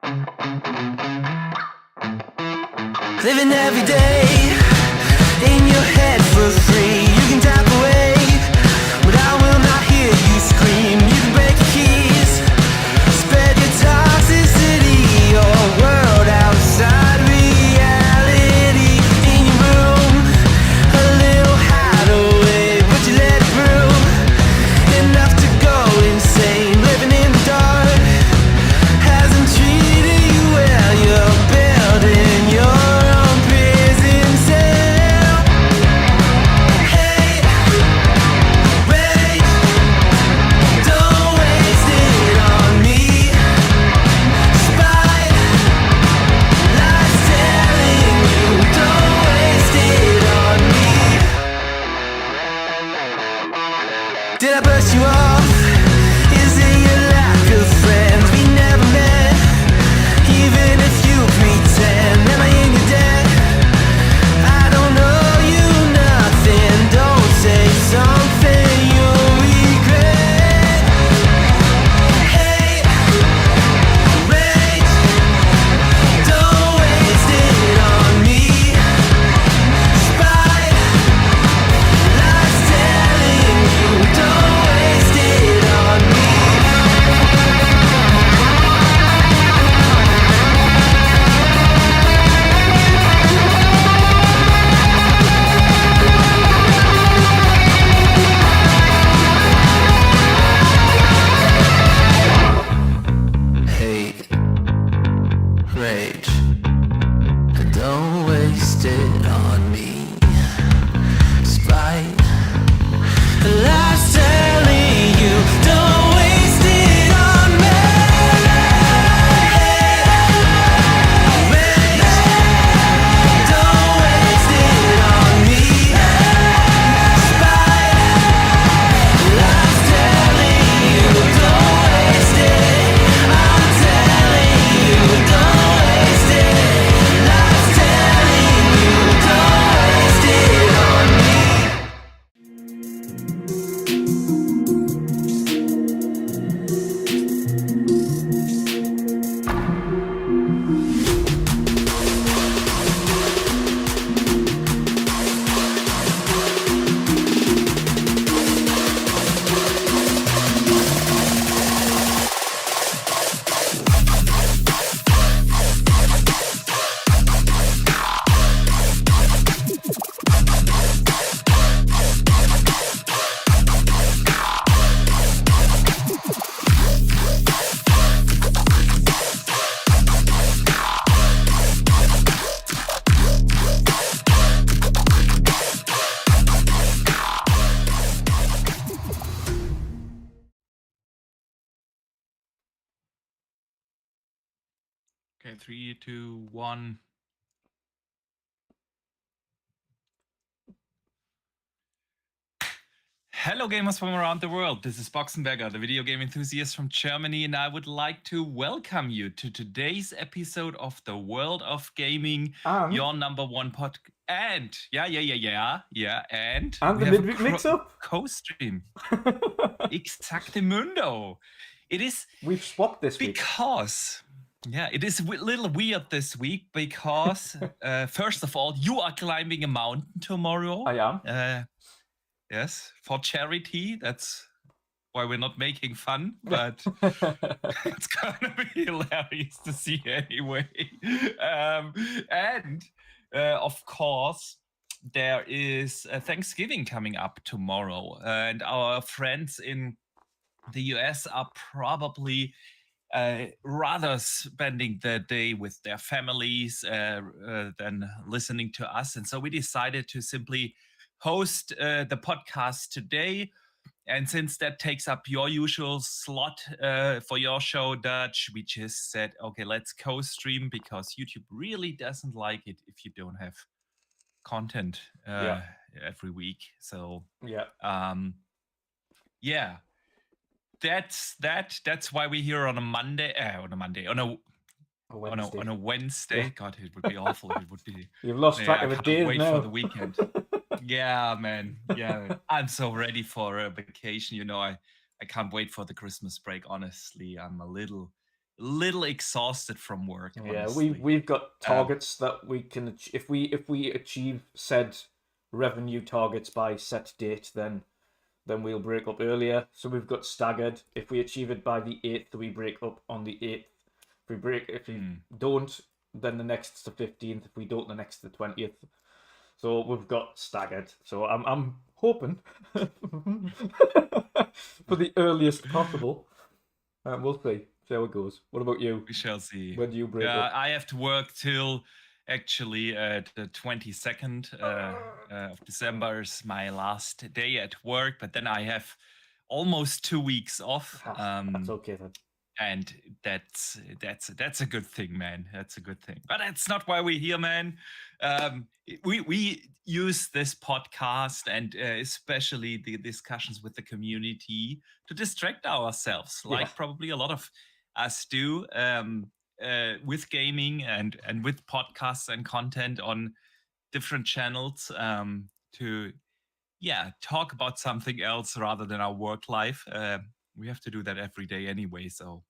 Living every day in your head for free. You can tap away, but I will not hear you scream. You can break your keys, spread your toxicity, your world outside reality. In your room, a little hideaway, but you let it through. Enough to go insane. Living in the dark hasn't treated you well. You're building your own prison cell. Hate, rage, don't waste it on me. Spite, lies telling you, don't waste it on me. Did I brush you off? Is it your lack of friends? We never met, even if you pretend. Am I in your debt? I don't know you nothing. Don't say something you'll regret. Hate, rage, don't waste it on me. Spite, lies telling you, don't waste it on me. Hate, rage, don't waste it on me. Spite, lies telling you, don't waste it on me. Rage, don't waste it on me. Spite, lies telling you, don't waste it. I'm telling you, don't waste it. Lies telling you, don't waste it on me. Okay, 3, 2, 1. Hello, gamers from around the world. This is Boxenberger, the video game enthusiast from Germany, and I would like to welcome you to today's episode of the World of Gaming, your number one podcast. And and And we the have a midweek mix-up. co-stream. Exactamundo. It is We've swapped this week. because. Yeah, it is a little weird this week because, first of all, you are climbing a mountain tomorrow. I am. Yes, for charity. That's why we're not making fun, but it's gonna be hilarious to see anyway. And of course, there is Thanksgiving coming up tomorrow, and our friends in the US are probably rather spending the day with their families than listening to us. And so we decided to simply host the podcast today. And since that takes up your usual slot for your show, Dutch, we just said, okay, let's co-stream because YouTube really doesn't like it if you don't have content every week. So that's why we're here on a Monday. On a Wednesday. Yeah. God, it would be awful. It would be. You've lost track of the days wait now. for the weekend. Yeah, man. Yeah, I'm so ready for a vacation. You know, I can't wait for the Christmas break. Honestly, I'm a little little exhausted from work. Yeah, honestly. we've got targets that we can if we achieve said revenue targets by set date, then we'll break up earlier. So we've got staggered. If we achieve it by the 8th, we break up on the 8th. If we don't, then the next to 15th. If we don't, the next to 20th. So we've got staggered. So I'm hoping for the earliest possible. We'll see how it goes. What about you? We shall see. When do you break up? I have to work till actually the 22nd of December is my last day at work, but then I have almost 2 weeks off. That's okay then. And that's a good thing, man. That's a good thing. But that's not why we're here, man. We use this podcast and especially the discussions with the community to distract ourselves, like probably a lot of us do, with gaming and with podcasts and content on different channels, to talk about something else rather than our work life. We have to do that every day anyway. So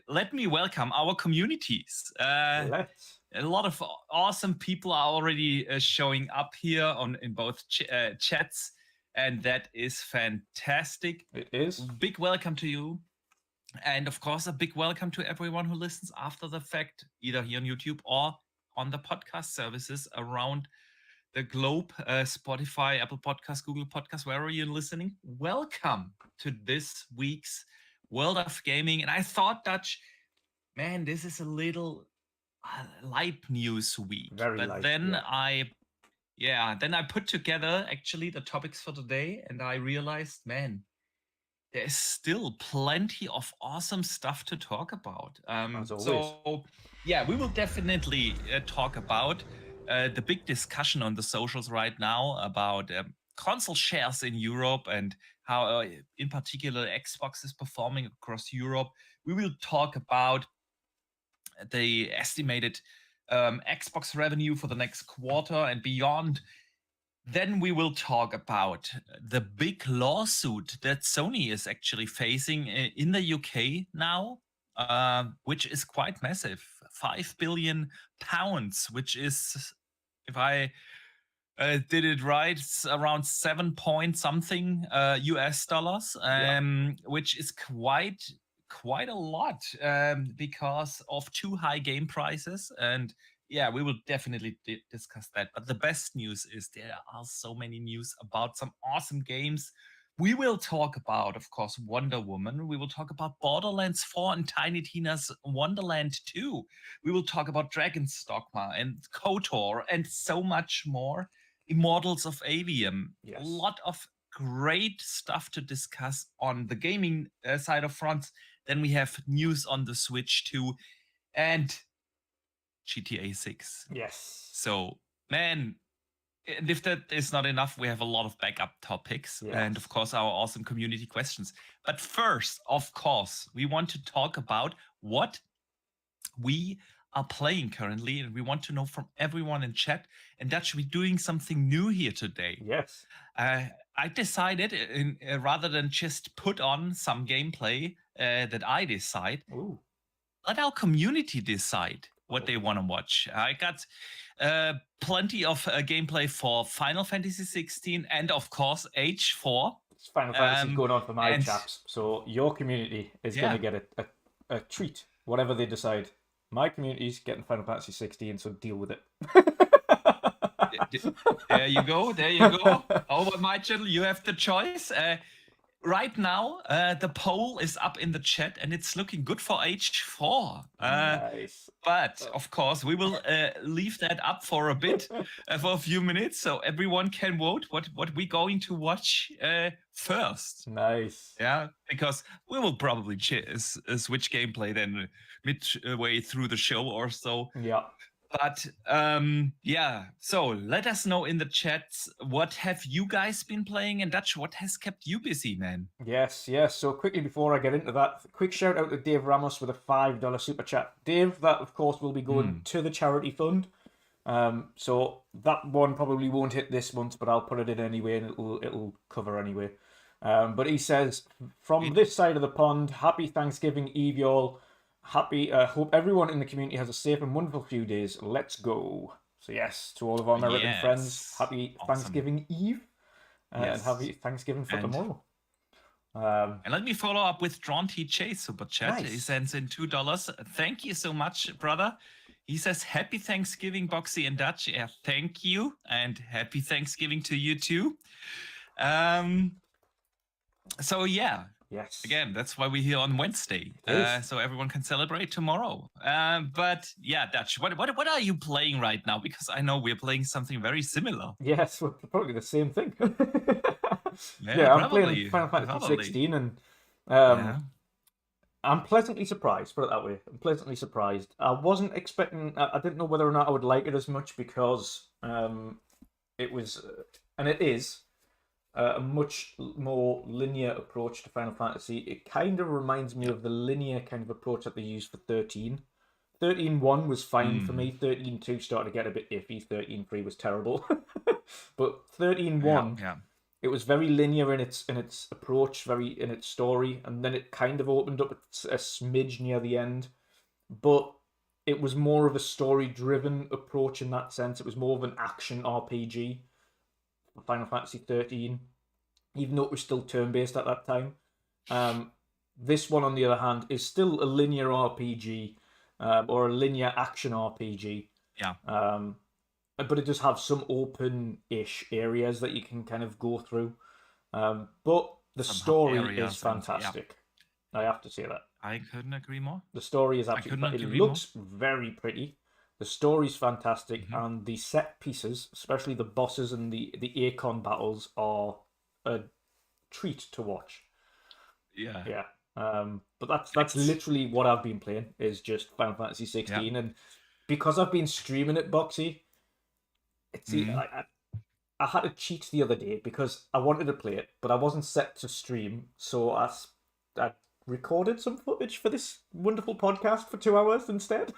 let me welcome our communities. Let's. A lot of awesome people are already showing up here in both chats, and that is fantastic. It is. Big welcome to you. And of course, a big welcome to everyone who listens after the fact, either here on YouTube or on the podcast services around the globe, Spotify, Apple Podcasts, Google Podcasts, wherever you're listening. Welcome to this week's World of Gaming. And I thought, Dutch, man, this is a little light news week. Very but light, then I put together actually the topics for today, and I realized, man, there's still plenty of awesome stuff to talk about. So we will definitely talk about the big discussion on the socials right now about console shares in Europe and how, in particular, Xbox is performing across Europe. We will talk about the estimated Xbox revenue for the next quarter and beyond. Then we will talk about the big lawsuit that Sony is actually facing in the UK now, which is quite massive. £5 billion, which is, if I did it right, it's around 7 point something US dollars, which is quite a lot because of too high game prices. And we will definitely discuss that. But the best news is there are so many news about some awesome games. We will talk about, of course, Wonder Woman. We will talk about Borderlands 4 and Tiny Tina's Wonderland 2. We will talk about Dragon's Dogma and KOTOR and so much more. Immortals of Avium. Yes. A lot of great stuff to discuss on the gaming side of fronts. Then we have news on the Switch 2 and GTA 6. Yes. So, man, and if that is not enough, we have a lot of backup topics and, of course, our awesome community questions. But first, of course, we want to talk about what we are playing currently, and we want to know from everyone in chat. And Dutch, we're doing something new here today. Yes. I decided, rather than just put on some gameplay that I decide, let our community decide what they want to watch. I got plenty of gameplay for Final Fantasy 16 and, of course, H4. Final Fantasy going on for my chaps. So your community is going to get a treat, whatever they decide. My community's getting Final Fantasy 16, so deal with it. There you go. Over my channel, you have the choice. Right now, the poll is up in the chat, and it's looking good for H4. Nice. But, of course, we will leave that up for a bit, for a few minutes, so everyone can vote what we're going to watch first. Nice. Yeah, because we will probably switch gameplay then midway through the show or so. Yeah. But so let us know in the chats, what have you guys been playing? And Dutch, what has kept you busy, man? Yes. So quickly before I get into that, quick shout out to Dave Ramos with a $5 super chat. Dave, that of course will be going to the charity fund. So that one probably won't hit this month, but I'll put it in anyway, and it'll cover anyway. But he says, from this side of the pond, happy Thanksgiving Eve, y'all. Hope everyone in the community has a safe and wonderful few days. Let's go. So yes, to all of our American friends, Yes. happy Awesome. Thanksgiving Eve, and Yes. happy Thanksgiving for And- tomorrow. And let me follow up with Drawn TJ Super Chat. He Nice. sends in $2. Thank you so much, brother. He says, Happy Thanksgiving, Boxy and Dutch. Yeah, thank you. And happy Thanksgiving to you too. So yeah, Yes. again, that's why we're here on Wednesday. It is. So everyone can celebrate tomorrow. But yeah, Dutch, what are you playing right now? Because I know we're playing something very similar. Yes, well, probably the same thing. Yeah, I'm playing probably, Final Fantasy probably. 16, and Yeah. I'm pleasantly surprised. Put it that way. I'm pleasantly surprised. I wasn't expecting. I didn't know whether or not I would like it as much because it was, and it is, a much more linear approach to Final Fantasy. It kind of reminds me of the linear kind of approach that they used for 13. 13.1 was fine for me. 13.2 started to get a bit iffy. 13.3 was terrible. But 13.1, Yeah. it was very linear in its approach, very in its story, and then it kind of opened up a smidge near the end. But it was more of a story-driven approach in that sense. It was more of an action RPG for Final Fantasy 13, even though it was still turn-based at that time. This one, on the other hand, is still a linear RPG, or a linear action RPG. Yeah. But it does have some open-ish areas that you can kind of go through. But the Some story areas is and- fantastic. I have to say that. I couldn't agree more. The story is couldn't absolutely. It agree looks very pretty. The story's fantastic, Mhm. and the set pieces, especially the bosses and the Akon battles, are a treat to watch. Yeah. Yeah. But that's It's- literally what I've been playing, is just Final Fantasy 16, and because I've been streaming it, Boxy, I had to cheat the other day because I wanted to play it, but I wasn't set to stream, so I recorded some footage for this wonderful podcast for 2 hours instead.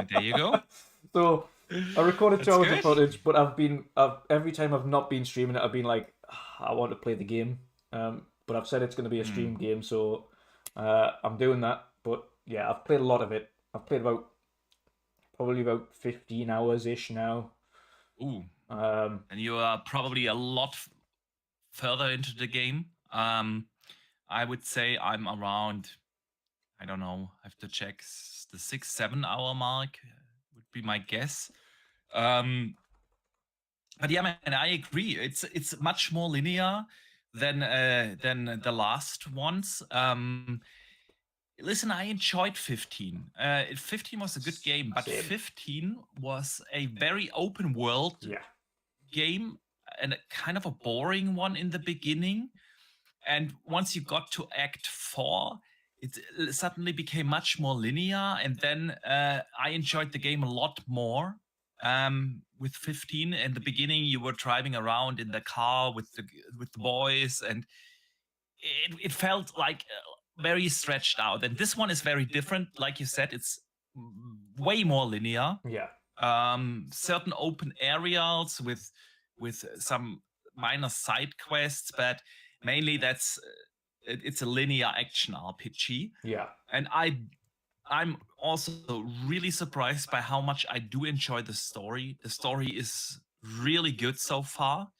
There you go. So I recorded 2 hours of good. footage, but every time I've not been streaming it, I've been like, I want to play the game. But I've said it's going to be a stream game, so I'm doing that. But yeah, I've played a lot of it. I've played probably about 15 hours ish now. Ooh. And you are probably a lot further into the game. I would say I'm around, I don't know, I have to check, the 6-7 hour mark would be my guess. But yeah, man, I agree. It's much more linear than the last ones. Listen, I enjoyed 15. 15 was a good game, but Same. 15 was a very open world Yeah. game and a kind of a boring one in the beginning. And once you got to Act 4, it suddenly became much more linear. And then I enjoyed the game a lot more with 15. In the beginning, you were driving around in the car with the boys, and it felt like very stretched out. And this one is very different. Like you said, it's way more linear. Yeah. Certain open areas with some minor side quests, but mainly it's a linear action RPG. Yeah. And I'm also really surprised by how much I do enjoy the story. The story is really good so far.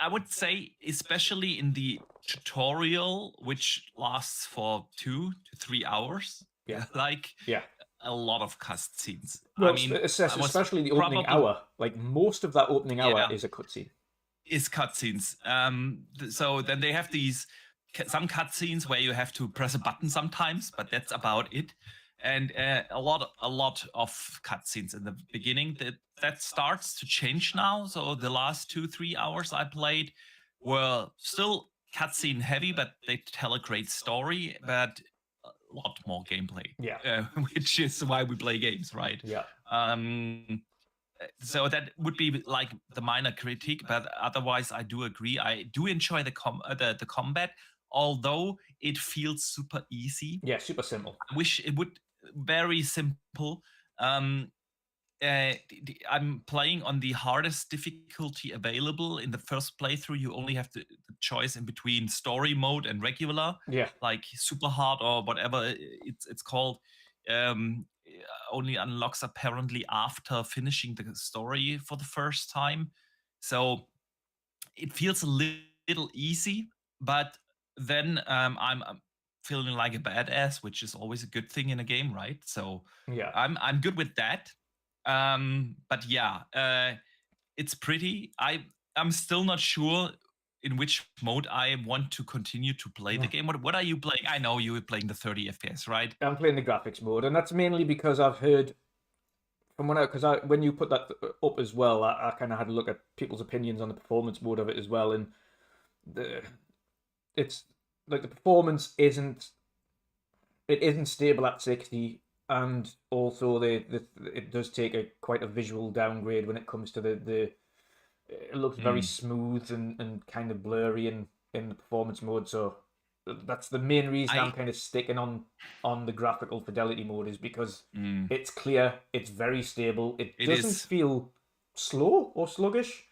I would say, especially in the tutorial, which lasts for 2 to 3 hours. Yeah. Like Yeah. a lot of cutscenes. Well, I mean, especially the opening hour. Like most of that opening hour Yeah. is a cutscene. Is cutscenes. So then they have some cutscenes where you have to press a button sometimes, but that's about it. And a lot of cutscenes in the beginning. That starts to change now. So the last 2-3 hours I played were still cutscene heavy, but they tell a great story, but a lot more gameplay. Yeah. Which is why we play games, right? Yeah. So that would be like the minor critique, but otherwise I do agree. I do enjoy the combat, although it feels super easy. Yeah, super simple. I wish it would very simple. I'm playing on the hardest difficulty available. In the first playthrough, you only have the choice in between story mode and regular, Yeah. like super hard or whatever it's called. Only unlocks apparently after finishing the story for the first time. So it feels a little easy, but then I'm feeling like a badass, which is always a good thing in a game, right? So Yeah. I'm good with that. But yeah, it's pretty. I'm still not sure in which mode I want to continue to play the game. What are you playing? I know you were playing the 30 FPS, right? I'm playing the graphics mode, and that's mainly because I've heard from when you put that up as well, I kind of had a look at people's opinions on the performance mode of it as well, and it's like the performance isn't stable at 60, and also it does take quite a visual downgrade when it comes to the it looks very smooth and kind of blurry in the performance mode. So that's the main reason I'm kind of sticking on the graphical fidelity mode, is because it's clear, it's very stable, it doesn't feel slow or sluggish,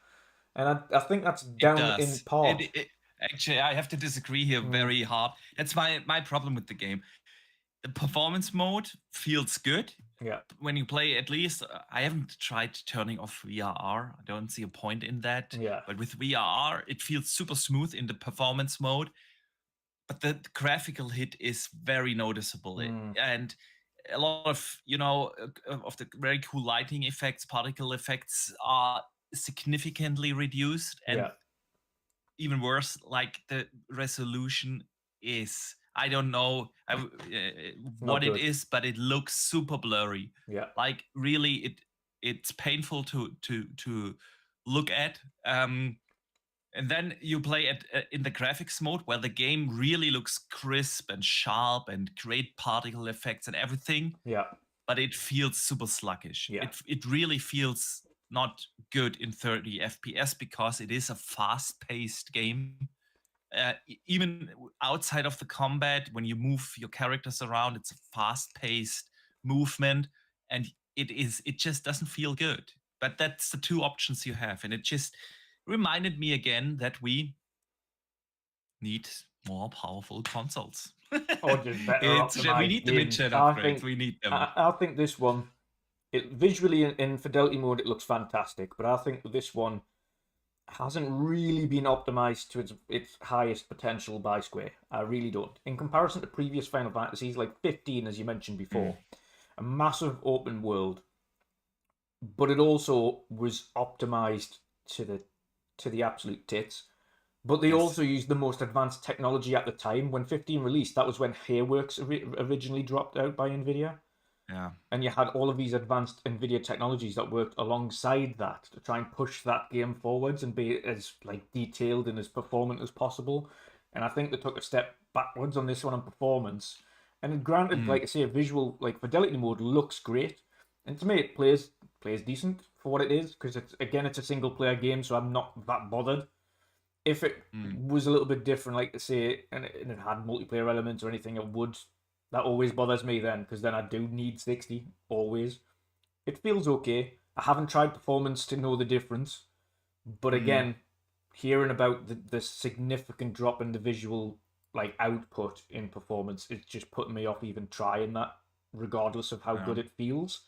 and I think that's down in part. Actually, I have to disagree here very hard. That's my problem with the game. The performance mode feels good. Yeah. When you play, at least, I haven't tried turning off VRR. I don't see a point in that. Yeah. But with VRR, it feels super smooth in the performance mode. But the graphical hit is very noticeable. And a lot of, of the very cool lighting effects, particle effects are significantly reduced. And even worse, like the resolution is, I don't know what it is, but it looks super blurry. Yeah. Like really, it's painful to look at. And then you play in the graphics mode, where the game really looks crisp and sharp and great particle effects and everything. Yeah. But it feels super sluggish. Yeah. It really feels not good in 30 FPS, because it is a fast-paced game. Even outside of the combat, when you move your characters around, it's a fast-paced movement, and it just doesn't feel good. But that's the two options you have, and it just reminded me again that we need more powerful consoles. Or just better optimized we need the games. mid-gen upgrades. We need them. I think this one, visually in fidelity mode, it looks fantastic, but I think this one hasn't really been optimized to its highest potential by Square. I really don't. In comparison to previous Final Fantasies, like 15, as you mentioned before, a massive open world, but it also was optimized to the absolute tits. But they also used the most advanced technology at the time. When 15 released, that was when Hairworks originally dropped out by NVIDIA. Yeah. And you had all of these advanced NVIDIA technologies that worked alongside that to try and push that game forwards and be as detailed and as performant as possible. And I think they took a step backwards on this one on performance. And granted, like I say, visual fidelity mode looks great, and to me it plays decent for what it is, because it's a single player game, so I'm not that bothered. If it was a little bit different, like I say, and it had multiplayer elements or anything, that always bothers me then, because then I do need 60, always. It feels okay. I haven't tried performance to know the difference, but again, hearing about the significant drop in the visual output in performance is just putting me off even trying that, regardless of how good it feels.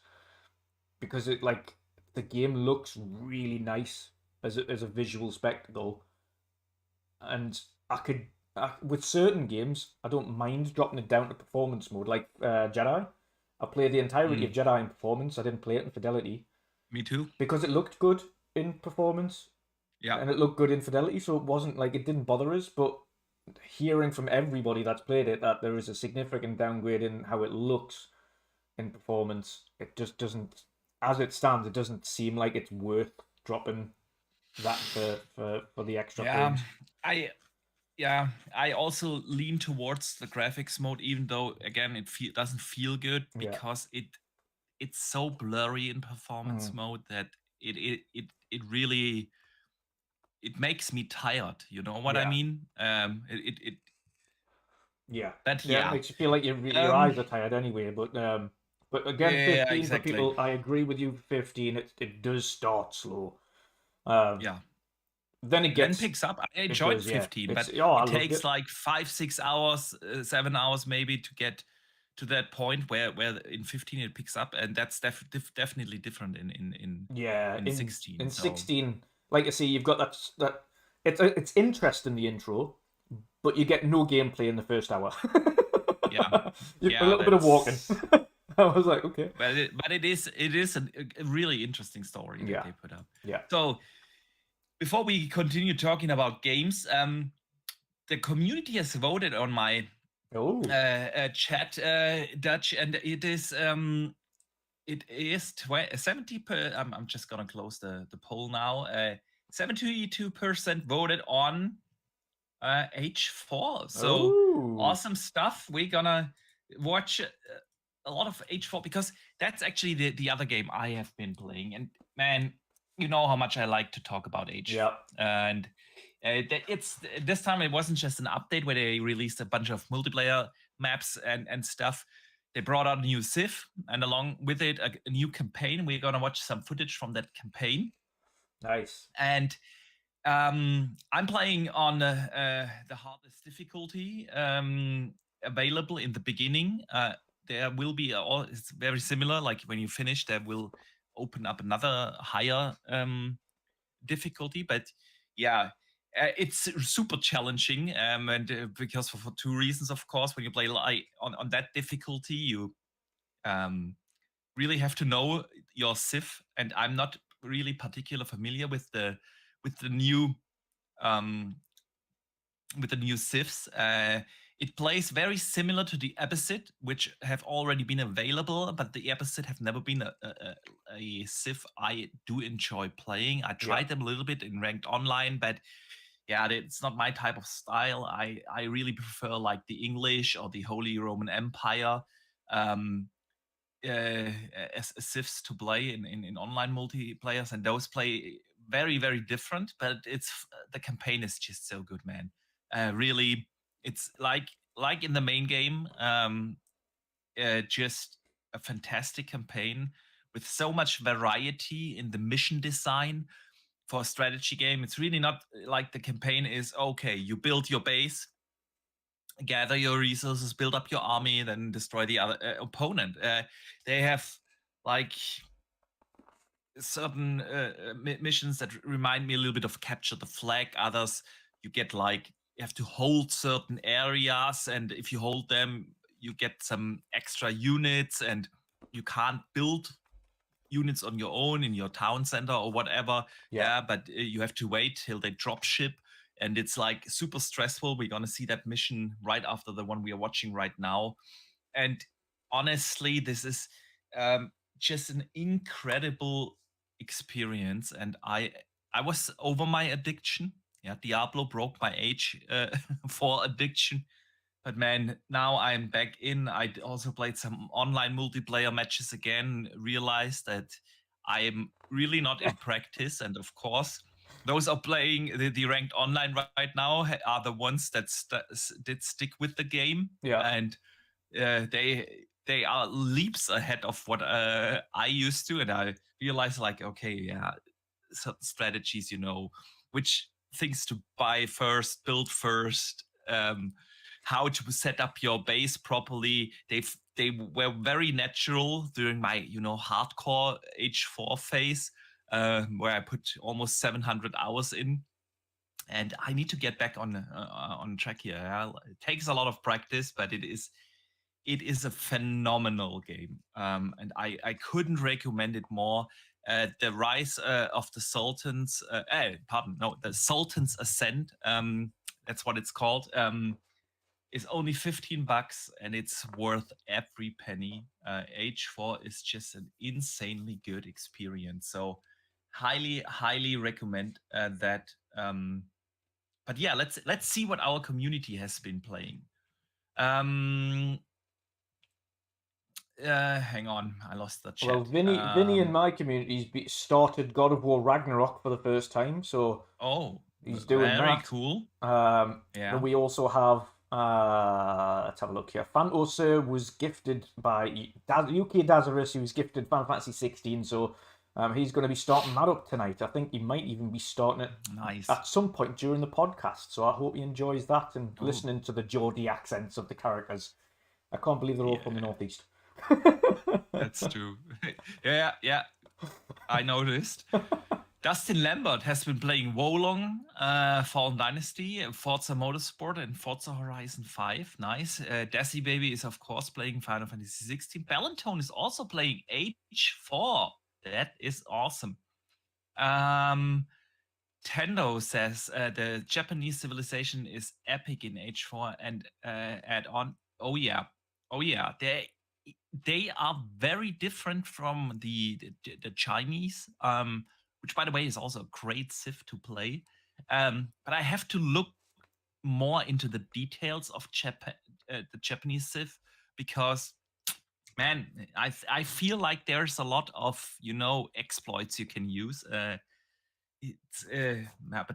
Because the game looks really nice as a visual spectacle. And with certain games, I don't mind dropping it down to performance mode, like Jedi. I played the entirety of Jedi in performance. I didn't play it in fidelity. Me too. Because it looked good in performance. Yeah. And it looked good in fidelity, so it wasn't it didn't bother us. But hearing from everybody that's played it that there is a significant downgrade in how it looks in performance, it just doesn't, as it stands, it doesn't seem like it's worth dropping that for the extra points. I also lean towards the graphics mode, even though again it doesn't feel good, because it's so blurry in performance mode that it really makes me tired. You know what I mean? Yeah. But it makes you feel like your eyes are tired anyway. But But again, Yeah, 15 exactly. for people. I agree with you. 15. It does start slow. Yeah. Then it Then gets. picks up. I It enjoyed does, yeah. 15, It's but I it loved takes it. like 5, 6 hours, 7 hours maybe to get to that point where in 15 it picks up, and that's definitely different Yeah, in 16. in So 16, like I say, you've got that. It's interesting, the intro, but you get no gameplay in the first hour. yeah, A yeah, little bit of walking. that's. I was like, okay. But it is a really interesting story that Yeah, they put up. yeah. So before we continue talking about games, the community has voted on my Oh, chat, Dutch, and it is 70 per. I'm just gonna close the poll now. 72% voted on H4. So oh, awesome stuff. We're gonna watch a lot of H4 because that's actually the other game I have been playing. And man, you know how much I like to talk about H. yeah, And it's this time it wasn't just an update where they released a bunch of multiplayer maps and stuff. They brought out a new Civ, and along with it a new campaign. We're gonna watch some footage from that campaign. nice. And I'm playing on the hardest difficulty available in the beginning. There will be it's very similar. Like when you finish, there will open up another higher difficulty. But yeah, it's super challenging. And because for two reasons, of course, when you play on that difficulty, you really have to know your Civ, and I'm not really particularly familiar with the new um, Civs. It plays very similar to the Episode, which have already been available, but the Episode have never been a Civ I do enjoy playing. I tried them a little bit in ranked online, but yeah, it's not my type of style. I really prefer like the English or the Holy Roman Empire. As civs to play in online multiplayers, and those play very very different. But the campaign is just so good, man. Really, it's like in the main game, just a fantastic campaign with so much variety in the mission design. For a strategy game, it's really not like the campaign is okay, you build your base, gather your resources, build up your army, then destroy the other opponent. They have like certain missions that remind me a little bit of Capture the Flag. Others, you get like you have to hold certain areas, and if you hold them, you get some extra units, and you can't build units on your own in your town center or whatever. Yeah, but you have to wait till they drop ship, and it's like super stressful. We're gonna see that mission right after the one we are watching right now, and honestly, this is just an incredible experience. And I was over my addiction. Yeah, Diablo broke my age for addiction. But man, now I'm back in. I also played some online multiplayer matches again, realized that I'm really not in practice. And of course, those are playing the ranked online right now are the ones that did stick with the game. Yeah. And they are leaps ahead of what I used to. And I realized like, okay, yeah, certain strategies, which things to buy first, build first, how to set up your base properly. They were very natural during my hardcore H4 phase, where I put almost 700 hours in, and I need to get back on track here. It takes a lot of practice, but it is a phenomenal game, and I couldn't recommend it more. The Rise of the Sultans, the Sultan's Ascent, that's what it's called, is only $15, and it's worth every penny. H4 is just an insanely good experience, so highly recommend that. But yeah, let's see what our community has been playing. Hang on, I lost the chat. Well, Vinny in my community's started God of War Ragnarok for the first time, so he's doing very that. cool. Yeah. Then we also have let's have a look here. Fantosir was gifted by UK Dazarus, who was gifted Final Fantasy 16, so he's going to be starting that up tonight. I think he might even be starting it Nice. at some point during the podcast, so I hope he enjoys that and listening to the Geordie accents of the characters. I can't believe they're all from the Northeast. That's true. Yeah. I noticed. Dustin Lambert has been playing Wolong, Fallen Dynasty, Forza Motorsport, and Forza Horizon 5. Nice. Desi Baby is, of course, playing Final Fantasy 16. Ballantone is also playing H4. That is awesome. Tendo says the Japanese civilization is epic in H4 and add on. Oh yeah. They are very different from the Chinese, which by the way is also a great Civ to play. But I have to look more into the details of the Japanese Civ because, man, I feel like there's a lot of exploits you can use. But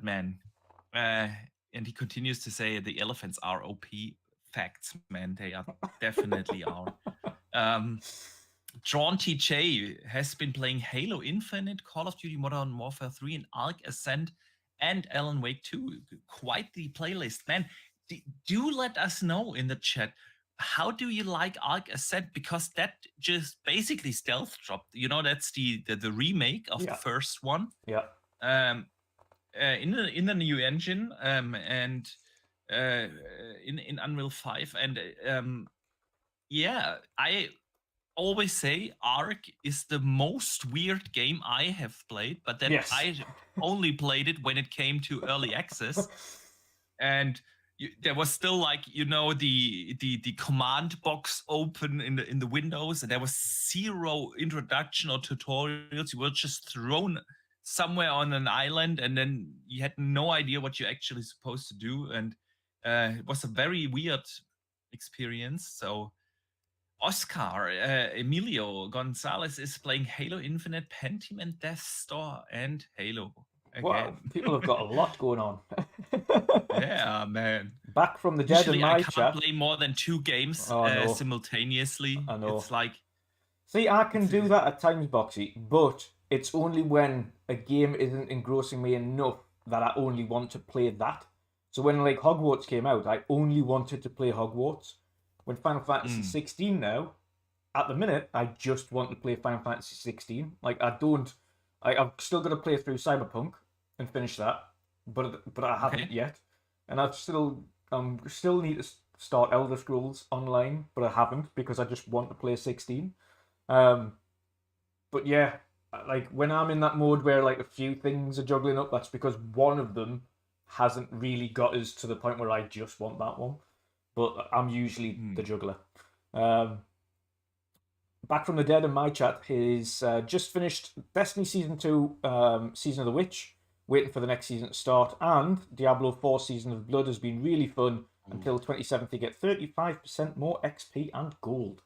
man, and he continues to say the elephants are OP. Facts, man, they are definitely are. Drawn TJ has been playing Halo Infinite, Call of Duty Modern Warfare 3, and Ark Ascent, and Alan Wake 2. Quite the playlist, man. Do let us know in the chat. How do you like Ark Ascent? Because that just basically stealth dropped. That's the remake of the first one. Yeah. In the new engine, and in Unreal 5, and I always say Ark is the most weird game I have played, but then I only played it when it came to early access, and there was still the command box open in the windows, and there was zero introduction or tutorials. You were just thrown somewhere on an island, and then you had no idea what you're actually supposed to do, and it was a very weird experience. So Oscar Emilio Gonzalez is playing Halo Infinite, Pentiment, Death Star, and Halo again. Wow, people have got a lot going on. Yeah, man. Back from the dead. Usually in my I can't chat. play more than 2 games simultaneously. I know. It's like... See, I can do that at times, Boxy, but it's only when a game isn't engrossing me enough that I only want to play that. So when Hogwarts came out, I only wanted to play Hogwarts. When Final Fantasy 16 now, at the minute, I just want to play Final Fantasy 16. I'm still going to play through Cyberpunk and finish that, but I haven't yet. And I still need to start Elder Scrolls Online, but I haven't because I just want to play 16. But yeah, when I'm in that mode where a few things are juggling up, that's because one of them hasn't really got us to the point where I just want that one. But I'm usually the juggler. Back from the dead in my chat is just finished Destiny Season 2, Season of the Witch, waiting for the next season to start, and Diablo 4 Season of Blood has been really fun. Until 27th, you get 35% more XP and gold.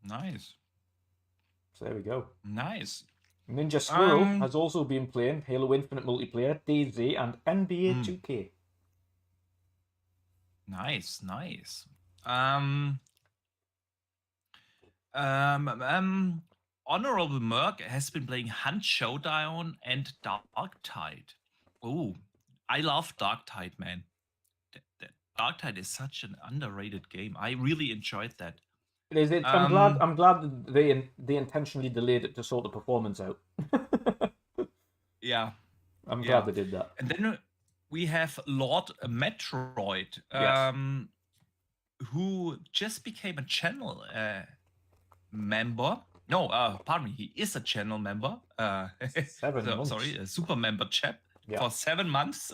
Nice. So there we go. Nice. Ninja Squirrel has also been playing Halo Infinite multiplayer, DayZ, and NBA 2K. Nice. Honorable Merc has been playing Hunt Showdown and Darktide. Oh, I love Darktide, man. Darktide is such an underrated game. I really enjoyed that. It is. I'm glad that they intentionally delayed it to sort the performance out. Yeah. I'm glad they did that. And then we have Lord Metroid, who just became a channel member. No, pardon me, he is a channel member. 7 months. Sorry, a super member chap for 7 months.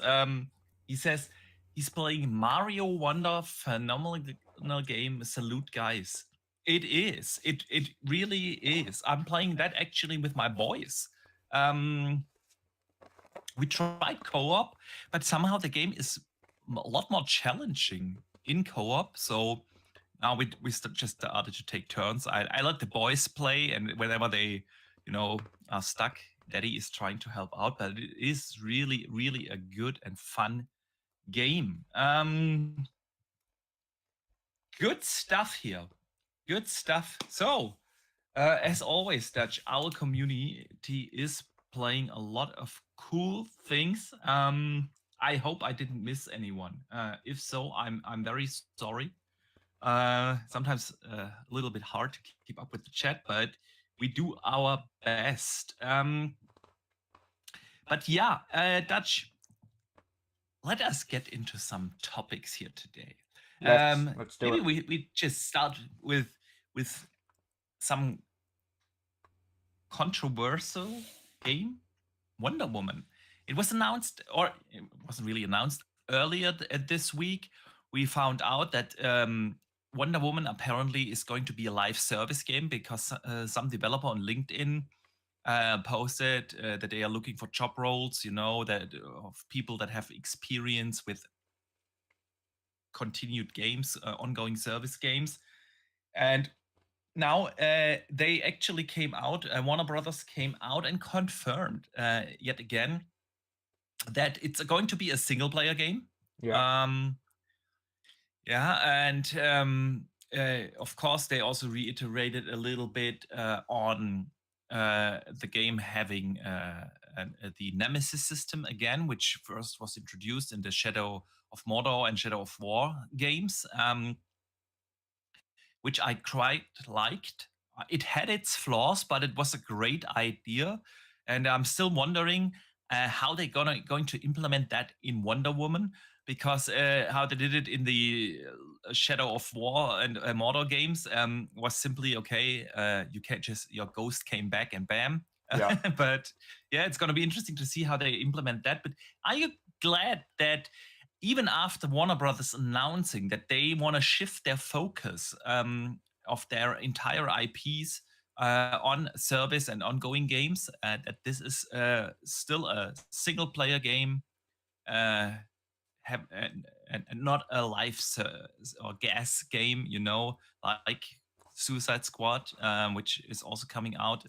He says he's playing Mario Wonder, phenomenal game. Salute, guys. It is. It really is. I'm playing that actually with my boys. We tried co-op, but somehow the game is a lot more challenging in co-op. So now we just started to take turns. I let the boys play, and whenever they, are stuck, Daddy is trying to help out. But it is really, really a good and fun game. Good stuff here. Good stuff. So, as always, Dutch, our community is playing a lot of cool things. I hope I didn't miss anyone. If so, I'm very sorry. Sometimes a little bit hard to keep up with the chat, but we do our best. But yeah, Dutch, let us get into some topics here today. Let's do Maybe it. we just start with some controversial game, Wonder Woman. It was announced, or it wasn't really announced, earlier this week. We found out that Wonder Woman apparently is going to be a live service game because some developer on LinkedIn posted that they are looking for job roles, that of people that have experience with continued games, ongoing service games. And now they actually came out, Warner Brothers came out and confirmed yet again that it's going to be a single player game. Yeah. And of course they also reiterated a little bit on the game having the Nemesis system again, which first was introduced in the Shadow of Mordor and Shadow of War games, which I quite liked. It had its flaws, but it was a great idea, and I'm still wondering how they're going to implement that in Wonder Woman, because how they did it in the Shadow of War and Mordor games was simply okay. You can't just your ghost came back and bam. Yeah. But yeah, it's going to be interesting to see how they implement that. But are you glad that even after Warner Brothers announcing that they want to shift their focus of their entire IPs on service and ongoing games, that this is still a single player game, and not a live or gas game, like Suicide Squad, which is also coming out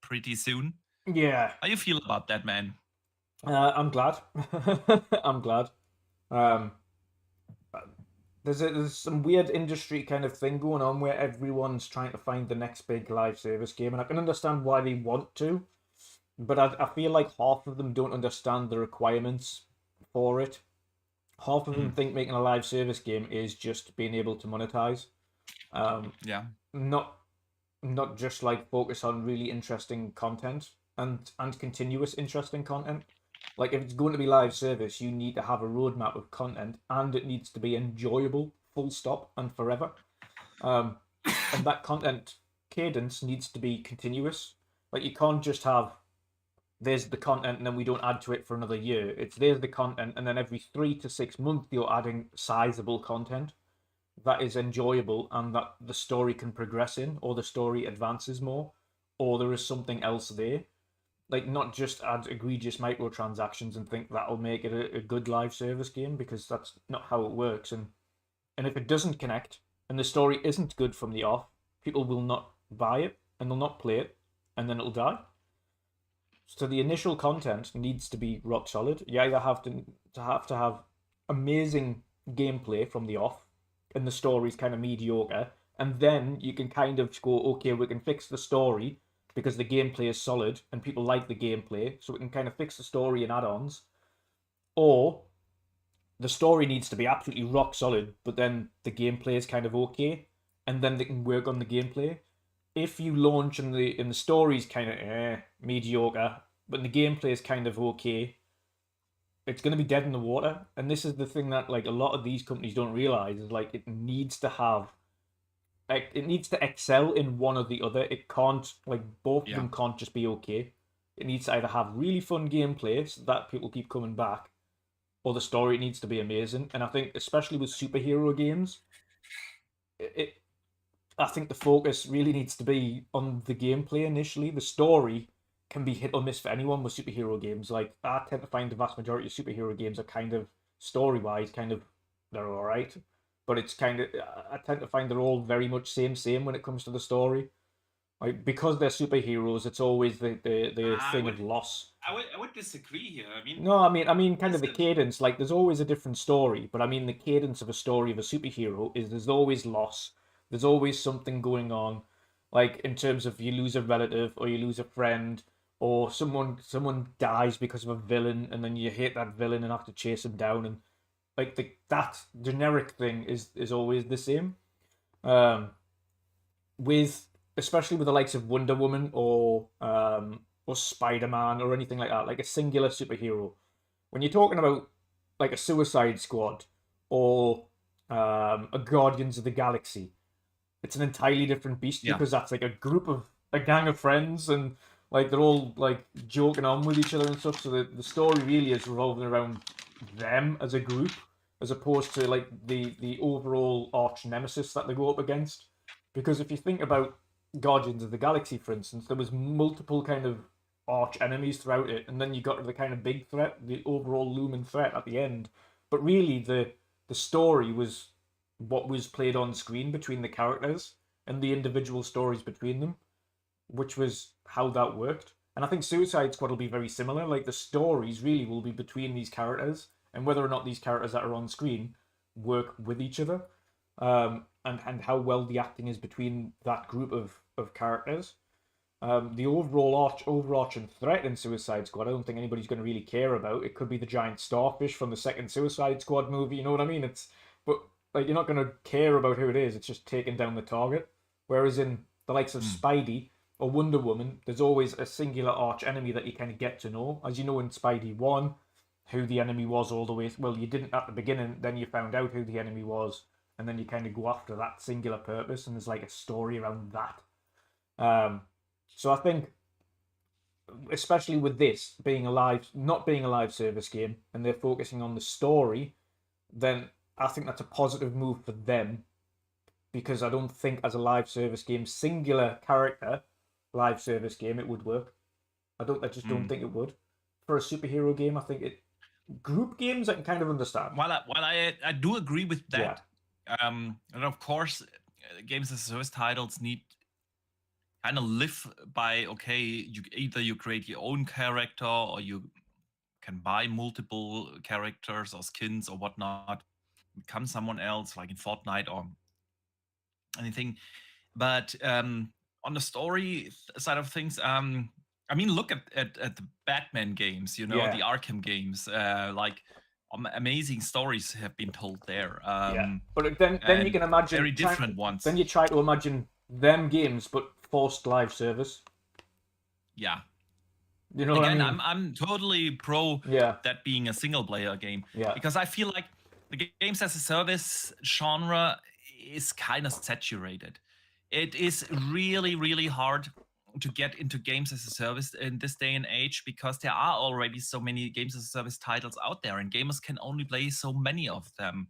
pretty soon. Yeah. How you feel about that, man? I'm glad. I'm glad. There's some weird industry kind of thing going on where everyone's trying to find the next big live service game, and I can understand why they want to, but I feel like half of them don't understand the requirements for it. Half of them think making a live service game is just being able to monetize. Yeah. Not just like focus on really interesting content and continuous interesting content. Like if it's going to be live service, you need to have a roadmap of content, and it needs to be enjoyable, full stop, and forever. And that content cadence needs to be continuous. Like you can't just have there's the content and then we don't add to it for another year. It's there's the content and then every 3 to 6 months you're adding sizable content that is enjoyable and that the story can progress in, or the story advances more, or there is something else there. Like not just add egregious microtransactions and think that'll make it a good live service game, because that's not how it works. And if it doesn't connect and the story isn't good from the off, people will not buy it and they'll not play it, and then it'll die. So the initial content needs to be rock solid. You either have to have amazing gameplay from the off, and the story's kind of mediocre, and then you can kind of go, okay, we can fix the story because the gameplay is solid and people like the gameplay, so we can kind of fix the story and add-ons. Or the story needs to be absolutely rock solid, but then the gameplay is kind of okay, and then they can work on the gameplay. If you launch and the story's kind of mediocre, but the gameplay is kind of okay, it's going to be dead in the water. And this is the thing that like a lot of these companies don't realize is like it needs to excel in one or the other. It can't, like, both of them can't just be okay. It needs to either have really fun gameplay so that people keep coming back, or the story needs to be amazing. And I think especially with superhero games, I think the focus really needs to be on the gameplay initially. The story can be hit or miss for anyone with superhero games. Like, I tend to find the vast majority of superhero games are kind of, story-wise, kind of, they're alright. But it's kind of, I tend to find they're all very much same when it comes to the story. Like because they're superheroes, it's always the I thing would of loss. I would disagree here. I mean, No, I mean, kind of the listen, cadence. Like, there's always a different story, but I mean, the cadence of a story of a superhero is there's always loss. There's always something going on, like in terms of you lose a relative or you lose a friend or someone dies because of a villain, and then you hate that villain and have to chase him down, and like that generic thing is always the same. Um, with especially with the likes of Wonder Woman or Spider Man or anything like that, like a singular superhero. When you're talking about like a Suicide Squad or a Guardians of the Galaxy, it's an entirely different beast yeah, because that's like a gang of friends, and like they're all like joking on with each other and stuff. So the story really is revolving around them as a group, as opposed to like the overall arch nemesis that they go up against. Because if you think about Guardians of the Galaxy, for instance, there was multiple kind of arch enemies throughout it, and then you got to the kind of big threat, the overall looming threat at the end. But really, the story was what was played on screen between the characters and the individual stories between them, which was how that worked. And I think Suicide Squad will be very similar. Like the stories really will be between these characters, and whether or not these characters that are on screen work with each other, and how well the acting is between that group of characters. The overarching threat in Suicide Squad, I don't think anybody's going to really care about. It could be the giant starfish from the second Suicide Squad movie. You know what I mean? But like you're not going to care about who it is. It's just taking down the target. Whereas in the likes of mm, Spidey or Wonder Woman, there's always a singular arch enemy that you kind of get to know. As you know in Spidey 1, who the enemy was all the way. Well, you didn't at the beginning, then you found out who the enemy was, and then you kind of go after that singular purpose, and there's like a story around that. Um, so I think, especially with this being a live, not being a live service game, and they're focusing on the story, then I think that's a positive move for them because I don't think as a live service game, singular character live service game, it would work. I just don't mm. think it would. For a superhero game, I think it group games I can kind of understand. While I do agree with Yeah, that, and of course, games as a service titles need kind of live by okay, either you create your own character or you can buy multiple characters or skins or whatnot, become someone else like in Fortnite or anything. But on the story side of things, I mean, look at the Batman games, you know, yeah, the Arkham games, like amazing stories have been told there, yeah. But then you and can imagine very different ones. then you try to imagine them games but forced live service. Yeah. You know what I Again, mean? I'm totally pro Yeah, that being a single player game yeah, because I feel like the games as a service genre is kind of saturated. It is really hard to get into games as a service in this day and age because there are already so many games as a service titles out there, and gamers can only play so many of them.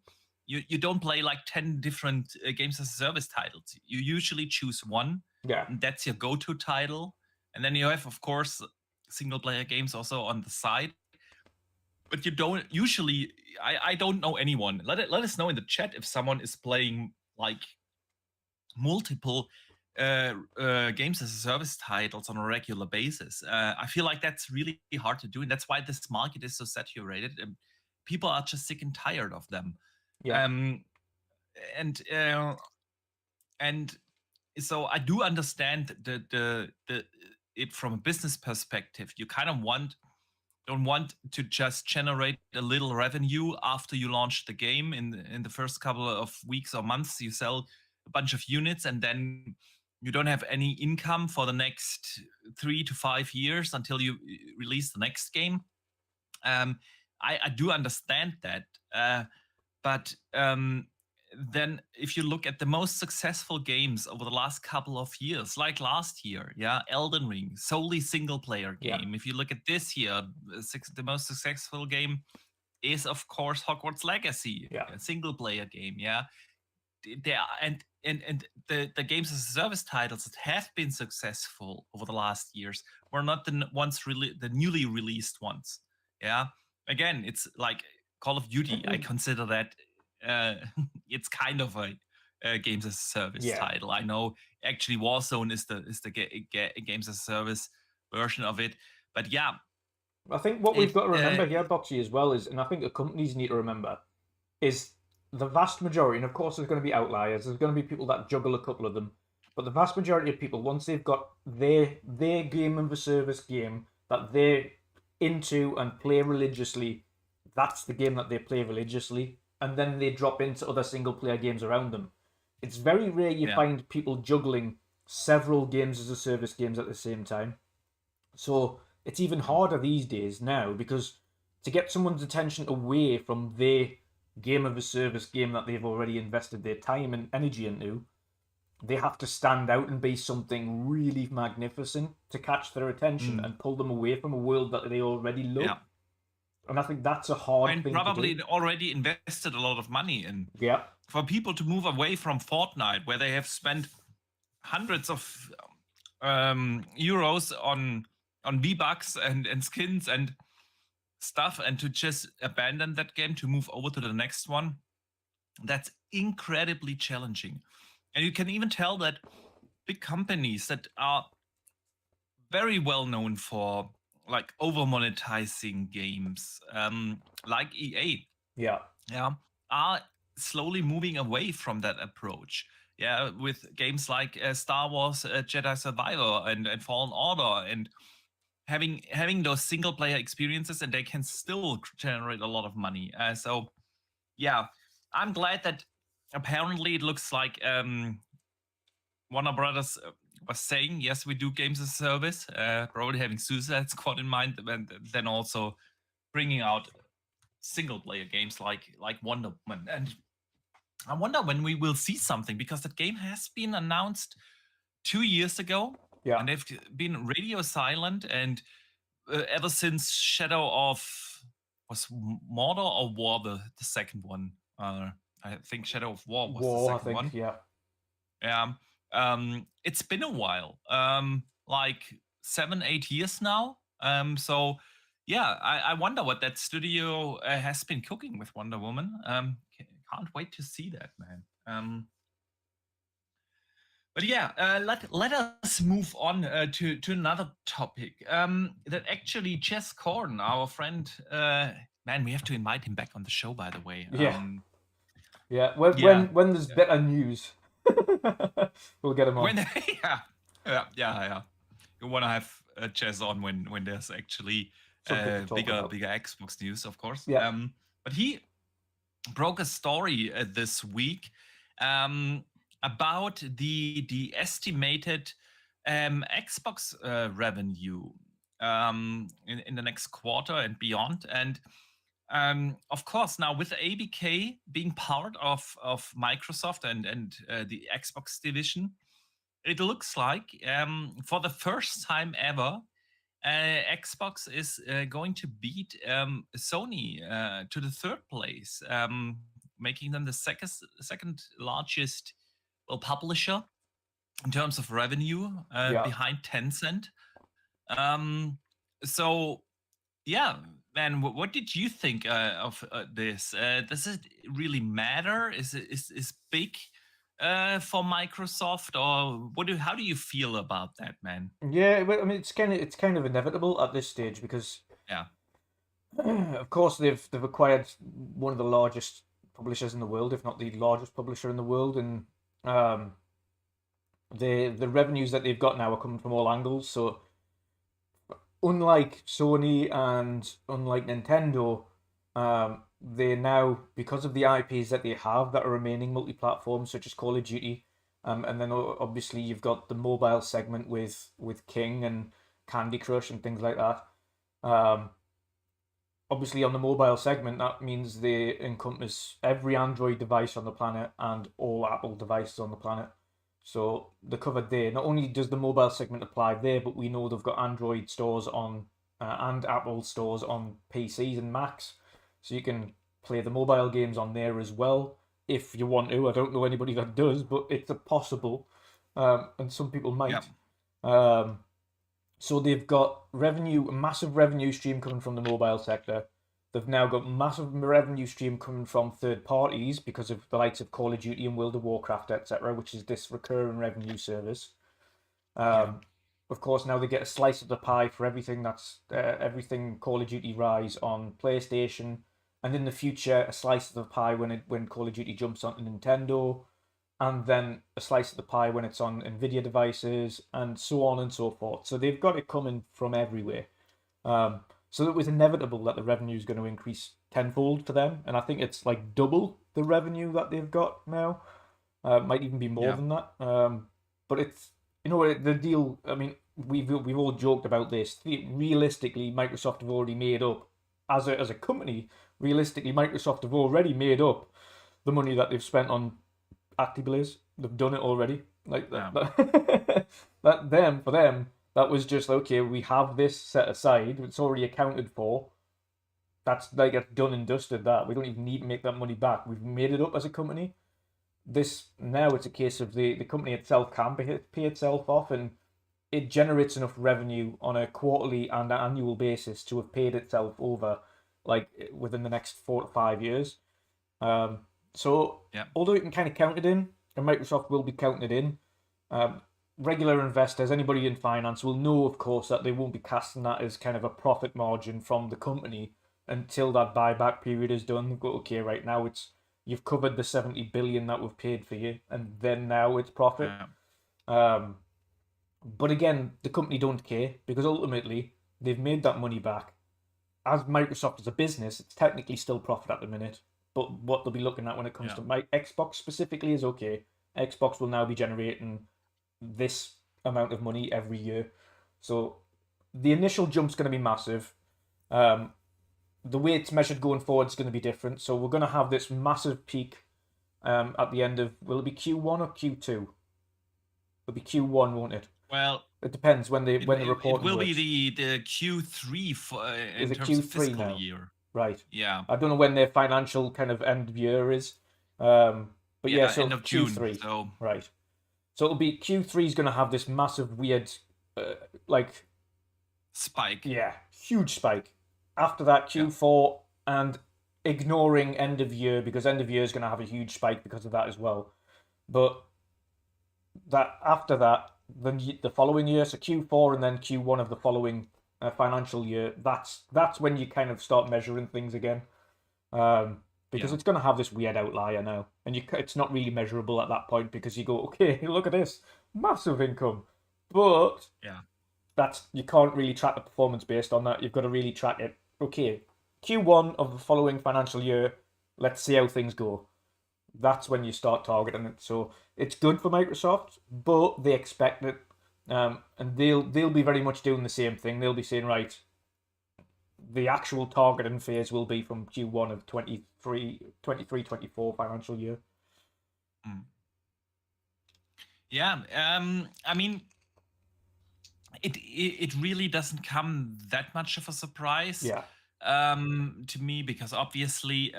You don't play like 10 different games as a service titles. You usually choose one, yeah, and that's your go-to title. And then you have, of course, single player games also on the side. But you don't usually. I don't know anyone. Let us know in the chat if someone is playing like multiple games as a service titles on a regular basis. I feel like that's really hard to do, and that's why this market is so saturated. And people are just sick and tired of them. yeah, Um, and and so I do understand the it from a business perspective. You kind of don't want to just generate a little revenue after you launch the game in the first couple of weeks or months. You sell a bunch of units and then you don't have any income for the next 3 to 5 years until you release the next game. um, I do understand that, but then if you look at the most successful games over the last couple of years, like last year, yeah, Elden Ring, solely single player yeah, game. If you look at this year, the most successful game is of course Hogwarts Legacy, yeah, a single player game, yeah. There and the games as a service titles that have been successful over the last years were not the newly released ones, yeah. Again, it's like Call of Duty. I consider that uh, it's kind of a games as a service Yeah. title. I know actually Warzone is the games as a service version of it, but yeah, I think what we've if got to remember here, Boxy, as well is, and I think the companies need to remember, is the vast majority, and of course there's going to be outliers, there's going to be people that juggle a couple of them, but the vast majority of people, once they've got their game of a service game that they're into and play religiously, that's the game that they play religiously, and then they drop into other single player games around them. It's very rare you find people juggling several games as a service games at the same time. So it's even harder these days now, because to get someone's attention away from their game of a service game that they've already invested their time and energy into, they have to stand out and be something really magnificent to catch their attention and pull them away from a world that they already love. Yeah. And I think that's a hard And thing probably to do. already invested a lot of money in. Yeah. For people to move away from Fortnite, where they have spent hundreds of euros on V-Bucks and skins and stuff, and to just abandon that game to move over to the next one, that's incredibly challenging. And you can even tell that big companies that are very well known for like over monetizing games, like EA, Yeah. are slowly moving away from that approach. Yeah, with games like Star Wars Jedi Survivor and Fallen Order, and having those single player experiences, and they can still generate a lot of money. So yeah, I'm glad that apparently it looks like Warner Brothers was saying, yes, we do games as a service, probably having Suicide Squad in mind, and then also bringing out single player games like Wonder Woman. And I wonder when we will see something, because that game has been announced 2 years ago. Yeah. And they've been radio silent, and ever since Shadow of, was Mordor or War the second one? I think Shadow of War was the second one. Yeah. Yeah. It's been a while, like 7-8 years now. So yeah, I wonder what that studio has been cooking with Wonder Woman. Can't wait to see that, man. But yeah, let us move on to another topic. That actually Jess Corn, our friend, man, we have to invite him back on the show, by the way. Yeah. When there's better news, we'll get him on. Yeah. You want to have Jess on when there's actually bigger Xbox news, of course. Yeah. But he broke a story this week about the estimated Xbox revenue in the next quarter and beyond. And of course, now with ABK being part of Microsoft and the Xbox division, it looks like for the first time ever, Xbox is going to beat Sony to the third place, making them the second largest publisher in terms of revenue, behind Tencent. So yeah, man, what did you think of this? Does it really matter? Is big for Microsoft, or how do you feel about that, man? Yeah, I mean, it's kind of inevitable at this stage, because of course they've acquired one of the largest publishers in the world, if not the largest publisher in the world, and the revenues that they've got now are coming from all angles. So unlike Sony and unlike Nintendo, they now, because of the IPs that they have that are remaining multi-platform, such as Call of Duty, and then obviously you've got the mobile segment with King and Candy Crush and things like that. Obviously on the mobile segment, that means they encompass every Android device on the planet and all Apple devices on the planet. So they're covered there. Not only does the mobile segment apply there, but we know they've got Android stores on and Apple stores on PCs and Macs. So you can play the mobile games on there as well, if you want to. I don't know anybody that does, but it's possible. And some people might. So they've got a massive revenue stream coming from the mobile sector. They've now got massive revenue stream coming from third parties because of the likes of Call of Duty and World of Warcraft, etc., which is this recurring revenue service. Of course, now they get a slice of the pie for everything that's everything Call of Duty Rise on PlayStation, and in the future, a slice of the pie when Call of Duty jumps onto Nintendo, and then a slice of the pie when it's on Nvidia devices, and so on and so forth. So they've got it coming from everywhere. So it was inevitable that the revenue is going to increase tenfold for them, and I think it's like double the revenue that they've got now. Might even be more than that. But it's, you know, the deal. I mean, we've all joked about this. Realistically, Microsoft have already made up as a company. Realistically, Microsoft have already made up the money that they've spent on ActiBliz. They've done it already. Like that, for them, that was just okay. We have this set aside. It's already accounted for. That's like it's done and dusted. That we don't even need to make that money back. We've made it up as a company. This now it's a case of the company itself can pay itself off, and it generates enough revenue on a quarterly and annual basis to have paid itself over, like within the next 4 to 5 years. So although you can kind of count it in, and Microsoft will be counting it in, regular investors, anybody in finance will know, of course, that they won't be casting that as kind of a profit margin from the company until that buyback period is done. They've got, okay, right now you've covered the 70 billion that we've paid for you, and then now it's profit. But again, the company don't care because ultimately they've made that money back. As Microsoft as a business, it's technically still profit at the minute. But what they'll be looking at when it comes to Xbox specifically is, okay, Xbox will now be generating this amount of money every year. So the initial jump's going to be massive. The way it's measured going forward is going to be different. So we're going to have this massive peak at the end of, will it be Q1 or Q2? It'll be Q1, won't it? Well, it depends when the report. It will be the Q3 for in terms Q3 of fiscal now? year. Right. Yeah. I don't know when their financial kind of end of year is. But yeah, so end of Q3. June. So right. So it'll be Q3 is going to have this massive weird, like spike. Yeah, huge spike. After that, Q4 and ignoring end of year because end of year is going to have a huge spike because of that as well. But that after that, then the following year, so Q4 and then Q1 of the following financial year, that's when you kind of start measuring things again. Because it's going to have this weird outlier now, and it's not really measurable at that point because you go, okay, look at this massive income, but you can't really track the performance based on that. You've got to really track it. Okay, Q1 of the following financial year, let's see how things go. That's when you start targeting it. So it's good for Microsoft, but they expect it, and they'll be very much doing the same thing. They'll be saying, right, the actual targeting phase will be from Q1 of 23-24 financial year. Yeah, I mean, it really doesn't come that much of a surprise to me, because obviously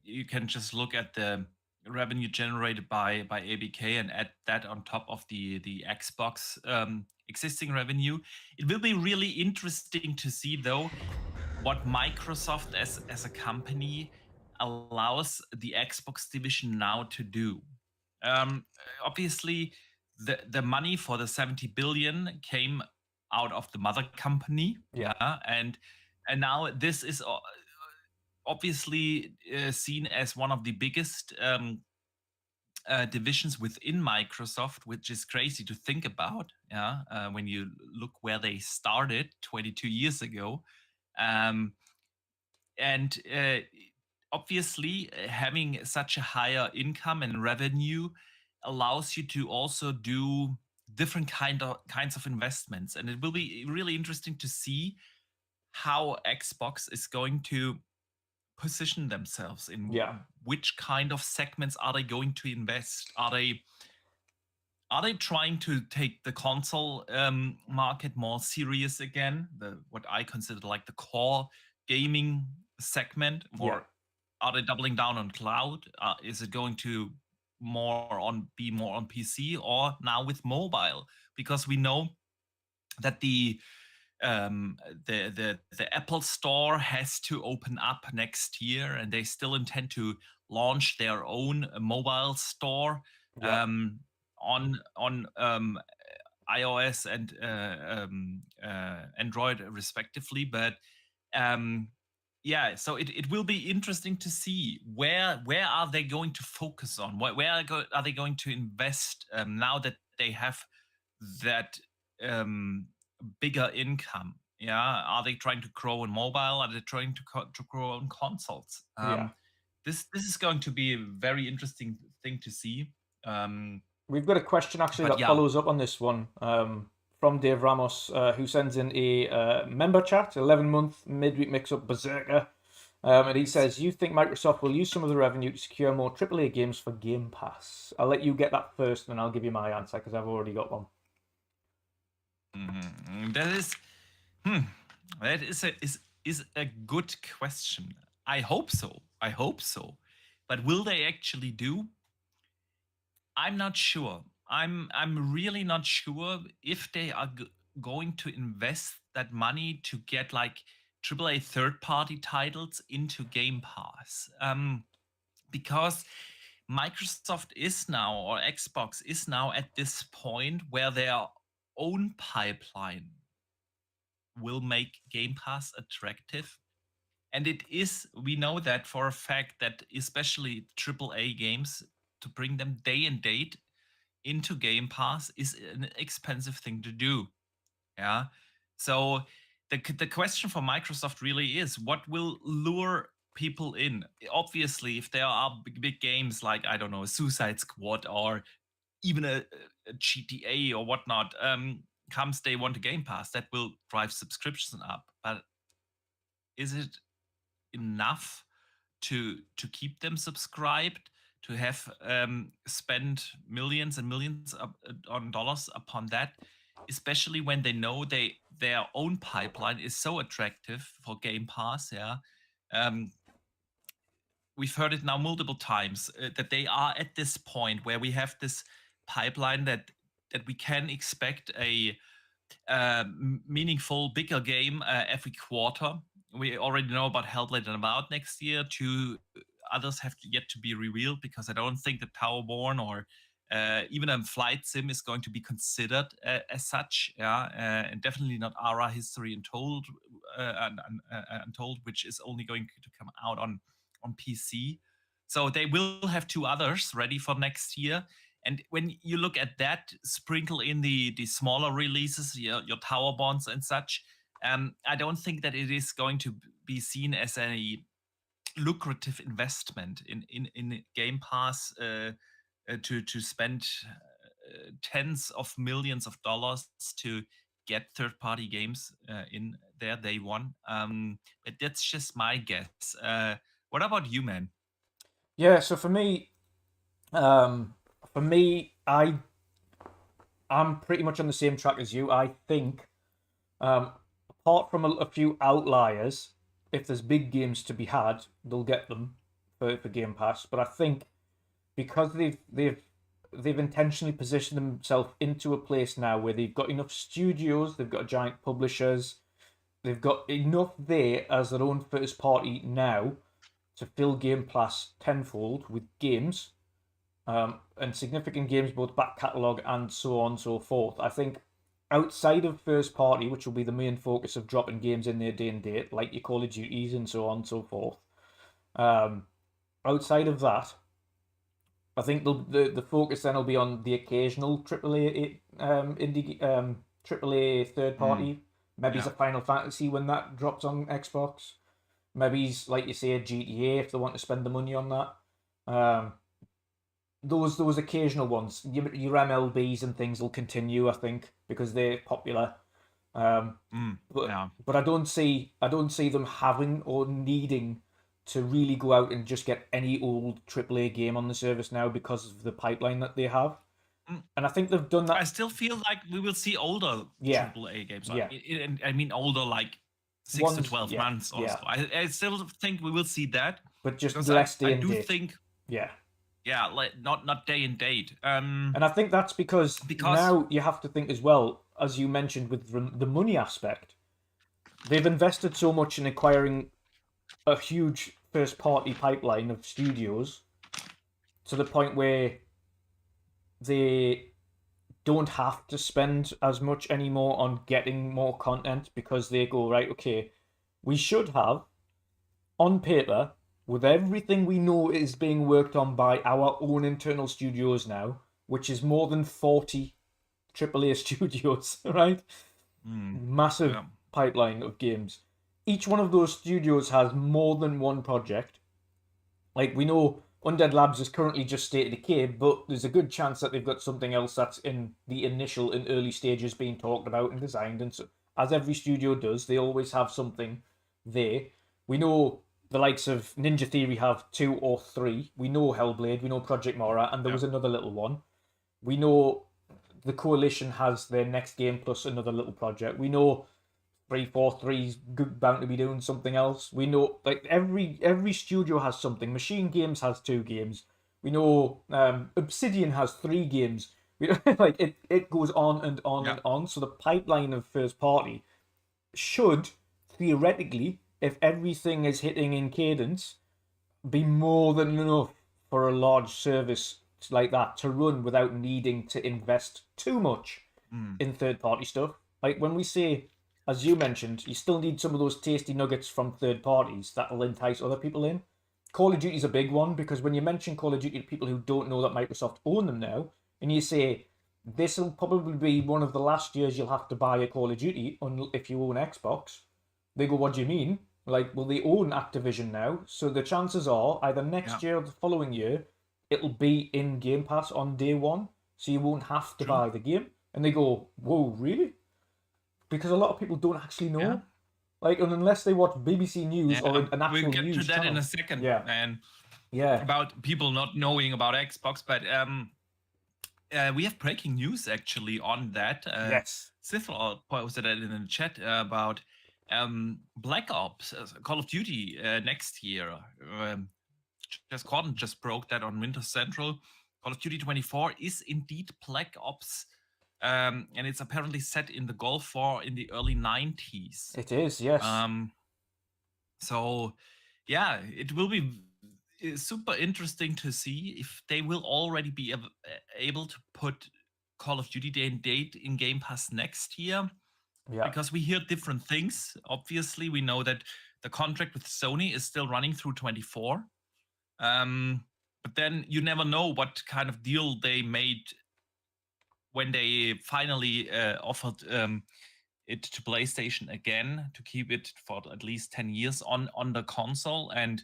you can just look at the revenue generated by ABK and add that on top of the Xbox existing revenue. It will be really interesting to see, though, what Microsoft as a company allows the Xbox division now to do. Obviously, the money for the 70 billion came out of the mother company, and now this is obviously seen as one of the biggest divisions within Microsoft, which is crazy to think about. When you look where they started 22 years ago, and obviously having such a higher income and revenue allows you to also do different kinds of investments, and it will be really interesting to see how Xbox is going to position themselves in which kind of segments are they going to invest. Are they trying to take the console market more serious again, what I consider like the core gaming segment, or are they doubling down on cloud? Is it going to be more on PC, or now with mobile? Because we know that the the Apple Store has to open up next year, and they still intend to launch their own mobile store Yeah. on iOS and Android respectively. But yeah, so it will be interesting to see where are they going to focus on, where are they going to invest now that they have that bigger income. Yeah, are they trying to grow in mobile? Are they trying to grow on consoles? Yeah. This is going to be a very interesting thing to see. We've got a question actually But that yeah. follows up on this one from Dave Ramos, who sends in a member chat, 11-month midweek mix-up berserker. And he says, you think Microsoft will use some of the revenue to secure more AAA games for Game Pass? I'll let you get that first, and then I'll give you my answer, because I've already got one. That is a good question. I hope so. But will they actually do? I'm not sure. I'm really not sure if they are going to invest that money to get like AAA third-party titles into Game Pass. Because Microsoft is now, or Xbox is now at this point where their own pipeline will make Game Pass attractive. And it is, we know that for a fact that especially AAA games, to bring them day and date into Game Pass is an expensive thing to do. Yeah. So the question for Microsoft really is, what will lure people in? Obviously, if there are big games like, I don't know, a Suicide Squad or even a GTA or whatnot, comes day one to Game Pass, that will drive subscriptions up. But is it enough to keep them subscribed, to have spent millions and millions on dollars upon that, especially when they know their own pipeline is so attractive for Game Pass? Yeah. We've heard it now multiple times that they are at this point where we have this pipeline that we can expect a meaningful bigger game every quarter. We already know about Hellblade and About next year. Two others have yet to be revealed, because I don't think that Towerborn or even a flight sim is going to be considered as such. Yeah, and definitely not Ara History Untold, Untold, which is only going to come out on PC. So they will have two others ready for next year. And when you look at that, sprinkle in the smaller releases, your Towerborns and such, I don't think that it is going to be seen as a lucrative investment in Game Pass to spend tens of millions of dollars to get third-party games in there day one. But that's just my guess. What about you, man? Yeah, so for me, I'm pretty much on the same track as you. I think, apart from a few outliers, if there's big games to be had, they'll get them for Game Pass. But I think because they've intentionally positioned themselves into a place now where they've got enough studios, they've got giant publishers, they've got enough there as their own first party now to fill Game Pass tenfold with games, and significant games, both back catalogue and so on and so forth. I think outside of first party, which will be the main focus of dropping games in there day and date, like your Call of Duties and so on and so forth, outside of that, I think the focus then will be on the occasional AAA indie AAA third party. Maybe it's a Final Fantasy when that drops on Xbox. Maybe it's, like you say, a GTA if they want to spend the money on that. Those occasional ones, your MLBs and things will continue, I think, because they're popular. But I don't see them having or needing to really go out and just get any old AAA game on the service now because of the pipeline that they have. And I think they've done that. I still feel like we will see older AAA games. Yeah. I mean older, like 6 to 12 months or so. I still think we will see that. But just less day and date. I do think... Yeah, like not day and date. And I think that's because now you have to think as well, as you mentioned with the money aspect. they've invested so much in acquiring a huge first-party pipeline of studios to the point where they don't have to spend as much anymore on getting more content because they go, right, okay, we should have, on paper, with everything we know is being worked on by our own internal studios now, which is more than 40 AAA studios, right? Massive Yeah. pipeline of games. Each one of those studios has more than one project. Like, we know Undead Labs is currently just State of Decay, but there's a good chance that they've got something else that's in the initial and early stages being talked about and designed. And so, as every studio does, they always have something there. We know the likes of Ninja Theory have 2 or 3. We know Hellblade, we know Project Mora, and there was another little one. We know the Coalition has their next game plus another little project. We know 343's bound to be doing something else. We know, like, every studio has something. Machine Games has 2 games. We know Obsidian has 3 games. We like it goes on and on and on. So the pipeline of first party should theoretically, if everything is hitting in cadence, be more than enough for a large service like that to run without needing to invest too much in third party stuff. Like, when we say, as you mentioned, you still need some of those tasty nuggets from third parties that'll entice other people in. Call of Duty is a big one, because when you mention Call of Duty to people who don't know that Microsoft own them now, and you say, this will probably be one of the last years you'll have to buy a Call of Duty if you own Xbox, they go, what do you mean? Like, well, they own Activision now, so the chances are either next year or the following year, it'll be in Game Pass on day one, so you won't have to buy the game. And they go, whoa, really? Because a lot of people don't actually know. Yeah. Like, and unless they watch BBC News or an actual we'll get news to that channel. in a second, Yeah. man. Yeah. About people not knowing about Xbox, but we have breaking news actually on that. Yes. Sithal posted it in the chat about Black Ops, Call of Duty next year. Gordon just broke that on Winter Central. Call of Duty 24 is indeed Black Ops, and it's apparently set in the Gulf War in the early 90s. It is, yes. So, yeah, it will be super interesting to see if they will already be able to put Call of Duty Day and Date in Game Pass next year. Yeah. Because we hear different things. Obviously, we know that the contract with Sony is still running through 24. But then you never know what kind of deal they made when they finally offered it to PlayStation again to keep it for at least 10 years on the console. And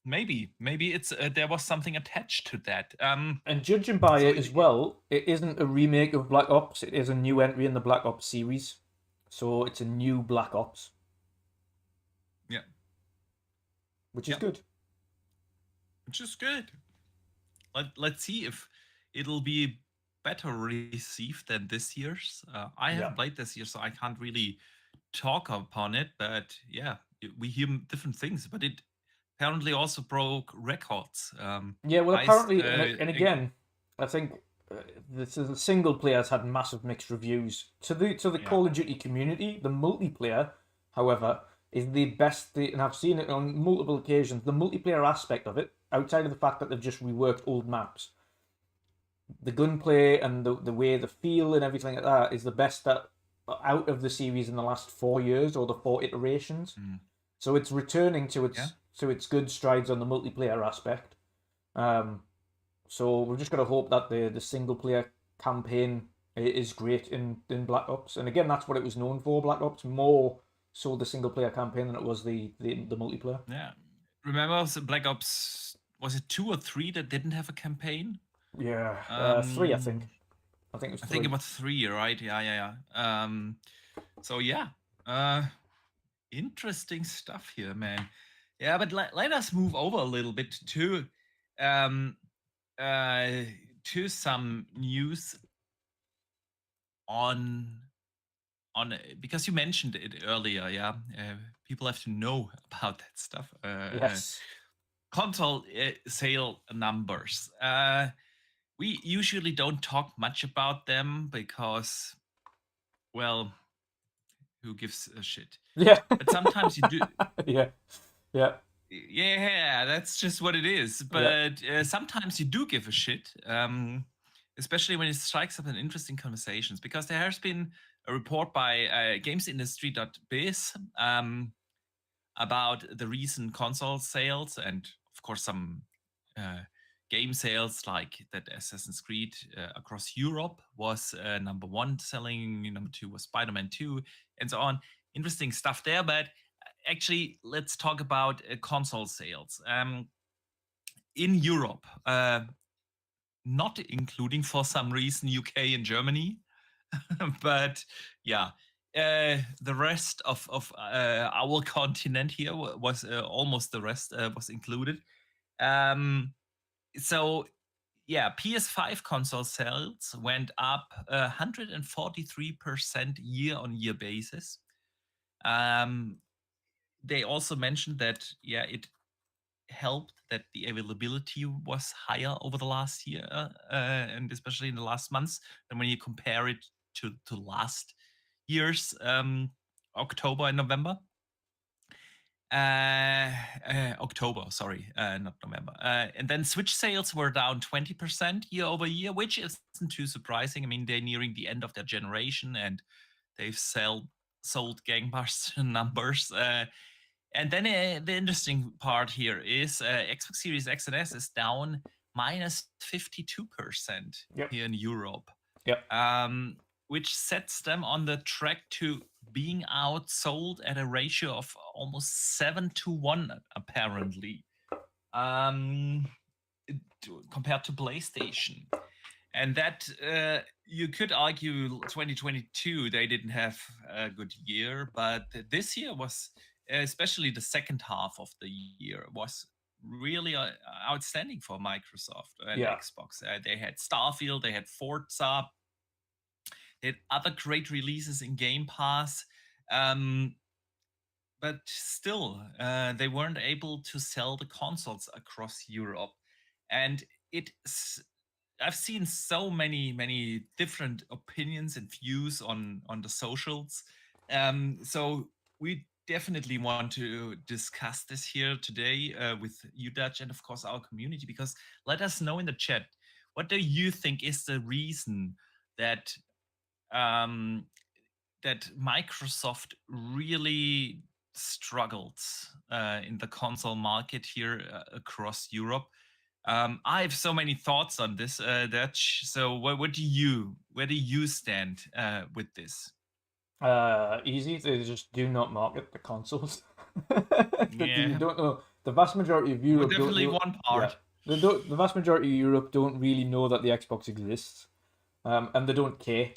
maybe it's there was something attached to that. And judging by it as well, it isn't a remake of Black Ops. It is a new entry in the Black Ops series. So it's a new Black Ops. Yeah. Which is good. Which is good. Let's see if it'll be better received than this year's. I haven't played this year, so I can't really talk upon it. But yeah, we hear different things. But it apparently also broke records. Well, apparently, and again, I think the single players had massive mixed reviews. To the Call of Duty community, the multiplayer, however, is the best. And I've seen it on multiple occasions. The multiplayer aspect of it, outside of the fact that they've just reworked old maps, the gunplay and the way the feel and everything like that is the best that out of the series in the last 4 years or the 4 iterations. So it's returning to its good strides on the multiplayer aspect. So we're just gonna hope that the single player campaign is great in Black Ops. And again, that's what it was known for, Black Ops, more so the single player campaign than it was the multiplayer. Yeah. Remember Black Ops, was it 2 or 3 that didn't have a campaign? 3, I think. I think it was 3. I think it was 3, right? Yeah. So yeah. Interesting stuff here, man. Yeah, but let us move over a little bit to some news on because you mentioned it earlier. Yeah, people have to know about that stuff. Yes. Console sale numbers. We usually don't talk much about them because, well, who gives a shit. Yeah. But sometimes you do. Yeah. Yeah. Yeah, that's just what it is. But sometimes you do give a shit, especially when it strikes up in interesting conversations. Because there has been a report by GamesIndustry.biz about the recent console sales, and of course some game sales, like that Assassin's Creed across Europe was number one selling, number two was Spider-Man 2, and so on. Interesting stuff there, but actually, let's talk about console sales. In Europe, not including for some reason UK and Germany, but yeah, the rest of our continent here was almost the rest was included. So yeah, PS5 console sales went up 143% year-on-year basis. They also mentioned that it helped that the availability was higher over the last year, and especially in the last months, than when you compare it to last year's October and November. October, sorry, not November. And then Switch sales were down 20% year over year, which isn't too surprising. I mean, they're nearing the end of their generation and they've sold gangbusters numbers. And then the interesting part here is Xbox Series X and S is down minus 52% here in Europe. Yep. Which sets them on the track to being outsold at a ratio of almost 7-1, apparently, compared to PlayStation. And that you could argue 2022, they didn't have a good year, but this year was, especially the second half of the year, was really outstanding for Microsoft and Xbox. They had Starfield, they had Forza, they had other great releases in Gamepass, but still, they weren't able to sell the consoles across Europe. And I've seen so many different opinions and views on the socials. So we definitely want to discuss this here today with you, Dutch, and of course our community, because let us know in the chat, what do you think is the reason that that Microsoft really struggled in the console market here across Europe? I have so many thoughts on this, Dutch. So where do you stand with this? Easy. They just do not market the consoles. Yeah. You don't know. The vast majority of Europe definitely don't know, one part. Yeah, the vast majority of Europe don't really know that the Xbox exists, and they don't care.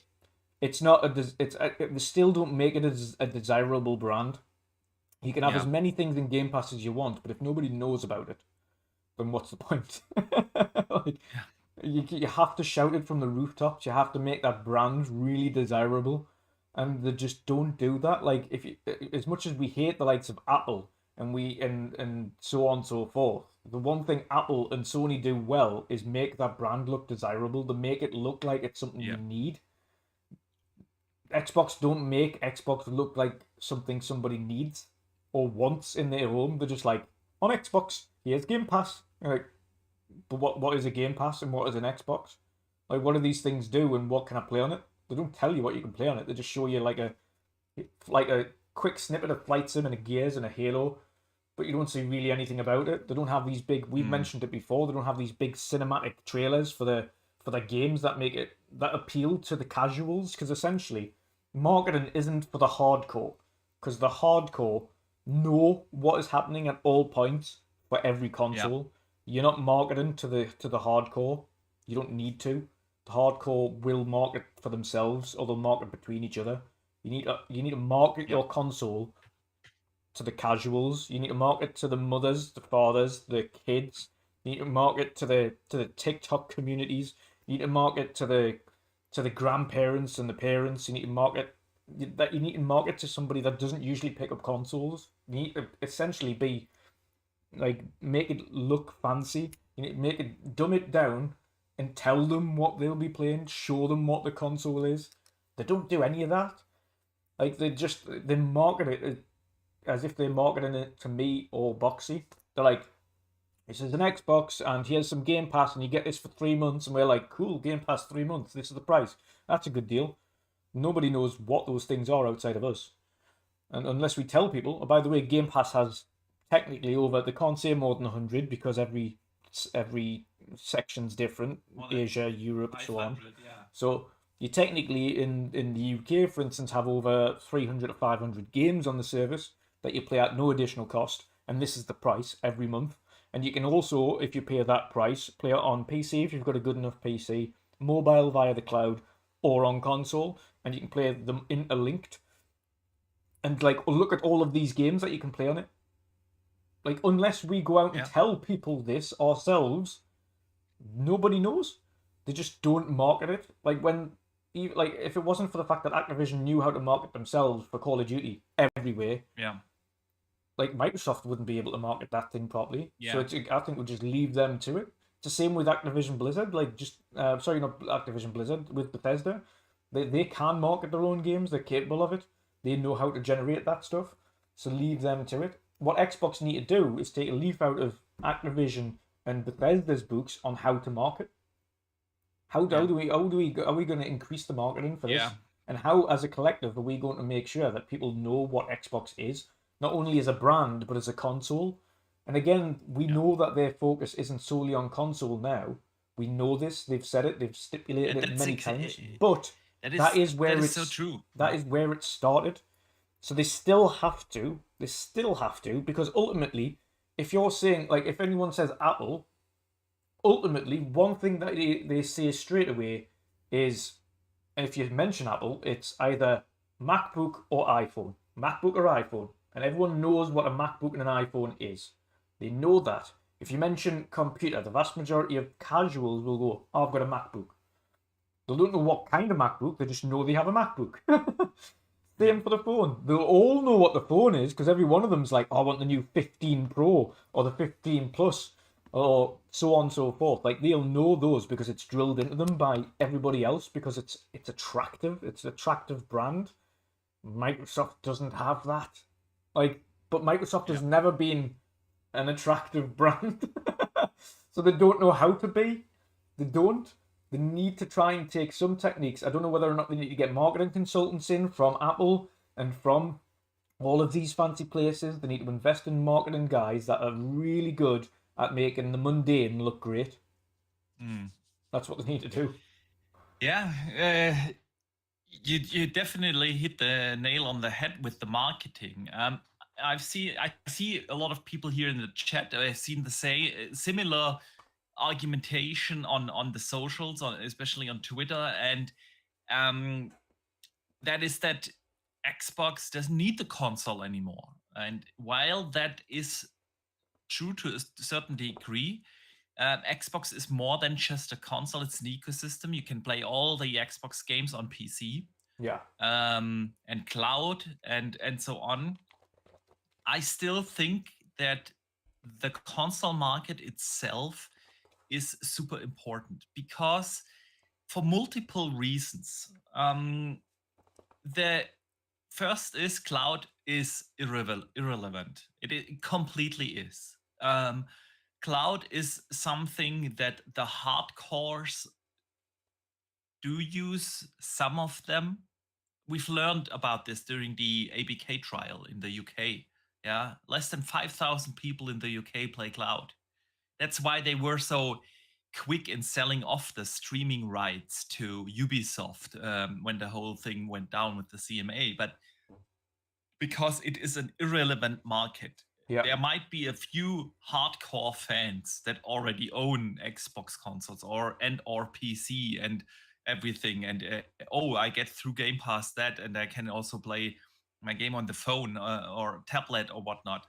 It's not they still don't make it as a desirable brand. You can have as many things in Game Pass as you want, but if nobody knows about it, then what's the point? You have to shout it from the rooftops. You have to make that brand really desirable, and they just don't do that. Like, if you, as much as we hate the likes of Apple and so on and so forth, the one thing Apple and Sony do well is make that brand look desirable. They make it look like it's something you need. Xbox don't make Xbox look like something somebody needs or wants in their home. They're just like, on Xbox, here's Game Pass. Like, but what is a Game Pass and what is an Xbox? Like, what do these things do and what can I play on it? They don't tell you what you can play on it. They just show you like a quick snippet of Flight Sim and a Gears and a Halo, but you don't see really anything about it. They don't have these big. We've mentioned it before. They don't have these big cinematic trailers for the games that appeal to the casuals, because essentially marketing isn't for the hardcore, because the hardcore know what is happening at all points for every console. You're not marketing to the hardcore. You don't need to. The hardcore will market for themselves, or they'll market between each other. You need to market your console to the casuals. You need to market to the mothers, the fathers, the kids. You need to market to the TikTok communities. You need to market to the grandparents and the parents. You need to market to somebody that doesn't usually pick up consoles. You need to essentially be like, make it look fancy. You need to dumb it down and tell them what they'll be playing, show them what the console is. They don't do any of that. Like they market it as if they're marketing it to me or Boxy. They're like, this is an Xbox, and here's some Game Pass, and you get this for 3 months. And we're like, cool, Game Pass 3 months. This is the price. That's a good deal. Nobody knows what those things are outside of us, and unless we tell people. Oh, by the way, Game Pass has technically over. They can't say more than 100 because every section's different. Asia, Europe, so on. Yeah. So you technically in the UK, for instance, have over 300 to 500 games on the service that you play at no additional cost, and this is the price every month. And you can also, if you pay that price, play it on PC if you've got a good enough PC, mobile via the cloud, or on console, and you can play them interlinked. And like, look at all of these games that you can play on it. Like, unless we go out and tell people this ourselves, nobody knows. They just don't market it. Like if it wasn't for the fact that Activision knew how to market themselves for Call of Duty everywhere, like Microsoft wouldn't be able to market that thing properly. So I think we'll just leave them to it. It's the same with Activision Blizzard. Like sorry, not Activision Blizzard, with Bethesda. They can market their own games. They're capable of it. They know how to generate that stuff. So leave them to it. What Xbox need to do is take a leaf out of Activision and Bethesda's books on how to market. Are we going to increase the marketing for this? And how, as a collective, are we going to make sure that people know what Xbox is, not only as a brand but as a console? And again, we know that their focus isn't solely on console now. We know this. They've said it. They've stipulated it many times. But that is where it's so true. That is where it started. So they still have to. Because ultimately, if you're saying, like, if anyone says Apple, ultimately, one thing that they say straight away is, and if you mention Apple, it's either MacBook or iPhone. MacBook or iPhone. And everyone knows what a MacBook and an iPhone is. They know that. If you mention computer, the vast majority of casuals will go, oh, I've got a MacBook. They don't know what kind of MacBook, they just know they have a MacBook. Same for the phone. They'll all know what the phone is because every one of them's like, oh, I want the new 15 Pro or the 15 Plus or so on and so forth. Like, they'll know those because it's drilled into them by everybody else because it's attractive. It's an attractive brand. Microsoft doesn't have that. Like, but Microsoft has never been an attractive brand. So they don't know how to be. They don't. They need to try and take some techniques. I don't know whether or not they need to get marketing consultants in from Apple and from all of these fancy places. They need to invest in marketing guys that are really good at making the mundane look great. That's what they need to do. Yeah, you definitely hit the nail on the head with the marketing. I see a lot of people here in the chat. I've seen the similar argumentation on the socials, especially on Twitter, and that is that Xbox doesn't need the console anymore. And while that is true to a certain degree, Xbox is more than just a console. It's an ecosystem. You can play all the Xbox games on PC, and cloud and so on. I still think that the console market itself is super important because for multiple reasons. The first is cloud is irrelevant. It completely is. Cloud is something that the hardcores do use, some of them. We've learned about this during the ABK trial in the UK. Yeah, less than 5,000 people in the UK play cloud. That's why they were so quick in selling off the streaming rights to Ubisoft when the whole thing went down with the CMA. But because it is an irrelevant market, there might be a few hardcore fans that already own Xbox consoles or PC and everything. And I get through Gamepass that, and I can also play my game on the phone or tablet or whatnot.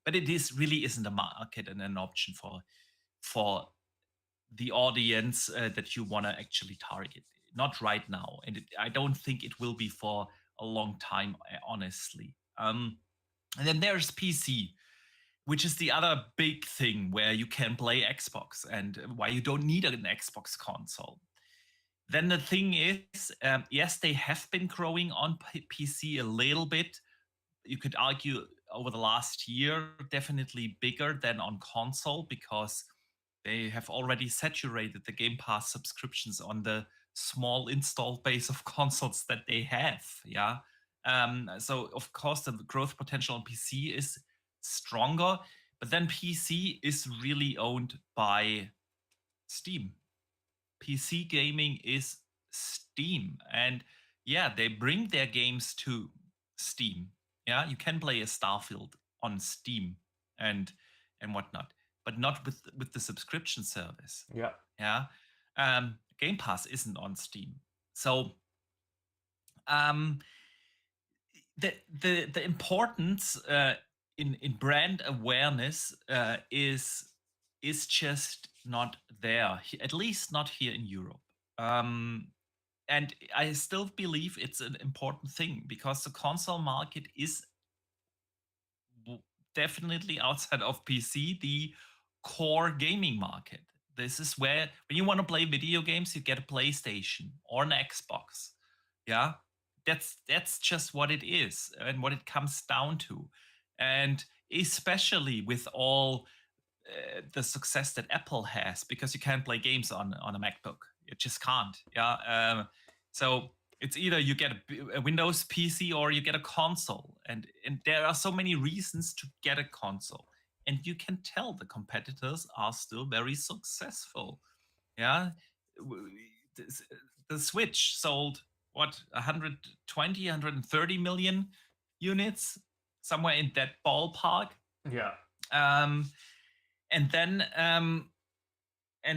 But it really isn't a market and an option for the audience that you want to actually target. Not right now, and I don't think it will be for a long time, honestly. And then there's PC, which is the other big thing where you can play Xbox and why you don't need an Xbox console. Then the thing is, yes, they have been growing on PC a little bit. You could argue over the last year, definitely bigger than on console, because they have already saturated the Game Pass subscriptions on the small installed base of consoles that they have. Yeah. So of course the growth potential on PC is stronger, but then PC is really owned by Steam. PC gaming is Steam, and yeah, they bring their games to Steam. Yeah, you can play a Starfield on Steam and whatnot, but not with the subscription service. Yeah. Yeah, Game Pass isn't on Steam, so the importance in brand awareness is just not there, at least not here in Europe. And I still believe it's an important thing, because the console market is definitely, outside of PC, the core gaming market. This is where, when you want to play video games, you get a PlayStation or an Xbox. Yeah, that's just what it is and what it comes down to. And especially with all the success that Apple has, because you can't play games on a MacBook. You just can't. Yeah. So it's either you get a Windows PC or you get a console, and there are so many reasons to get a console, and you can tell the competitors are still very successful. Yeah, the Switch sold what, 120, 130 million units, somewhere in that ballpark. Yeah. And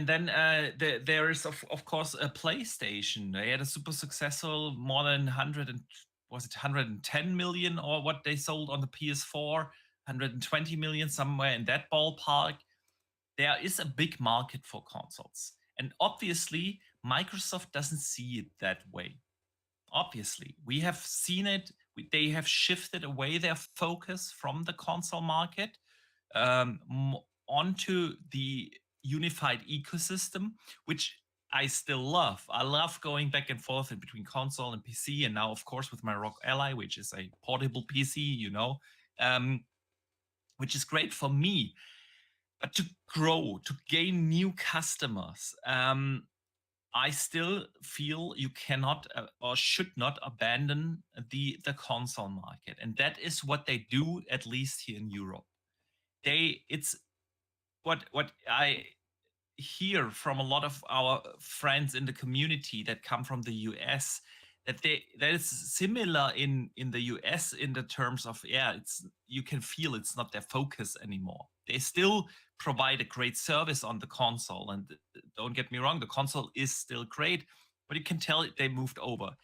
then there is of course a PlayStation. They had a super successful, more than 110 million, or what they sold on the PS4, 120 million, somewhere in that ballpark. There is a big market for consoles, and obviously Microsoft doesn't see it that way. Obviously, we have seen it. They have shifted away their focus from the console market onto the unified ecosystem, which I still love. I love going back and forth in between console and PC, and now, of course, with my ROG Ally, which is a portable PC, which is great for me. But to grow, to gain new customers, I still feel you cannot or should not abandon the console market, and that is what they do, at least here in Europe. It's what I hear from a lot of our friends in the community that come from the US, that is similar in the US in the terms of, you can feel it's not their focus anymore. They still provide a great service on the console, and don't get me wrong, the console is still great, but you can tell they moved over.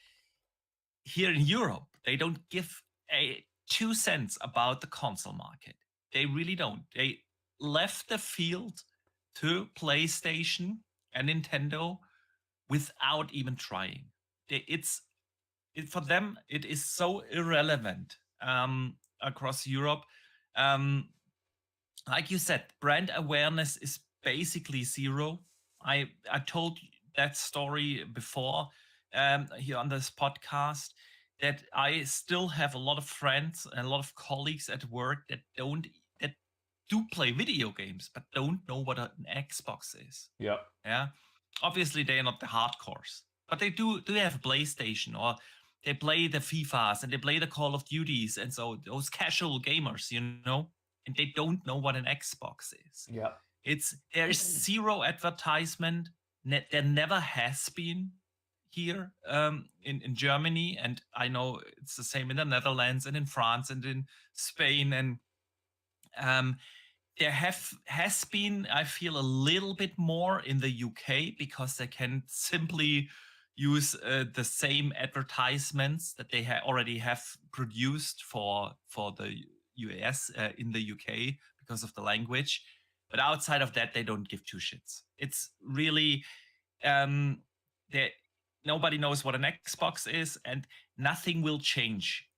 Here in Europe, they don't give 2 cents about the console market. They really don't. They left the field to PlayStation and Nintendo without even trying. For them, it is so irrelevant across Europe. Like you said, brand awareness is basically zero. I told that story before here on this podcast, that I still have a lot of friends and a lot of colleagues at work that do play video games, but don't know what an Xbox is. Yeah. Yeah. Obviously, they are not the hardcores, but they do have a PlayStation, or they play the FIFAs and they play the Call of Duties, and so those casual gamers, and they don't know what an Xbox is. Yeah. There is zero advertisement. There never has been here in Germany, and I know it's the same in the Netherlands and in France and in Spain, and there has been, I feel, a little bit more in the UK, because they can simply use the same advertisements that they already have produced for the US in the UK because of the language. But outside of that, they don't give two shits. It's really nobody knows what an Xbox is, and nothing will change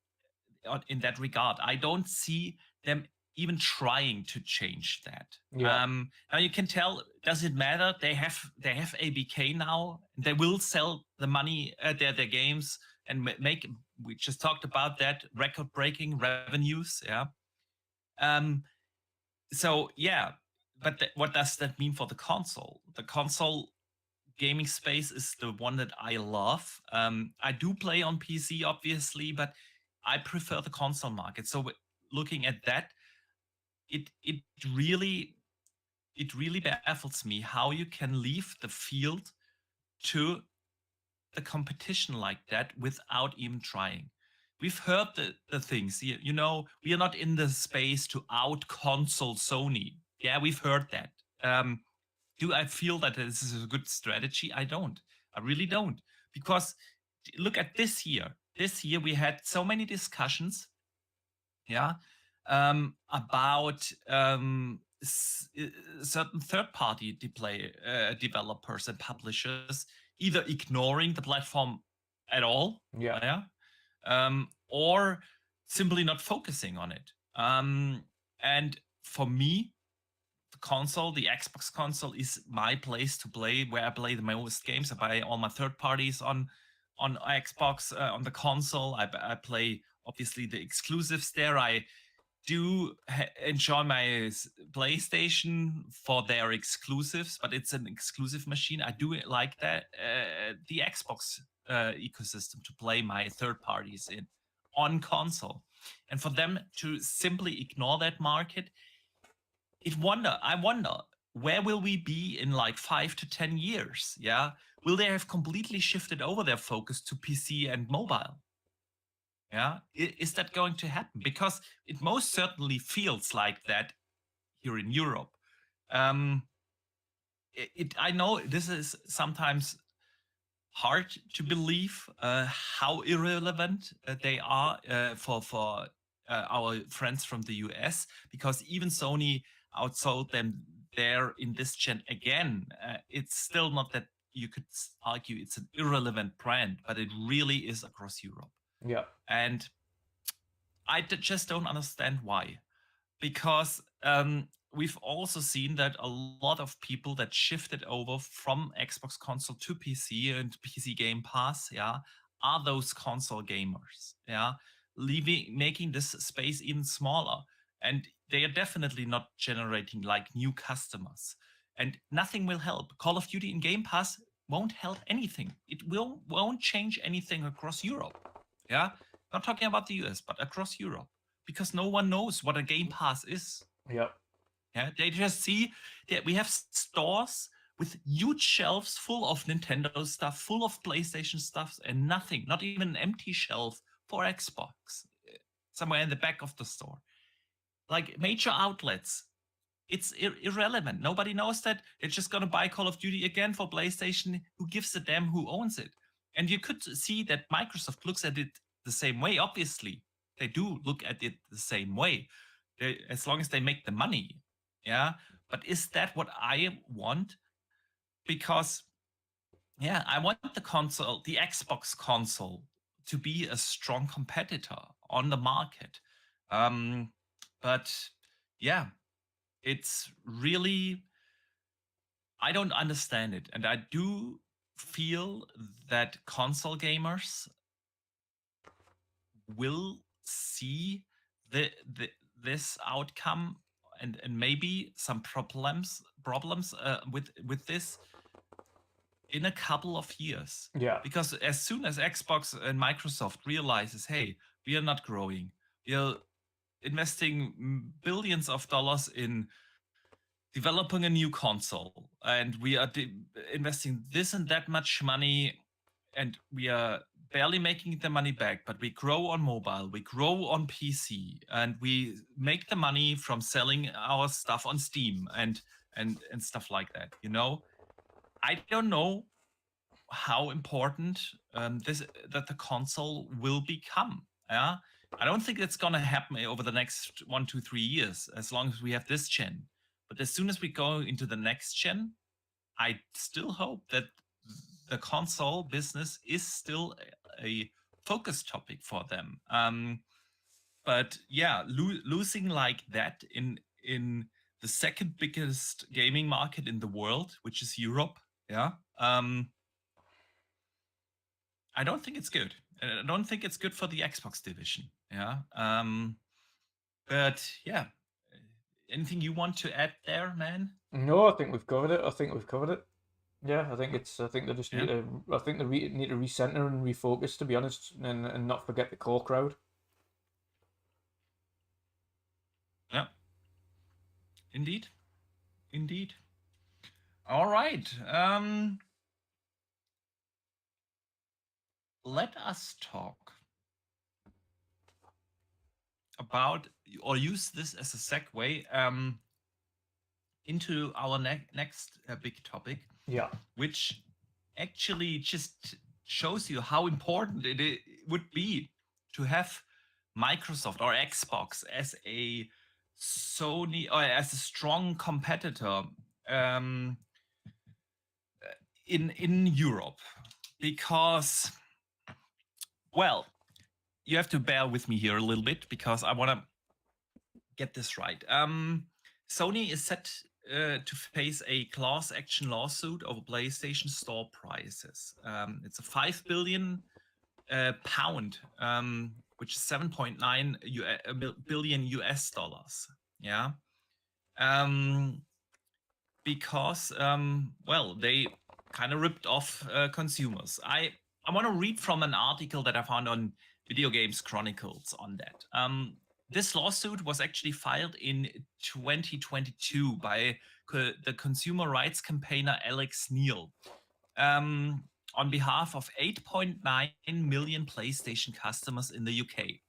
in that regard. I don't see them even trying to change that. Yeah. Now you can tell, does it matter? They have ABK now. They will sell the money their games and make. We just talked about that, record-breaking revenues. Yeah. So yeah, but what does that mean for the console? The console gaming space is the one that I love. I do play on PC, obviously, but I prefer the console market. So looking at that, it really baffles me how you can leave the field to the competition like that without even trying. We've heard the things, you know, we are not in the space to out console Sony. Yeah, we've heard that. Do I feel that this is a good strategy? I don't. I really don't. Because look at this year. This year we had so many discussions, yeah, about certain third-party developers and publishers either ignoring the platform at all, Yeah. or simply not focusing on it. And for me, the Xbox console is my place to play, where I play the most games. I buy all my third parties on Xbox, on the console. I play obviously the exclusives there. I do enjoy my PlayStation for their exclusives, but it's an exclusive machine. I do like that the Xbox ecosystem to play my third parties in on console, and for them to simply ignore that market, I wonder, where will we be in like 5 to 10 years? Yeah, will they have completely shifted over their focus to PC and mobile? Yeah, is that going to happen? Because it most certainly feels like that here in Europe. I know this is sometimes hard to believe how irrelevant they are for our friends from the US, because even Sony outsold them there in this gen again. It's still not that you could argue it's an irrelevant brand, but it really is across Europe. Yeah. And I just don't understand why. Because we've also seen that a lot of people that shifted over from Xbox console to PC and PC Gamepass, yeah, are those console gamers, yeah, making this space even smaller. And they are definitely not generating like new customers. And nothing will help. Call of Duty in Game Pass won't help anything. It won't change anything across Europe. Yeah, not talking about the US, but across Europe, because no one knows what a Game Pass is. Yep. Yeah, they just see that we have stores with huge shelves full of Nintendo stuff, full of PlayStation stuff, and nothing, not even an empty shelf for Xbox, somewhere in the back of the store. Like major outlets, it's irrelevant. Nobody knows that. They're just going to buy Call of Duty again for PlayStation. Who gives a damn who owns it? And you could see that Microsoft looks at it the same way. Obviously, they do look at it the same way, as long as they make the money. Yeah, but is that what I want? Because, yeah, I want the Xbox console, to be a strong competitor on the market. But yeah, it's really, I don't understand it. And I do feel that console gamers will see this outcome and maybe some problems with this in a couple of years. Yeah. Because as soon as Xbox and Microsoft realizes, hey, we are not growing, we are investing billions of dollars in developing a new console, and we are investing this and that much money, and we are barely making the money back, but we grow on mobile, we grow on PC, and we make the money from selling our stuff on Steam and stuff like that. You know, I don't know how important that the console will become. Yeah, I don't think it's gonna happen over the next 1, 2, 3 years, as long as we have this gen. But as soon as we go into the next gen, I still hope that the console business is still a focus topic for them. But yeah, losing like that in the second biggest gaming market in the world, which is Europe, yeah, I don't think it's good. I don't think it's good for the Xbox division. Yeah. But yeah, anything you want to add there, man? No, I think we've covered it. Yeah, I think they just Yeah. need to. I think they need to recenter and refocus, to be honest, and not forget the core crowd. Yeah. Indeed. Indeed. All right. Let us talk about, or use this as a segue into our next big topic. Yeah. Which actually just shows you how important it would be to have Microsoft or Xbox as a Sony or as a strong competitor in Europe, because, well, you have to bear with me here a little bit because I want to get this right. Sony is set to face a class action lawsuit over PlayStation Store prices. It's a £5 billion, which is 7.9 billion US dollars. Yeah. Because, well, they kind of ripped off consumers. I want to read from an article that I found on Video Games Chronicles on that. This lawsuit was actually filed in 2022 by the consumer rights campaigner Alex Neil on behalf of 8.9 million PlayStation customers in the UK.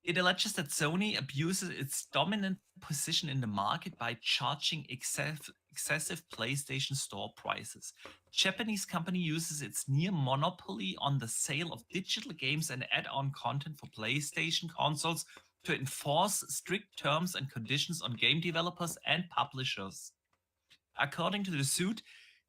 It alleges that Sony abuses its dominant position in the market by charging excessive PlayStation Store prices. Japanese company uses its near monopoly on the sale of digital games and add-on content for PlayStation consoles to enforce strict terms and conditions on game developers and publishers. According to the suit,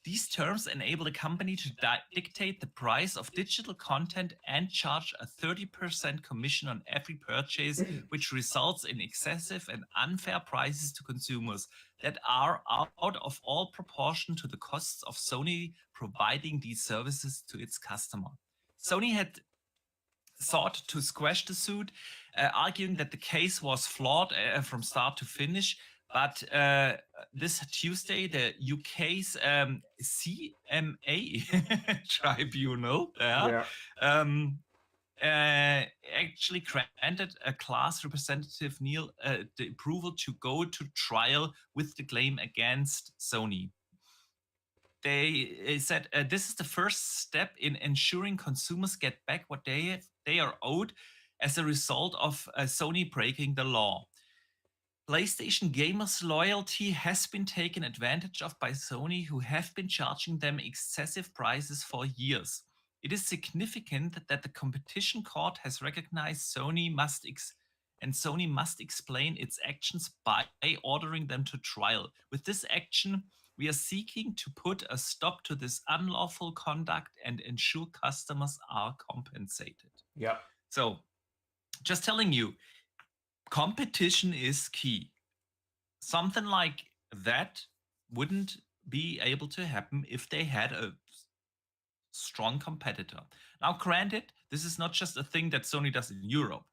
these terms enable the company to dictate the price of digital content and charge a 30% commission on every purchase, which results in excessive and unfair prices to consumers that are out of all proportion to the costs of Sony providing these services to its customer. Sony had sought to squash the suit, arguing that the case was flawed from start to finish. But this Tuesday, the UK's CMA tribunal actually granted a class representative Neil the approval to go to trial with the claim against Sony. They said this is the first step in ensuring consumers get back what they are owed as a result of Sony breaking the law. PlayStation gamers' loyalty has been taken advantage of by Sony, who have been charging them excessive prices for years. It is significant that the competition court has recognized Sony must explain its actions by ordering them to trial. With this action, we are seeking to put a stop to this unlawful conduct and ensure customers are compensated. Yeah. So, just telling you, competition is key. Something like that wouldn't be able to happen if they had a strong competitor. Now, granted, this is not just a thing that Sony does in Europe.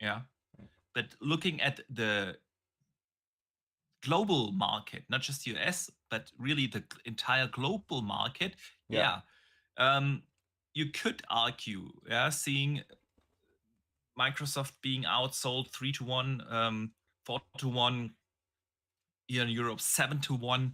Yeah. But looking at the global market, not just US, but really the entire global market, you could argue, seeing Microsoft being outsold 3-1, 4-1, here in Europe 7-1.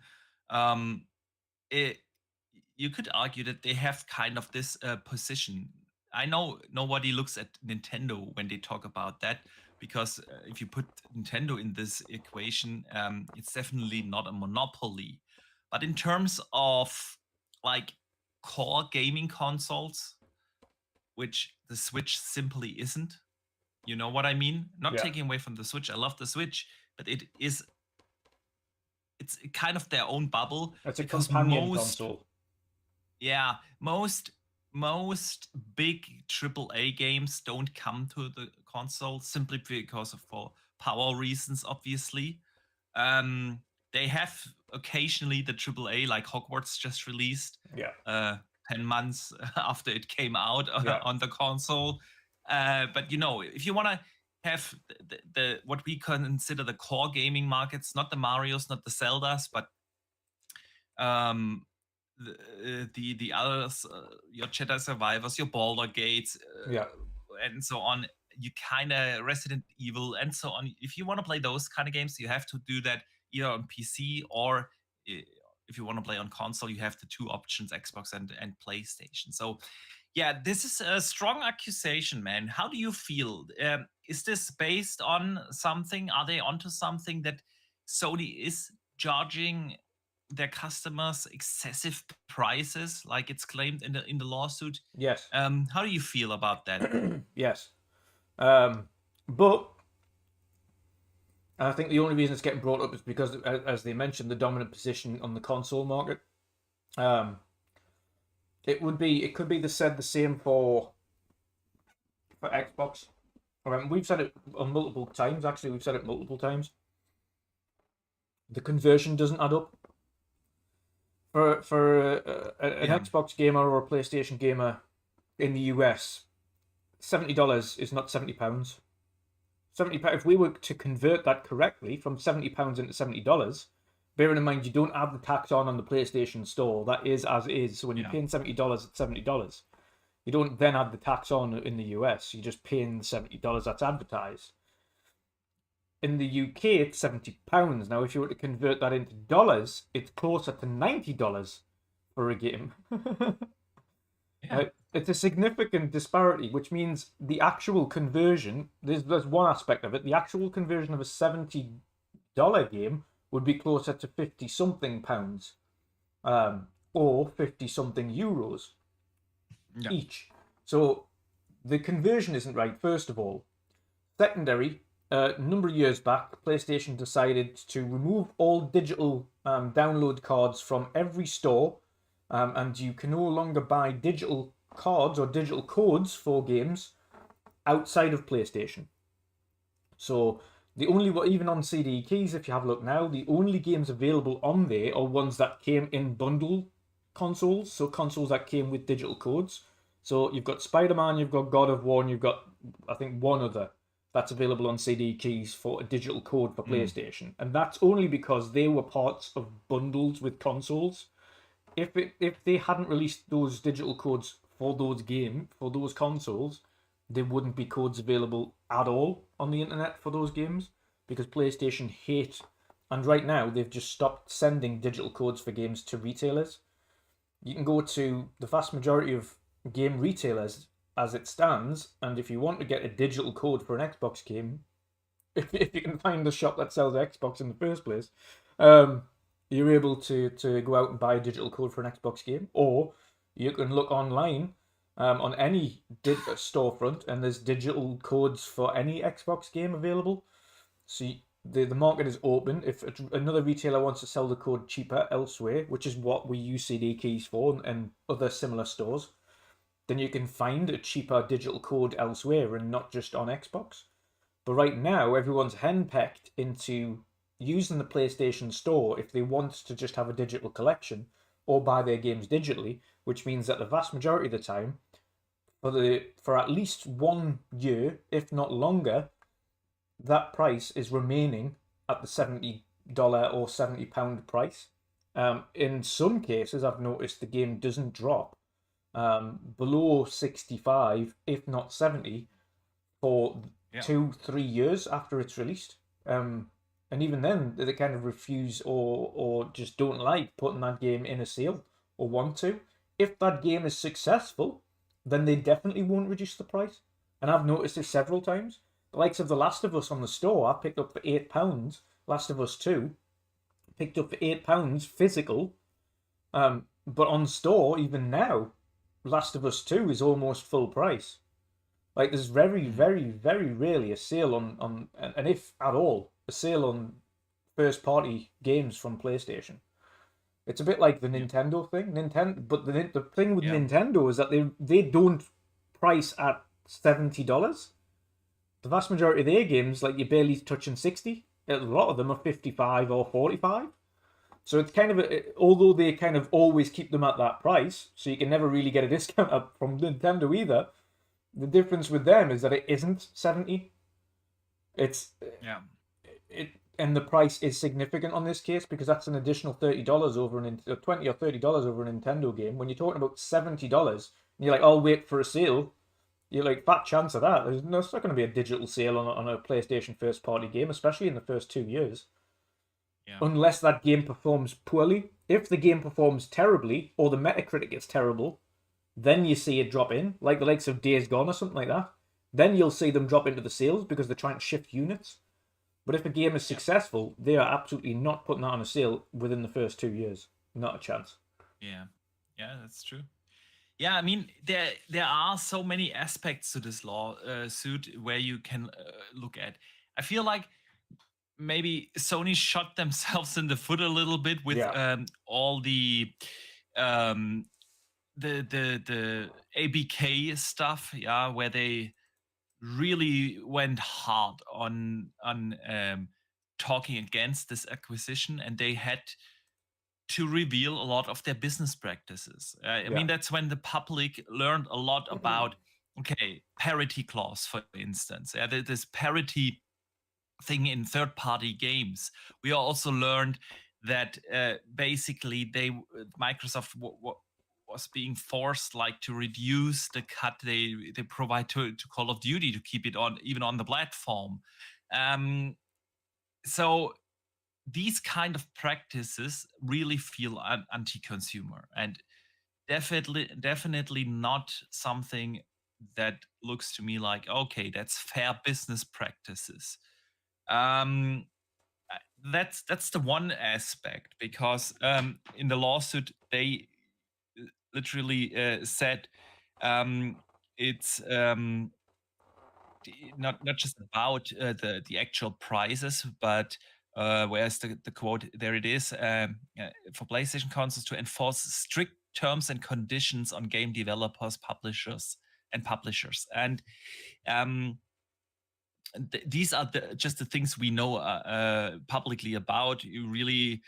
You could argue that they have kind of this position. I know nobody looks at Nintendo when they talk about that, because if you put Nintendo in this equation, it's definitely not a monopoly. But in terms of like core gaming consoles, which the Switch simply isn't, you know what I mean? Not taking away from the Switch. I love the Switch, but it's kind of their own bubble. It's a companion console. Yeah, most most big AAA games don't come to the console simply because of for power reasons, obviously. They have occasionally the AAA, like Hogwarts just released, Yeah. 10 months after it came out Yeah. on the console. But you know, if you want to have the what we consider the core gaming markets, not the Marios, not the Zeldas, but um, the others, your Jedi Survivors, your Baldur Gates, Yeah. and so on. You kind of Resident Evil and so on. If you want to play those kind of games, you have to do that either on PC or if you want to play on console, you have the two options: Xbox and PlayStation. So, yeah, this is a strong accusation, man. How do you feel? Is this based on something? Are they onto something that Sony is charging their customers excessive prices, like it's claimed in the lawsuit? Yes. How do you feel about that? Yes. But I think the only reason it's getting brought up is because, as they mentioned, the dominant position on the console market. It could be the same for Xbox. We've said it on multiple times. Actually, we've said it multiple times. The conversion doesn't add up. For an Xbox gamer or a PlayStation gamer in the US, $70 is not £70. £70. If we were to convert that correctly from £70 into $70, bearing in mind you don't add the tax on the PlayStation Store, that is as is. So when you're paying $70, it's $70. You don't then add the tax on in the US. You're just paying the $70 that's advertised. In the UK, it's £70. Now, if you were to convert that into dollars, it's closer to $90 for a game. It's a significant disparity, which means the actual conversion, there's one aspect of it, the actual conversion of a $70 game would be closer to 50-something pounds, or 50-something euros each. So the conversion isn't right, first of all. Secondary, a number of years back, PlayStation decided to remove all digital download cards from every store, and you can no longer buy digital cards or digital codes for games outside of PlayStation. So the only, even on CD keys, if you have a look now, the only games available on there are ones that came in bundle consoles, so consoles that came with digital codes. So you've got Spider-Man, you've got God of War, and you've got, I think, one other that's available on CD keys for a digital code for PlayStation. And that's only because they were parts of bundles with consoles. If they hadn't released those digital codes for those consoles, there wouldn't be codes available at all on the internet for those games, because PlayStation hate, and right now they've just stopped sending digital codes for games to retailers. You can go to the vast majority of game retailers as it stands, and if you want to get a digital code for an Xbox game, if you can find a shop that sells Xbox in the first place, you're able to go out and buy a digital code for an Xbox game, or you can look online on any storefront, and there's digital codes for any Xbox game available. So the market is open. If another retailer wants to sell the code cheaper elsewhere, which is what we use CD keys for and other similar stores, then you can find a cheaper digital code elsewhere and not just on Xbox. But right now, everyone's henpecked into using the PlayStation Store if they want to just have a digital collection or buy their games digitally, which means that the vast majority of the time, for at least 1 year, if not longer, that price is remaining at the $70 or £70 price. In some cases, I've noticed the game doesn't drop below 65, if not 70, for 2-3 years after it's released. And even then, they kind of refuse or just don't like putting that game in a sale or want to. If that game is successful, then they definitely won't reduce the price. And I've noticed this several times. The likes of The Last of Us on the store, I picked up for £8. Last of Us 2, picked up for £8 physical. But on store, even now, Last of Us 2 is almost full price. Like, there's very, very, very rarely a sale on and if at all, a sale on first-party games from PlayStation. It's a bit like the Nintendo thing. But the thing with Yeah. Nintendo is that they don't price at $70. The vast majority of their games, like, you're barely touching 60. A lot of them are 55 or 45. So it's kind of although they kind of always keep them at that price, so you can never really get a discount up from Nintendo either. The difference with them is that it isn't 70. It's Yeah. and the price is significant on this case because that's an additional $30 over $20 or $30 over a Nintendo game. When you're talking about $70, and you're like, I'll wait for a sale. You're like, fat chance of that. There's not going to be a digital sale on a PlayStation first party game, especially in the first 2 years. Yeah. Unless that game performs poorly. If the game performs terribly, or the Metacritic gets terrible, then you see it drop in, like the likes of Days Gone or something like that. Then you'll see them drop into the sales because they're trying to shift units. But if a game is successful, they are absolutely not putting that on a sale within the first 2 years. Not a chance. Yeah, that's true. Yeah, I mean, there are so many aspects to this lawsuit where you can look at. I feel like maybe Sony shot themselves in the foot a little bit with all the ABK stuff, where they really went hard on talking against this acquisition, and they had to reveal a lot of their business practices. I mean, that's when the public learned a lot about, parity clause, for instance. This parity thing in third-party games. We also learned that basically Microsoft was being forced, like, to reduce the cut they provide to Call of Duty to keep it on even on the platform. So these kind of practices really feel anti-consumer, and definitely not something that looks to me like, okay, that's fair business practices. That's the one aspect, because in the lawsuit they literally said it's not just about the actual prices, but where's the quote? There it is. For PlayStation consoles to enforce strict terms and conditions on game developers, publishers, and these are just the things we know publicly about. You really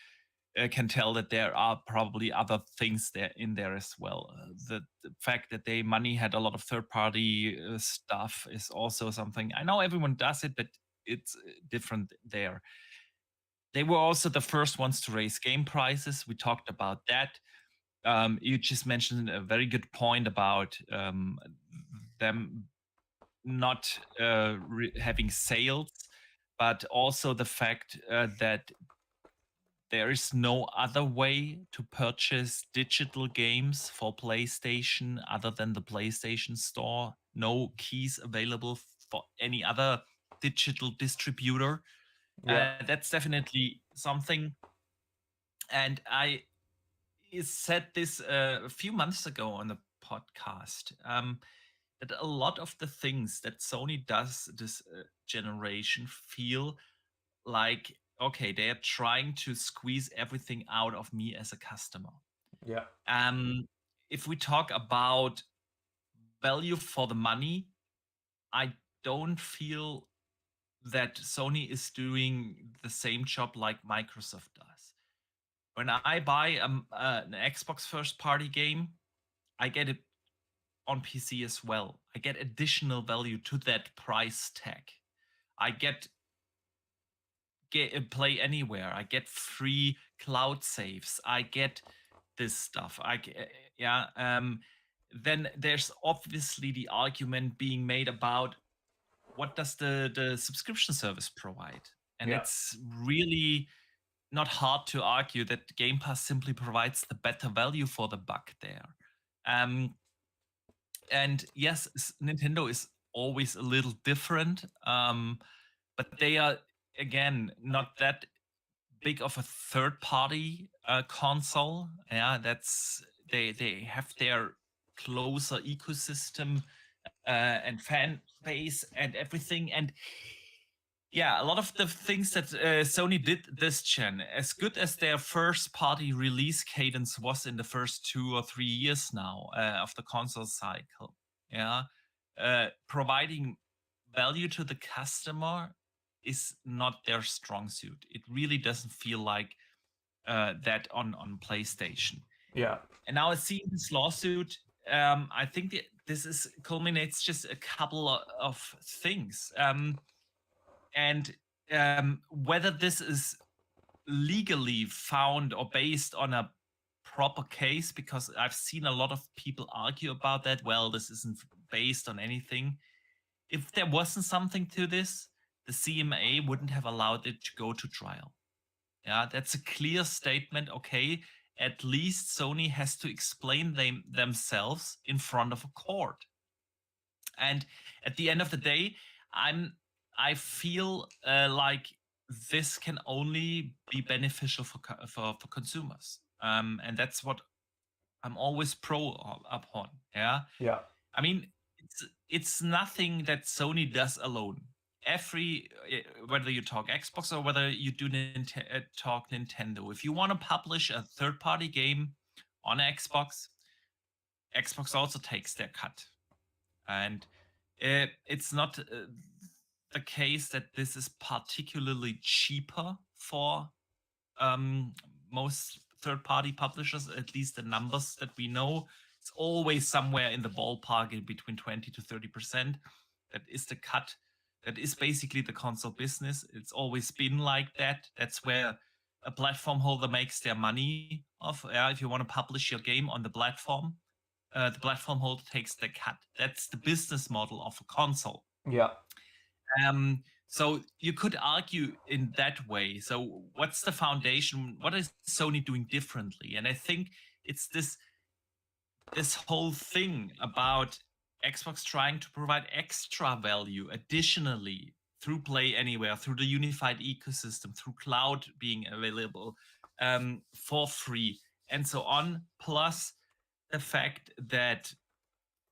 can tell that there are probably other things there in there as well. The fact that money had a lot of third-party stuff is also something. I know everyone does it, but it's different there. They were also the first ones to raise game prices. We talked about that. You just mentioned a very good point about them not having sales, but also the fact that there is no other way to purchase digital games for PlayStation other than the PlayStation Store. No keys available for any other digital distributor. That's definitely something. And I said this a few months ago on the podcast, that a lot of the things that Sony does this generation feel like, okay, they are trying to squeeze everything out of me as a customer. Yeah. If we talk about value for the money, I don't feel that Sony is doing the same job like Microsoft does. When I buy an Xbox first-party game, I get it on PC as well. I get additional value to that price tag. I get play anywhere. I get free cloud saves. I get this stuff. Then there's obviously the argument being made about what does the subscription service provide, and it's really not hard to argue that Gamepass simply provides the better value for the buck there. And yes, Nintendo is always a little different, but they are, again, not that big of a third-party console. That's they have their closer ecosystem and fan base and everything. And Yeah, a lot of the things that Sony did this gen, as good as their first party release cadence was in the first 2 or 3 years now of the console cycle, yeah, providing value to the customer is not their strong suit. It really doesn't feel like that on PlayStation. Yeah. And now seeing this lawsuit, I think this is culminates just a couple of things. And whether this is legally found or based on a proper case, because I've seen a lot of people argue about that. Well, this isn't based on anything. If there wasn't something to this, the CMA wouldn't have allowed it to go to trial. Yeah, that's a clear statement. Okay, at least Sony has to explain themselves in front of a court. And at the end of the day, I feel like this can only be beneficial for consumers, and that's what I'm always pro upon. Yeah, Yeah. I mean, it's nothing that Sony does alone. Whether you talk Xbox or whether you do talk Nintendo, if you want to publish a third-party game on Xbox also takes their cut, and it's not the case that this is particularly cheaper for most third-party publishers. At least the numbers that we know, it's always somewhere in the ballpark in between 20 to 30%. That is the cut. That is basically the console business. It's always been like that. That's where a platform holder makes their money off. If you want to publish your game on the platform holder takes the cut. That's the business model of a console. Yeah. So you could argue in that way. So what's the foundation? What is Sony doing differently? And I think it's this whole thing about Xbox trying to provide extra value additionally through Play Anywhere, through the unified ecosystem, through cloud being available for free, and so on. Plus the fact that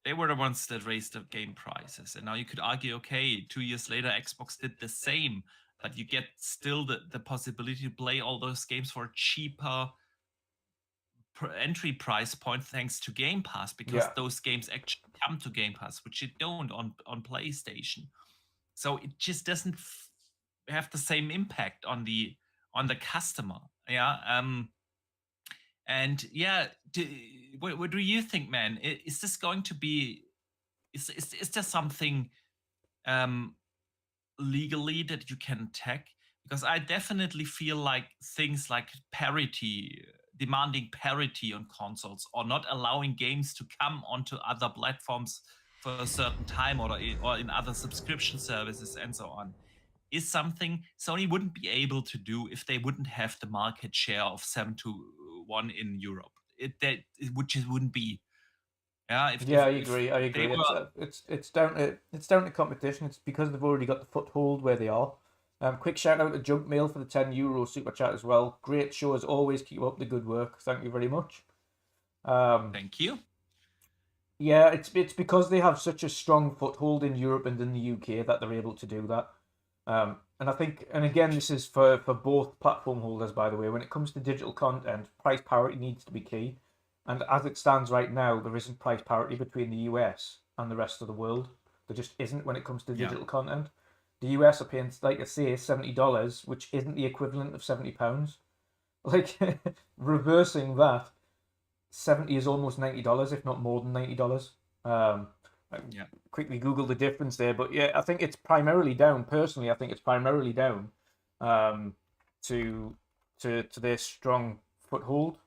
they were the ones that raised the game prices. And now you could argue, okay, 2 years later, Xbox did the same, but you get still the possibility to play all those games for a cheaper entry price point thanks to Game Pass, because those games actually come to Game Pass, which you don't on PlayStation. So it just doesn't have the same impact on the customer. Yeah. And yeah, what do you think, man? Is this going to be? Is there something legally that you can attack? Because I definitely feel like things like parity, demanding parity on consoles, or not allowing games to come onto other platforms for a certain time, or in other subscription services and so on, is something Sony wouldn't be able to do if they wouldn't have the market share of 7-1 in Europe. It just wouldn't be. Yeah, I agree. It's down to competition. It's because they've already got the foothold where they are. Quick shout out to Junk Mail for the €10 super chat as well. Great show as always. Keep up the good work. Thank you very much. Thank you. Yeah, it's because they have such a strong foothold in Europe and in the UK that they're able to do that. And I think, and again, this is for both platform holders, by the way, when it comes to digital content, price parity needs to be key. And as it stands right now, there isn't price parity between the US and the rest of the world. There just isn't when it comes to digital content. The US are paying, like I say, $70, which isn't the equivalent of £70. Like, reversing that, 70 is almost $90, if not more than $90. Quickly Google the difference there, but yeah, I think it's primarily down. Personally, I think it's primarily down to their strong foothold.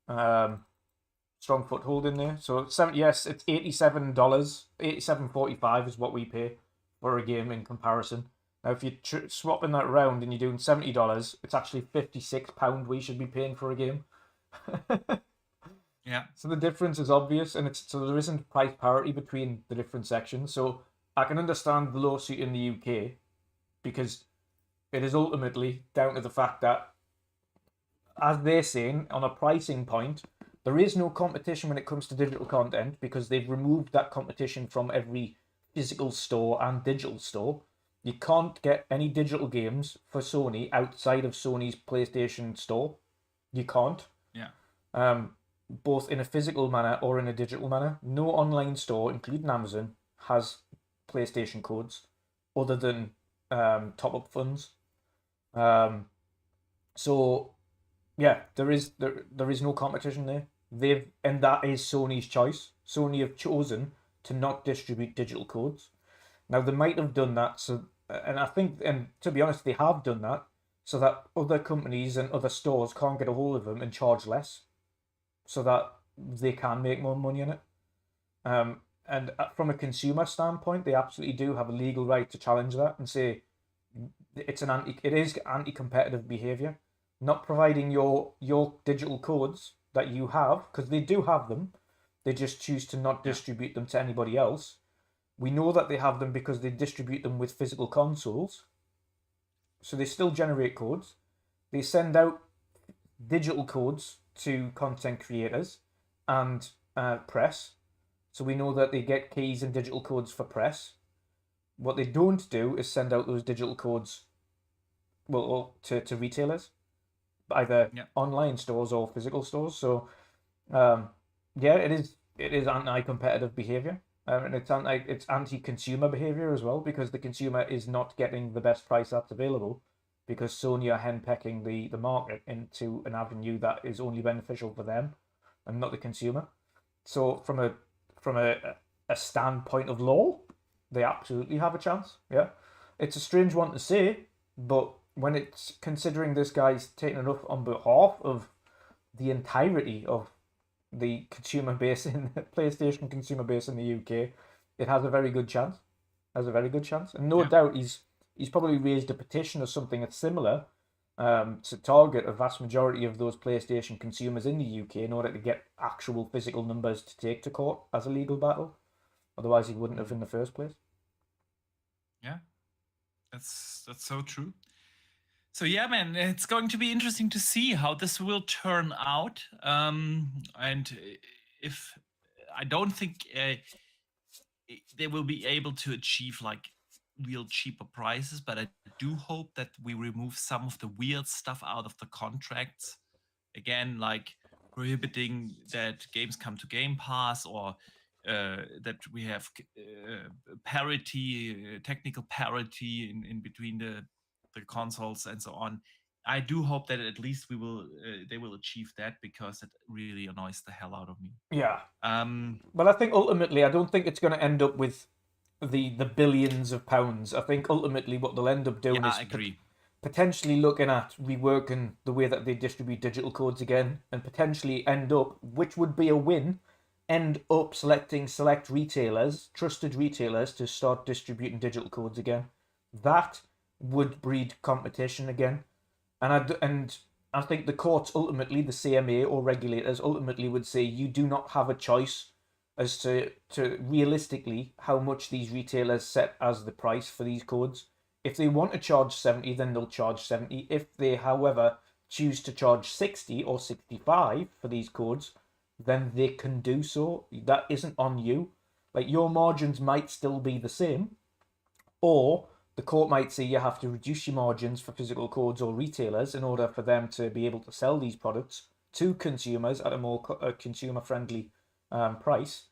Strong foothold in there. So it's $87, $87.45 is what we pay for a game in comparison. Now, if you're swapping that around and you're doing $70, it's actually £56 we should be paying for a game. Yeah. So the difference is obvious, and so there isn't price parity between the different sections. So I can understand the lawsuit in the UK because it is ultimately down to the fact that, as they're saying, on a pricing point, there is no competition when it comes to digital content because they've removed that competition from every physical store and digital store. You can't get any digital games for Sony outside of Sony's PlayStation Store. You can't. Yeah. Both in a physical manner or in a digital manner. No online store, including Amazon, has PlayStation codes other than top-up funds. So yeah, there is no competition there. And that is Sony's choice. Sony have chosen to not distribute digital codes. Now they might have done that and I think, and to be honest, they have done that so that other companies and other stores can't get a hold of them and charge less, so that they can make more money on it. And from a consumer standpoint, they absolutely do have a legal right to challenge that and say it is anti-competitive behavior. Not providing your digital codes that you have, because they do have them, they just choose to not distribute them to anybody else. We know that they have them because they distribute them with physical consoles. So they still generate codes. They send out digital codes to content creators and press. So we know that they get keys and digital codes for press. What they don't do is send out those digital codes to retailers, either online stores or physical stores. So it is anti-competitive behavior. And it's anti-consumer behavior as well, because the consumer is not getting the best price that's available, because Sony are henpecking the market into an avenue that is only beneficial for them and not the consumer. So from a standpoint of law, they absolutely have a chance. Yeah, it's a strange one to say, but when it's considering this guy's taking it up on behalf of the entirety of the consumer base in the PlayStation consumer base in the UK, it has a very good chance. And no doubt he's probably raised a petition or something that's similar to target a vast majority of those PlayStation consumers in the UK in order to get actual physical numbers to take to court as a legal battle. Otherwise, he wouldn't have in the first place. Yeah, that's so true. So yeah, man, it's going to be interesting to see how this will turn out. And if I don't think they will be able to achieve like real cheaper prices, but I do hope that we remove some of the weird stuff out of the contracts. Again, like prohibiting that games come to Gamepass, or that we have parity, technical parity in between the consoles and so on. I do hope that at least they will achieve that, because it really annoys the hell out of me. Yeah. But I think ultimately, I don't think it's going to end up with the billions of pounds. I think ultimately what they'll end up doing is potentially looking at reworking the way that they distribute digital codes again, and potentially end up, which would be a win, selecting select retailers, trusted retailers, to start distributing digital codes again. That would breed competition again. And I think the courts ultimately, the CMA or regulators ultimately would say you do not have a choice as to realistically how much these retailers set as the price for these codes. If they want to charge 70, then they'll charge 70. If they, however, choose to charge 60 or 65 for these codes, then they can do so. That isn't on you. Like, your margins might still be the same, or the court might say you have to reduce your margins for physical codes or retailers in order for them to be able to sell these products to consumers at a more consumer-friendly price.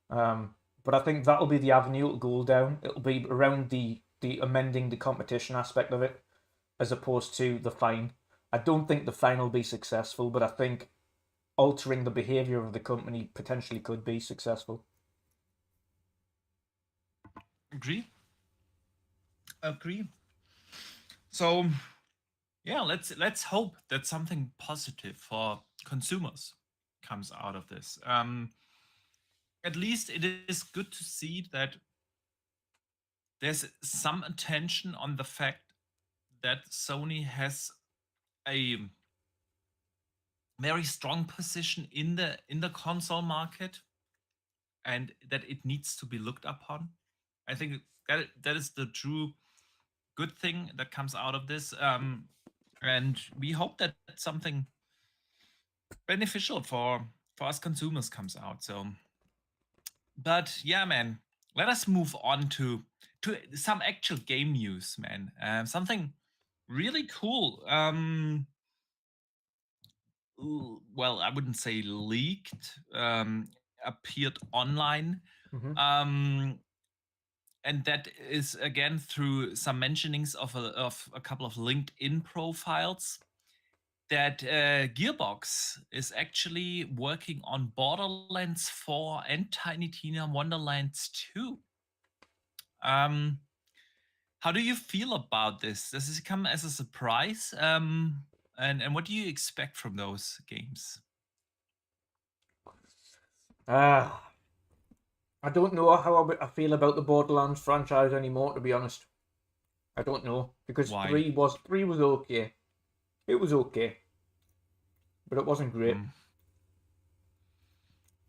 But I think that'll be the avenue it'll go down. It'll be around the amending the competition aspect of it, as opposed to the fine. I don't think the fine will be successful, but I think altering the behavior of the company potentially could be successful. Agree. So yeah, let's hope that something positive for consumers comes out of this. At least it is good to see that there's some attention on the fact that Sony has a very strong position in the console market, and that it needs to be looked upon. I think that is the true good thing that comes out of this, and we hope that something beneficial for us consumers comes out. So, but yeah, man, let us move on to to some actual game news, man. Something really cool. Well, I wouldn't say leaked. Appeared online. Mhm. And that is again through some mentionings of a couple of LinkedIn profiles that Gearbox is actually working on Borderlands 4 and Tiny Tina Wonderlands 2. How do you feel about this? Does this come as a surprise? And what do you expect from those games? I don't know how I feel about the Borderlands franchise anymore, to be honest. I don't know, because Why? 3 was okay. It was okay, but it wasn't great.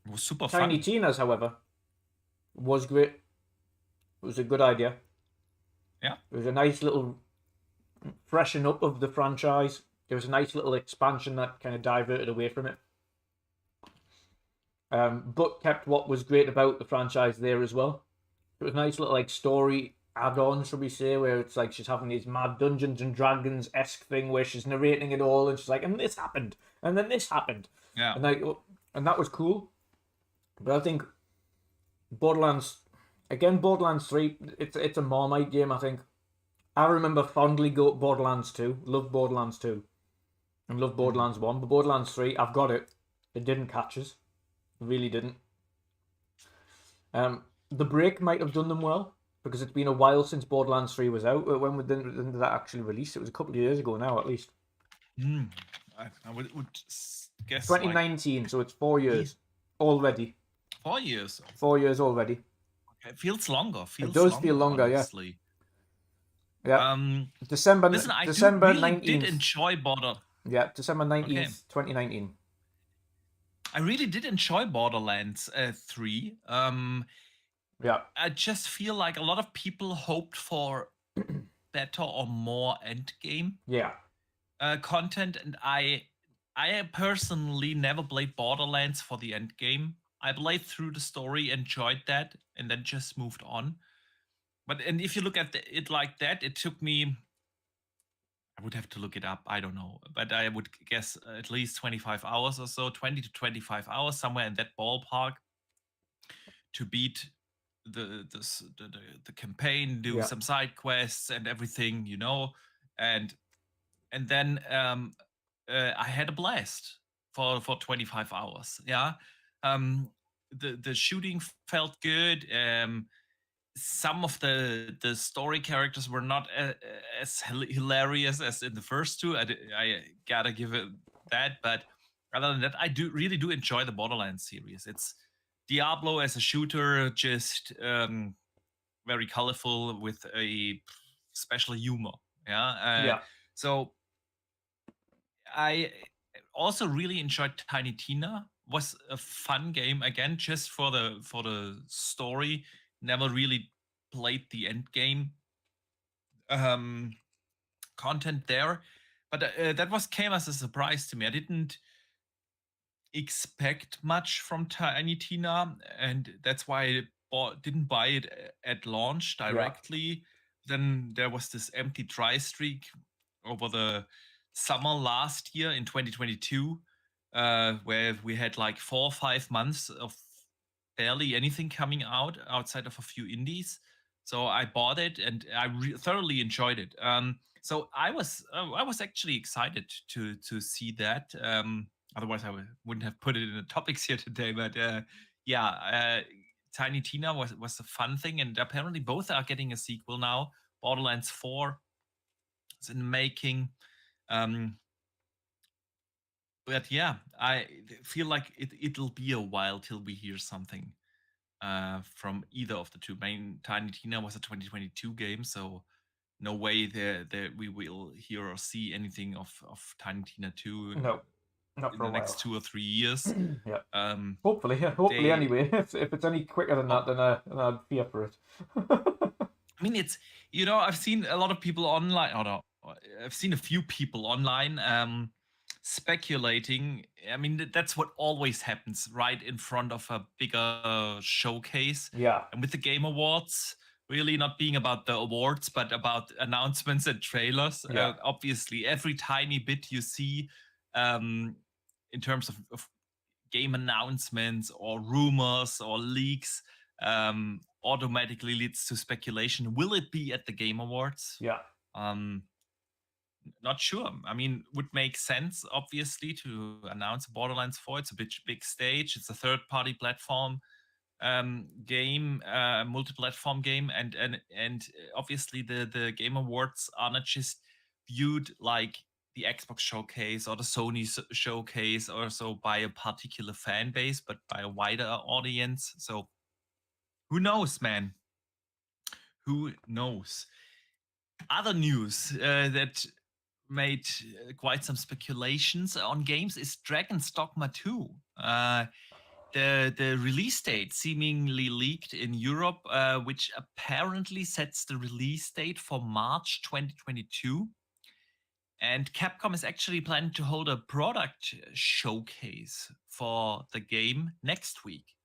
It was super Tiny fun. Tina's, however, was great. It was a good idea. Yeah. It was a nice little freshen up of the franchise. There was a nice little expansion that kind of diverted away from it. But kept what was great about the franchise there as well. It was a nice little like story add-on, shall we say, where it's like she's having these mad Dungeons and Dragons-esque thing where she's narrating it all, and she's like, and this happened, and then this happened, Yeah. and that was cool. But I think Borderlands 3, it's a Marmite game. I think I remember fondly Borderlands 2, loved Borderlands 2, and loved Borderlands 1, but Borderlands 3, I've got it. It didn't catch us. It really didn't. The break might have done them well, because it's been a while since Borderlands 3 was out. When did that actually release? It was a couple of years ago now, at least. I would guess 2019, so it's 4 years already. 4 years. 4 years already. It feels longer. It does feel longer, honestly. Yeah. December 19th. Did enjoy Yeah, December 19th, 2019. I really did enjoy Borderlands 3. Yeah. I just feel like a lot of people hoped for better or more end game content, and I personally never played Borderlands for the end game. I played through the story, enjoyed that, and then just moved on. And if you look at it like that, it took me, I would have to look it up, I don't know, but I would guess at least 25 hours or so, 20 to 25 hours, somewhere in that ballpark, to beat the campaign, do some side quests and everything, and then I had a blast for 25 hours. Yeah. The shooting felt good. Some of the story characters were not as hilarious as in the first two. I gotta give it that. But other than that, I really do enjoy the Borderlands series. It's Diablo as a shooter, just very colorful with a special humor. Yeah. So I also really enjoyed Tiny Tina. Was a fun game, again, just for the story. Never really played the end game content there, but that came as a surprise to me. I didn't expect much from Tiny Tina, and that's why I didn't buy it at launch directly. Then there was this empty try streak over the summer last year in 2022, where we had like 4 or 5 months of barely anything coming out outside of a few indies. So I bought it and I thoroughly enjoyed it. So I was actually excited to see that. Otherwise, I wouldn't have put it in the topics here today. But Tiny Tina was a fun thing, and apparently both are getting a sequel now. Borderlands 4 is in the making. But yeah, I feel like it'll be a while till we hear something from either of the two. Tiny Tina was a 2022 game, so no way that we will hear or see anything of Tiny Tina 2 No, not in for the a while. next 2 or 3 years. Hopefully anyway. If it's any quicker than that, then I'd fear for it. I mean, it's, I've seen a lot of people online, I've seen a few people online speculating. I mean, that's what always happens right in front of a bigger showcase. Yeah. And with the Game Awards, really not being about the awards, but about announcements and trailers. Yeah. Obviously, every tiny bit you see in terms of game announcements or rumors or leaks automatically leads to speculation. Will it be at the Game Awards? Yeah. Not sure. I mean, would make sense, obviously, to announce Borderlands 4. It's a big stage. It's a third-party platform game, multi-platform game, and obviously the Game Awards are not just viewed like the Xbox showcase or the Sony showcase or so by a particular fan base, but by a wider audience. So who knows, man? Who knows? Other news that made quite some speculations on games is Dragon's Dogma 2. The release date seemingly leaked in Europe, which apparently sets the release date for March 2022. And Capcom is actually planning to hold a product showcase for the game next week.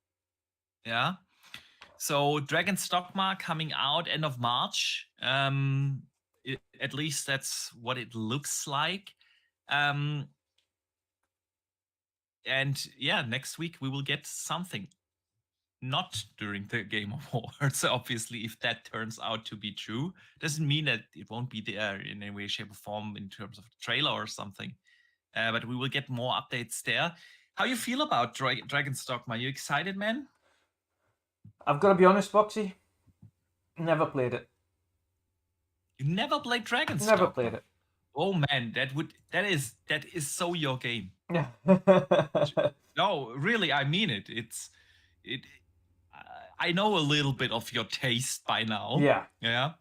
Yeah. So Dragon's Dogma coming out end of March. At least that's what it looks like. And yeah, next week we will get something. Not during the Game Awards, obviously, if that turns out to be true. Doesn't mean that it won't be there in any way, shape, or form in terms of trailer or something. But we will get more updates there. How you feel about Dragon's Dogma? You excited, man? I've got to be honest, Foxy. Never played it. You never played Dragon's Never Dogma? played it. Oh man, that is so your game. No, really, I mean it. I know a little bit of your taste by now. Yeah. Yeah.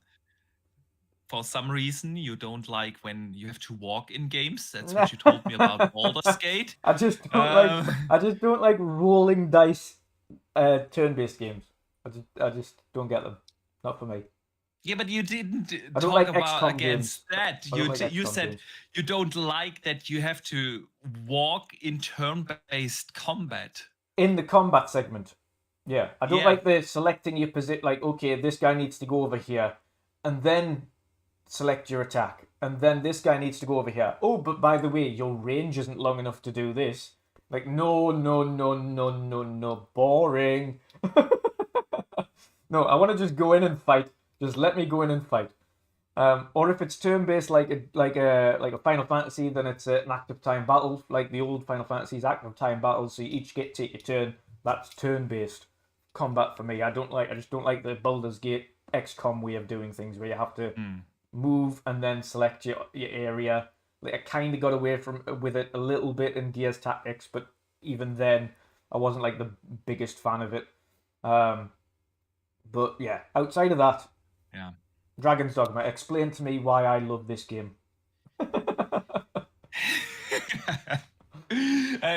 For some reason, you don't like when you have to walk in games. That's what you told me about Baldur's Gate. I just don't like rolling dice turn-based games. I just don't get them. Not for me. Yeah, but you didn't I don't talk like about XCOM against games. that. I don't like You XCOM said games. you don't like that you have to walk in turn-based combat. In the combat segment. Yeah. I don't Yeah. like the selecting your position, like, okay, this guy needs to go over here, and then select your attack, and then this guy needs to go over here. Oh, but by the way, your range isn't long enough to do this. Like, no, boring. No, I want to just go in and fight. Just let me go in and fight. Or if it's turn-based, like a Final Fantasy, then it's an active time battle, like the old Final Fantasy's active time battles. So you each take your turn. That's turn-based combat for me. I just don't like the Baldur's Gate XCOM way of doing things, where you have to move and then select your area. Like, I kind of got away with it a little bit in Gears Tactics, but even then, I wasn't like the biggest fan of it. But yeah, outside of that, Yeah. Dragon's Dogma, explain to me why I love this game.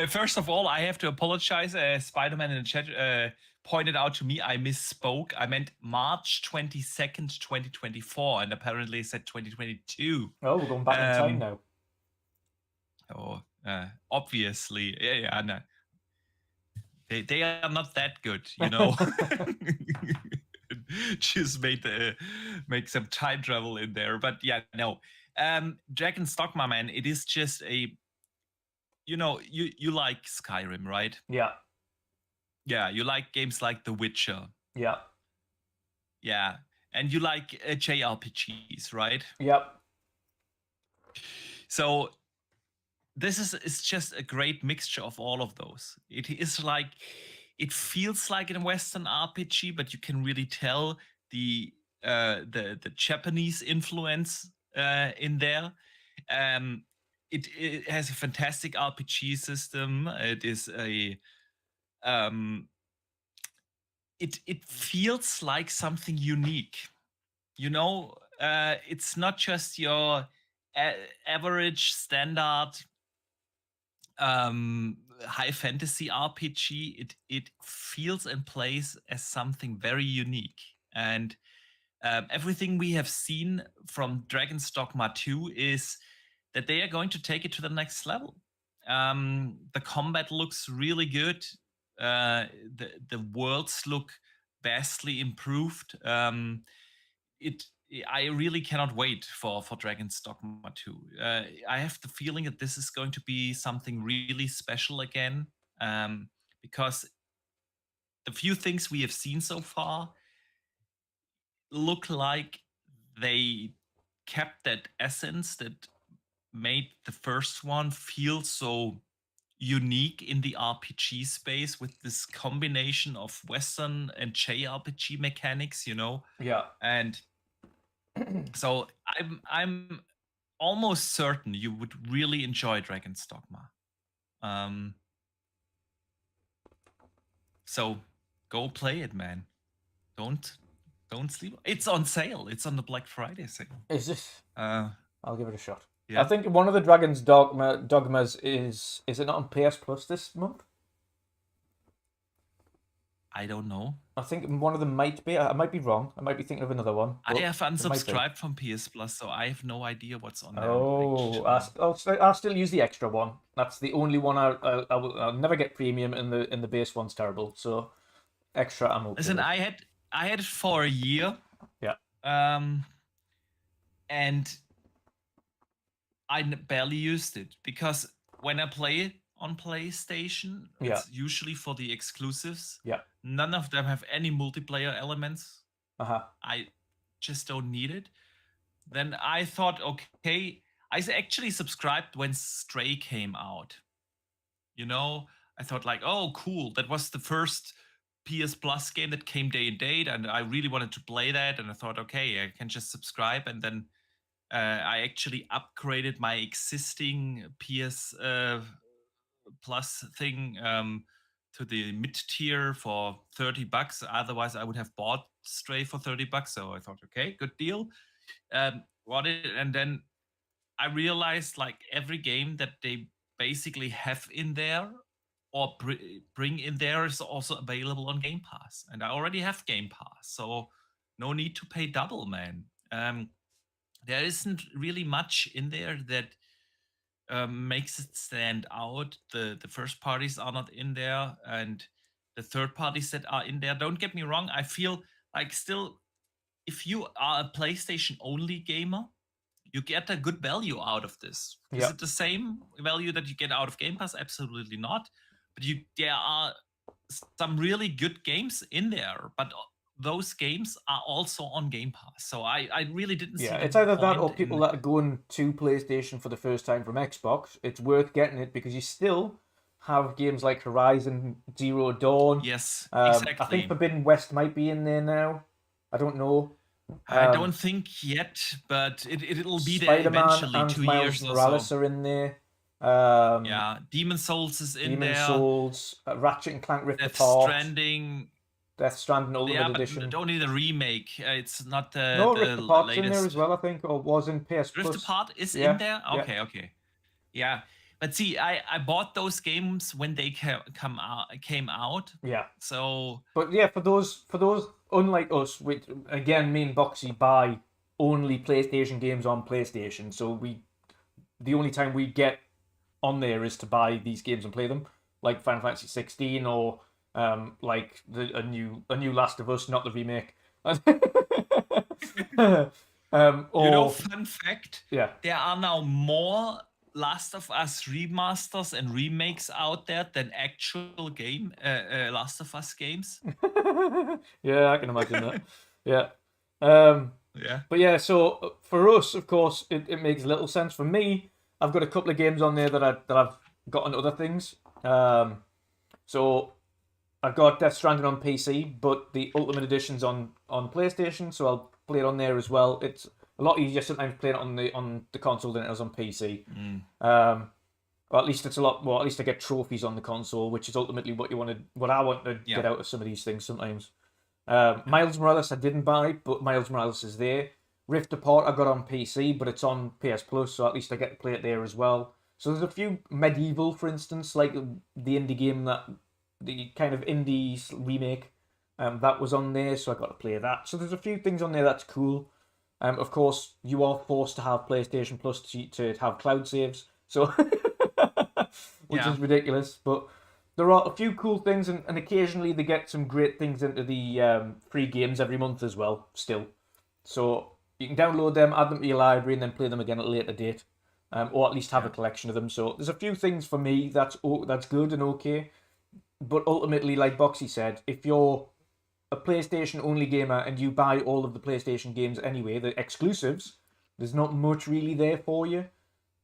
First of all, I have to apologize. Spider-Man in the chat pointed out to me I misspoke. I meant March 22nd, 2024, and apparently said 2022. Oh, we're going back in time now. Oh, obviously. Yeah, no. They are not that good, you know. Just make some time travel in there, but yeah, no. Dragon's Dogma, man, it is just a, you know, you like Skyrim, right? Yeah. Yeah, you like games like The Witcher. Yeah. Yeah, and you like JRPGs, right? Yep. So this is just a great mixture of all of those. It is like, it feels like a Western RPG, but you can really tell the Japanese influence in there. It has a fantastic RPG system. It is a it feels like something unique. You know, it's not just your average standard high fantasy RPG. It feels and plays as something very unique, and everything we have seen from Dragon's Dogma 2 is that they are going to take it to the next level. The combat looks really good. The worlds look vastly improved. I really cannot wait for Dragon's Dogma 2. I have the feeling that this is going to be something really special again, because the few things we have seen so far look like they kept that essence that made the first one feel so unique in the RPG space, with this combination of Western and JRPG mechanics, Yeah. and so I'm almost certain you would really enjoy Dragon's Dogma. So go play it, man. Don't sleep. It's on sale. It's on the Black Friday sale. Is this? I'll give it a shot. Yeah. I think one of the Dragon's Dogmas is it not on PS Plus this month? I don't know. I think one of them might be. I might be wrong. I might be thinking of another one. I have it might be. unsubscribed from PS Plus, so I have no idea what's on there. Oh, I'll still use the extra one. That's the only one I'll never get premium, and the base one's terrible. So extra I'm okay. Listen, with. I had it for a year. Yeah. And I barely used it because when I play it on PlayStation, it's usually for the exclusives. Yeah. None of them have any multiplayer elements. I just don't need it. Then I thought, okay, I actually subscribed when Stray came out. I thought like, oh, cool. That was the first PS Plus game that came day and date, and I really wanted to play that. And I thought, okay, I can just subscribe. And then I actually upgraded my existing PS Plus thing to the mid-tier for $30. Otherwise, I would have bought Stray for $30. So I thought, okay, good deal. And then I realized like every game that they basically have in there or bring in there is also available on Game Pass. And I already have Game Pass, so no need to pay double, man. There isn't really much in there that makes it stand out. The first parties are not in there, and the third parties that are in there, don't get me wrong, I feel like still, if you are a PlayStation only gamer, you get a good value out of this. Is it the same value that you get out of Game Pass? Absolutely not. But there are some really good games in there, but those games are also on Game Pass. So I really didn't see it's either that or people that are going to PlayStation for the first time from Xbox. It's worth getting it because you still have games like Horizon Zero Dawn. Yes, exactly. I think Forbidden West might be in there now. I don't know. I don't think yet, but it'll be there Spider-Man eventually. and 2 Miles years Morales or so. are in there. Demon Souls is in there. Demon Souls, Ratchet and Clank Rift Death Apart. Death Stranding Ultimate Edition. But only the remake. It's not the Rift Apart's latest. in there as well, I think, or was in PS Plus. Rift Apart is in there? Okay. Yeah. But see, I bought those games when they came out. Yeah. So. But yeah, for those unlike us, which again, me and Boxy buy only PlayStation games on PlayStation. So the only time we get on there is to buy these games and play them, like Final Fantasy 16 or like a new Last of Us, not the remake. Fun fact. Yeah. There are now more Last of Us remasters and remakes out there than actual Last of Us games. Yeah, I can imagine that. Yeah. Yeah. But yeah, so for us, of course, it makes little sense. For me, I've got a couple of games on there that I've got on other things. So I've got Death Stranding on PC, but the Ultimate Edition's on PlayStation, so I'll play it on there as well. It's a lot easier sometimes playing it on the console than it is on PC. Or at least it's a lot more. At least I get trophies on the console, which is ultimately what I want to get out of some of these things sometimes. Miles Morales I didn't buy, but Miles Morales is there. Rift Apart I got on PC, but it's on PS Plus, so at least I get to play it there as well. So there's a few Medieval, for instance, like the indie game the kind of indie remake that was on there, so I got to play that. So there's a few things on there that's cool. Of course, you are forced to have PlayStation Plus to have cloud saves, so which is ridiculous. But there are a few cool things, and occasionally they get some great things into the free games every month as well, still. So you can download them, add them to your library, and then play them again at a later date. Or at least have a collection of them. So there's a few things for me that's good and okay. But ultimately, like Boxy said, if you're a PlayStation-only gamer and you buy all of the PlayStation games anyway, the exclusives, there's not much really there for you.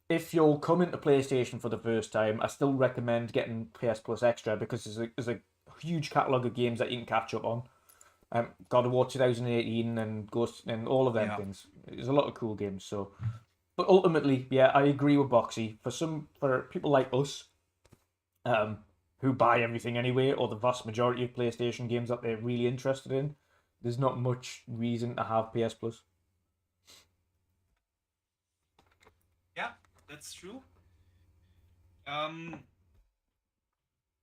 If you're coming to PlayStation for the first time, I still recommend getting PS Plus Extra because there's a huge catalogue of games that you can catch up on. God of War 2018 and Ghost and all of them things. There's a lot of cool games. So, but ultimately, yeah, I agree with Boxy. For people like us, who buy everything anyway, or the vast majority of PlayStation games that they're really interested in, there's not much reason to have PS Plus. Yeah, that's true.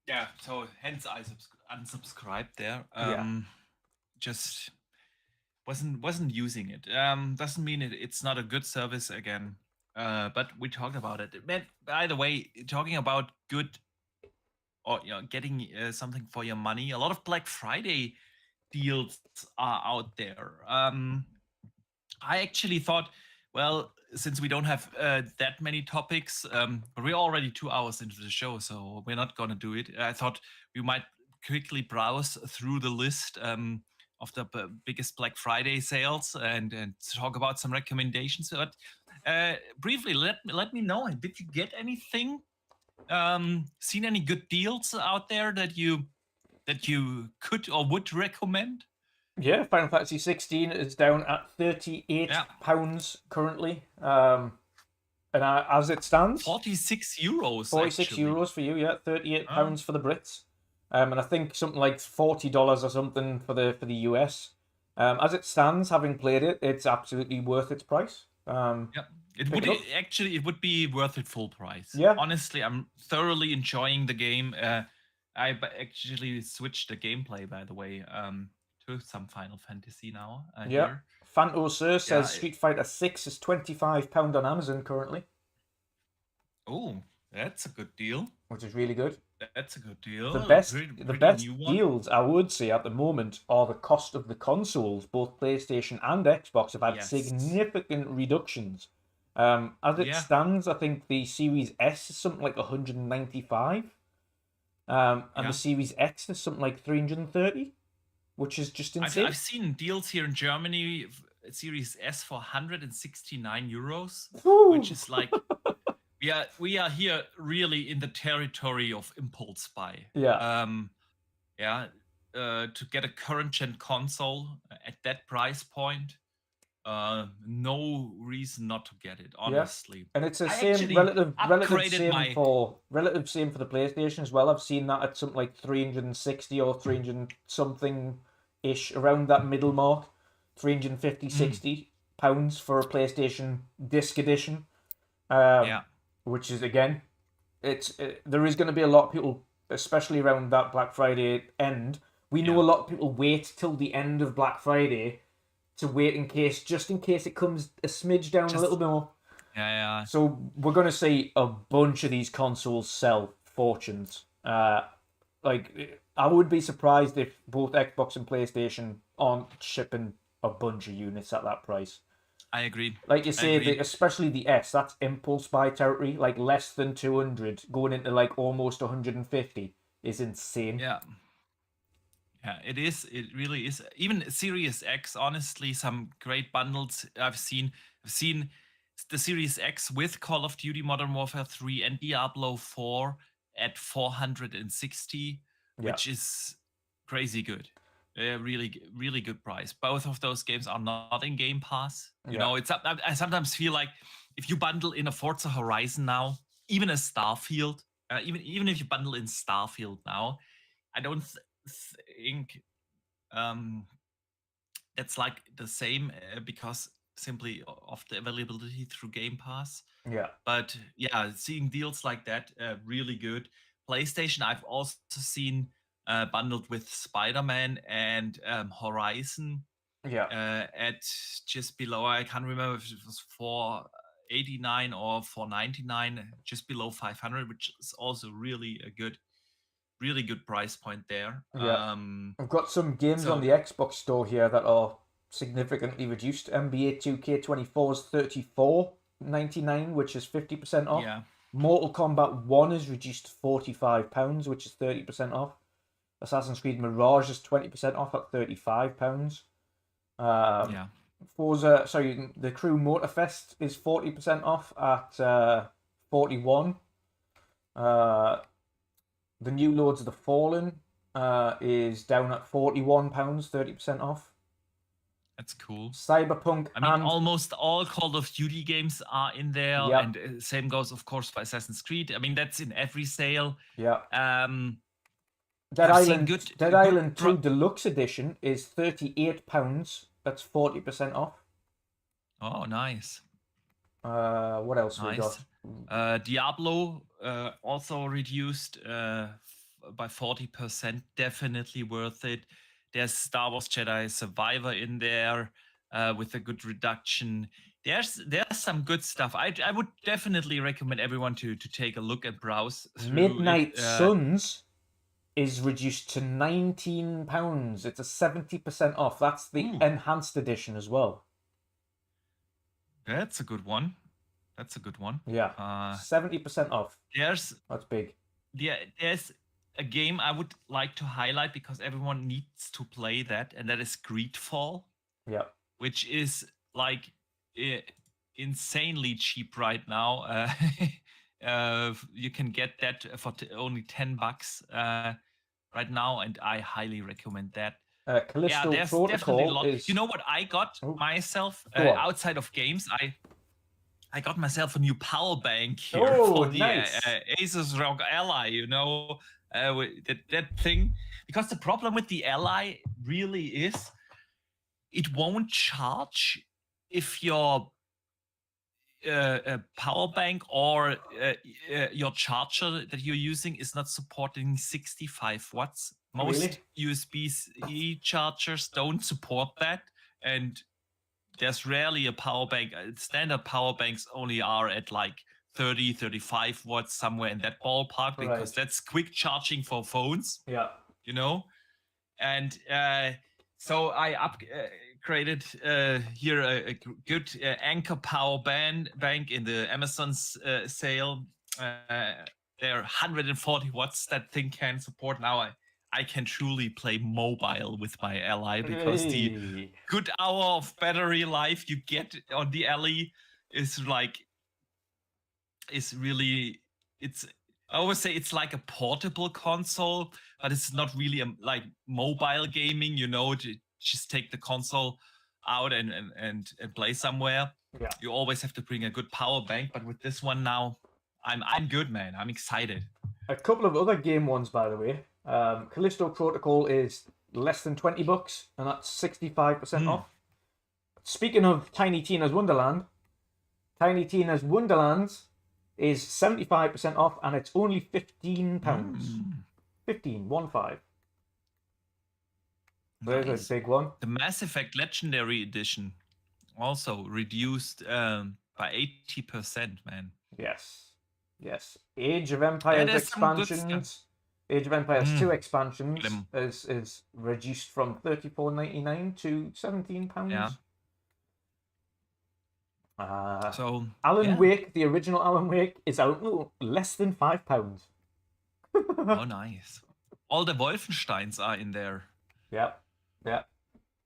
Yeah, so hence I unsubscribed there. Just wasn't using it. Doesn't mean it's not a good service again. But we talked about it. Man, by the way, talking about good or getting something for your money, a lot of Black Friday deals are out there. I actually thought, well, since we don't have that many topics, we're already 2 hours into the show, so we're not gonna do it. I thought we might quickly browse through the list of the biggest Black Friday sales and talk about some recommendations. But briefly, let me know. Did you get anything? Seen any good deals out there that you could or would recommend? Yeah, Final Fantasy 16 is down at £38 currently. And as it stands, €46. 46 actually. euros for you, yeah, £38 for the Brits. And I think something like $40 or something for the US. As it stands, having played it, it's absolutely worth its price. It would be worth it full price. Yeah. Honestly, I'm thoroughly enjoying the game. I actually switched the gameplay, by the way, to some Final Fantasy now. Here. Fanto Sir says Street Fighter 6 is £25 on Amazon currently. Oh, that's a good deal. Which is really good. That's a good deal. The best deals I would say at the moment are the cost of the consoles. Both PlayStation and Xbox have had significant reductions. As it stands, I think the Series S is something like 195, and the Series X is something like 330, which is just insane. I've seen deals here in Germany, Series S for €169, which is like we are here really in the territory of impulse buy. To get a current gen console at that price point. No reason not to get it, honestly. And it's the same relative same for the PlayStation as well. I've seen that at something like 360 or 300 something ish, around that middle mark, 350, 60 pounds for a PlayStation Disc Edition. Which is, again, there is going to be a lot of people, especially around that Black Friday end. We know a lot of people wait till the end of Black Friday to wait just in case it comes a smidge down a little bit more. So we're going to see a bunch of these consoles sell fortunes. I would be surprised if both Xbox and PlayStation aren't shipping a bunch of units at that price. I agree. Like you say, especially the S, that's impulse buy territory. Like less than 200 going into like almost 150 is insane. Yeah, it is. It really is. Even Series X, honestly, some great bundles I've seen. I've seen the Series X with Call of Duty Modern Warfare 3 and Diablo 4 at 460, which is crazy good. Really, really good price. Both of those games are not in Game Pass. You know, I sometimes feel like if you bundle in a Forza Horizon now, even a Starfield, even if you bundle in Starfield now, I don't think that's like the same because simply of the availability through Game Pass. But seeing deals like that, really good. PlayStation, I've also seen bundled with Spider-Man and Horizon. At just below, I can't remember if it was $489 or $499, just below 500, which is also really a good really good price point there. Yeah. I've got some games on the Xbox store here that are significantly reduced. NBA 2K24 is $34.99, which is 50% off. Yeah. Mortal Kombat 1 is reduced to £45, which is 30% off. Assassin's Creed Mirage is 20% off at £35. Yeah. The Crew Motorfest is 40% off at $41. The new Lords of the Fallen is down at £41, 30% off. That's cool. Cyberpunk. I mean, almost all Call of Duty games are in there, Yeah. and same goes, of course, for Assassin's Creed. I mean, that's in every sale. Yeah. Dead Island 2 Deluxe Edition is £38. That's 40% off. Oh, nice. What else we got? Diablo also reduced by 40%. Definitely worth it. There's Star Wars Jedi Survivor in there with a good reduction. There's some good stuff. I would definitely recommend everyone to take a look and browse through Midnight Suns is reduced to £19. It's a 70% off. That's the enhanced edition as well. That's a good one. Yeah. 70% off. That's big. Yeah, there's a game I would like to highlight because everyone needs to play that, and that is Greedfall. Yeah. Which is like insanely cheap right now. You can get that for only $10 right now, and I highly recommend that. Callisto Protocol is... You know what I got myself outside of games? I got myself a new power bank here for the Asus ROG Ally, you know, that thing. Because the problem with the Ally really is it won't charge if your power bank or your charger that you're using is not supporting 65 watts. Most USB-C chargers don't support that, and there's rarely a power bank. Standard power banks only are at like 30, 35 watts, somewhere in that ballpark, because that's quick charging for phones. Yeah. You know? And so I upgraded here a good Anchor power bank in the Amazon's sale. They're 140 watts that thing can support. Now I can truly play mobile with my Ally because the good hour of battery life you get on the Ally is really, I always say it's like a portable console, but it's not really like mobile gaming, you know, just take the console out and play somewhere. Yeah. You always have to bring a good power bank, but with this one now, I'm good, man. I'm excited. A couple of other game ones, by the way. Callisto Protocol is less than $20, and that's 65% off. Speaking of Tiny Tina's Wonderland, Tiny Tina's Wonderlands is 75% off, and it's only £15. 15. There's a big one. The Mass Effect Legendary Edition also reduced by 80%, man. Yes. Age of Empires expansions. Age of Empires 2 expansions is reduced from $34.99 to £17. Yeah. Alan Wake, the original Alan Wake, is out less than £5. Oh, nice. All the Wolfensteins are in there. Yeah.